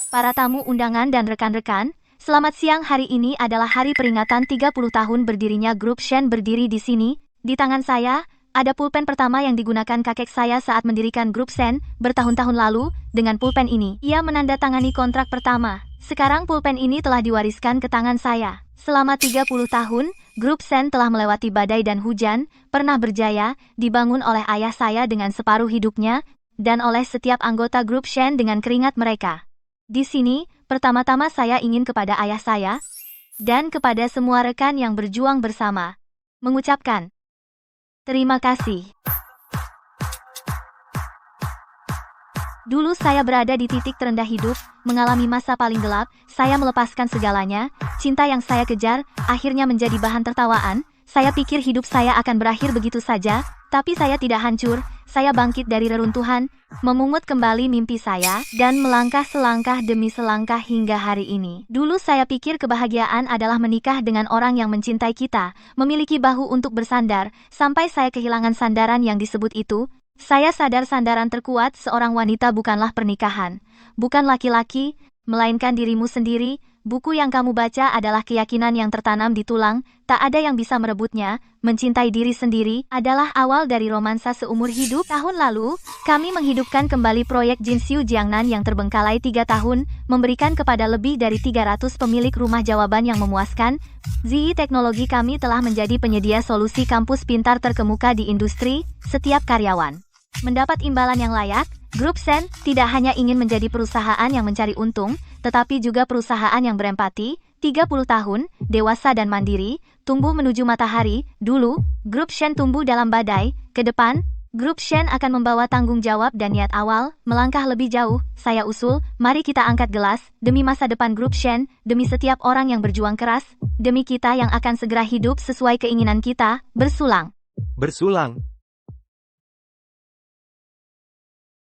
A: Para tamu undangan dan rekan-rekan, selamat siang. Hari ini adalah hari peringatan 30 tahun berdirinya grup Shen berdiri di sini. Di tangan saya, ada pulpen pertama yang digunakan kakek saya saat mendirikan grup Shen bertahun-tahun lalu. Dengan pulpen ini, ia menandatangani kontrak pertama. Sekarang pulpen ini telah diwariskan ke tangan saya. Selama 30 tahun, grup Shen telah melewati badai dan hujan, pernah berjaya, dibangun oleh ayah saya dengan separuh hidupnya, dan oleh setiap anggota grup Shen dengan keringat mereka. Di sini, pertama-tama saya ingin kepada ayah saya, dan kepada semua rekan yang berjuang bersama, mengucapkan terima kasih. Dulu saya berada di titik terendah hidup, mengalami masa paling gelap, saya melepaskan segalanya, cinta yang saya kejar, akhirnya menjadi bahan tertawaan, saya pikir hidup saya akan berakhir begitu saja, tapi saya tidak hancur, saya bangkit dari reruntuhan, memungut kembali mimpi saya, dan melangkah selangkah demi selangkah hingga hari ini. Dulu saya pikir kebahagiaan adalah menikah dengan orang yang mencintai kita, memiliki bahu untuk bersandar, sampai saya kehilangan sandaran yang disebut itu. Saya sadar sandaran terkuat seorang wanita bukanlah pernikahan, bukan laki-laki, melainkan dirimu sendiri. Buku yang kamu baca adalah keyakinan yang tertanam di tulang, tak ada yang bisa merebutnya. Mencintai diri sendiri adalah awal dari romansa seumur hidup. Tahun lalu, kami menghidupkan kembali proyek Jinxiu Jiangnan yang terbengkalai 3 tahun, memberikan kepada lebih dari 300 pemilik rumah jawaban yang memuaskan. ZI Teknologi kami telah menjadi penyedia solusi kampus pintar terkemuka di industri. Setiap karyawan mendapat imbalan yang layak. Grup Shen tidak hanya ingin menjadi perusahaan yang mencari untung, tetapi juga perusahaan yang berempati. 30 tahun, dewasa dan mandiri, tumbuh menuju matahari. Dulu, grup Shen tumbuh dalam badai. Ke depan, grup Shen akan membawa tanggung jawab dan niat awal, melangkah lebih jauh. Saya usul, mari kita angkat gelas, demi masa depan grup Shen, demi setiap orang yang berjuang keras, demi kita yang akan segera hidup sesuai keinginan kita, bersulang.
H: Bersulang.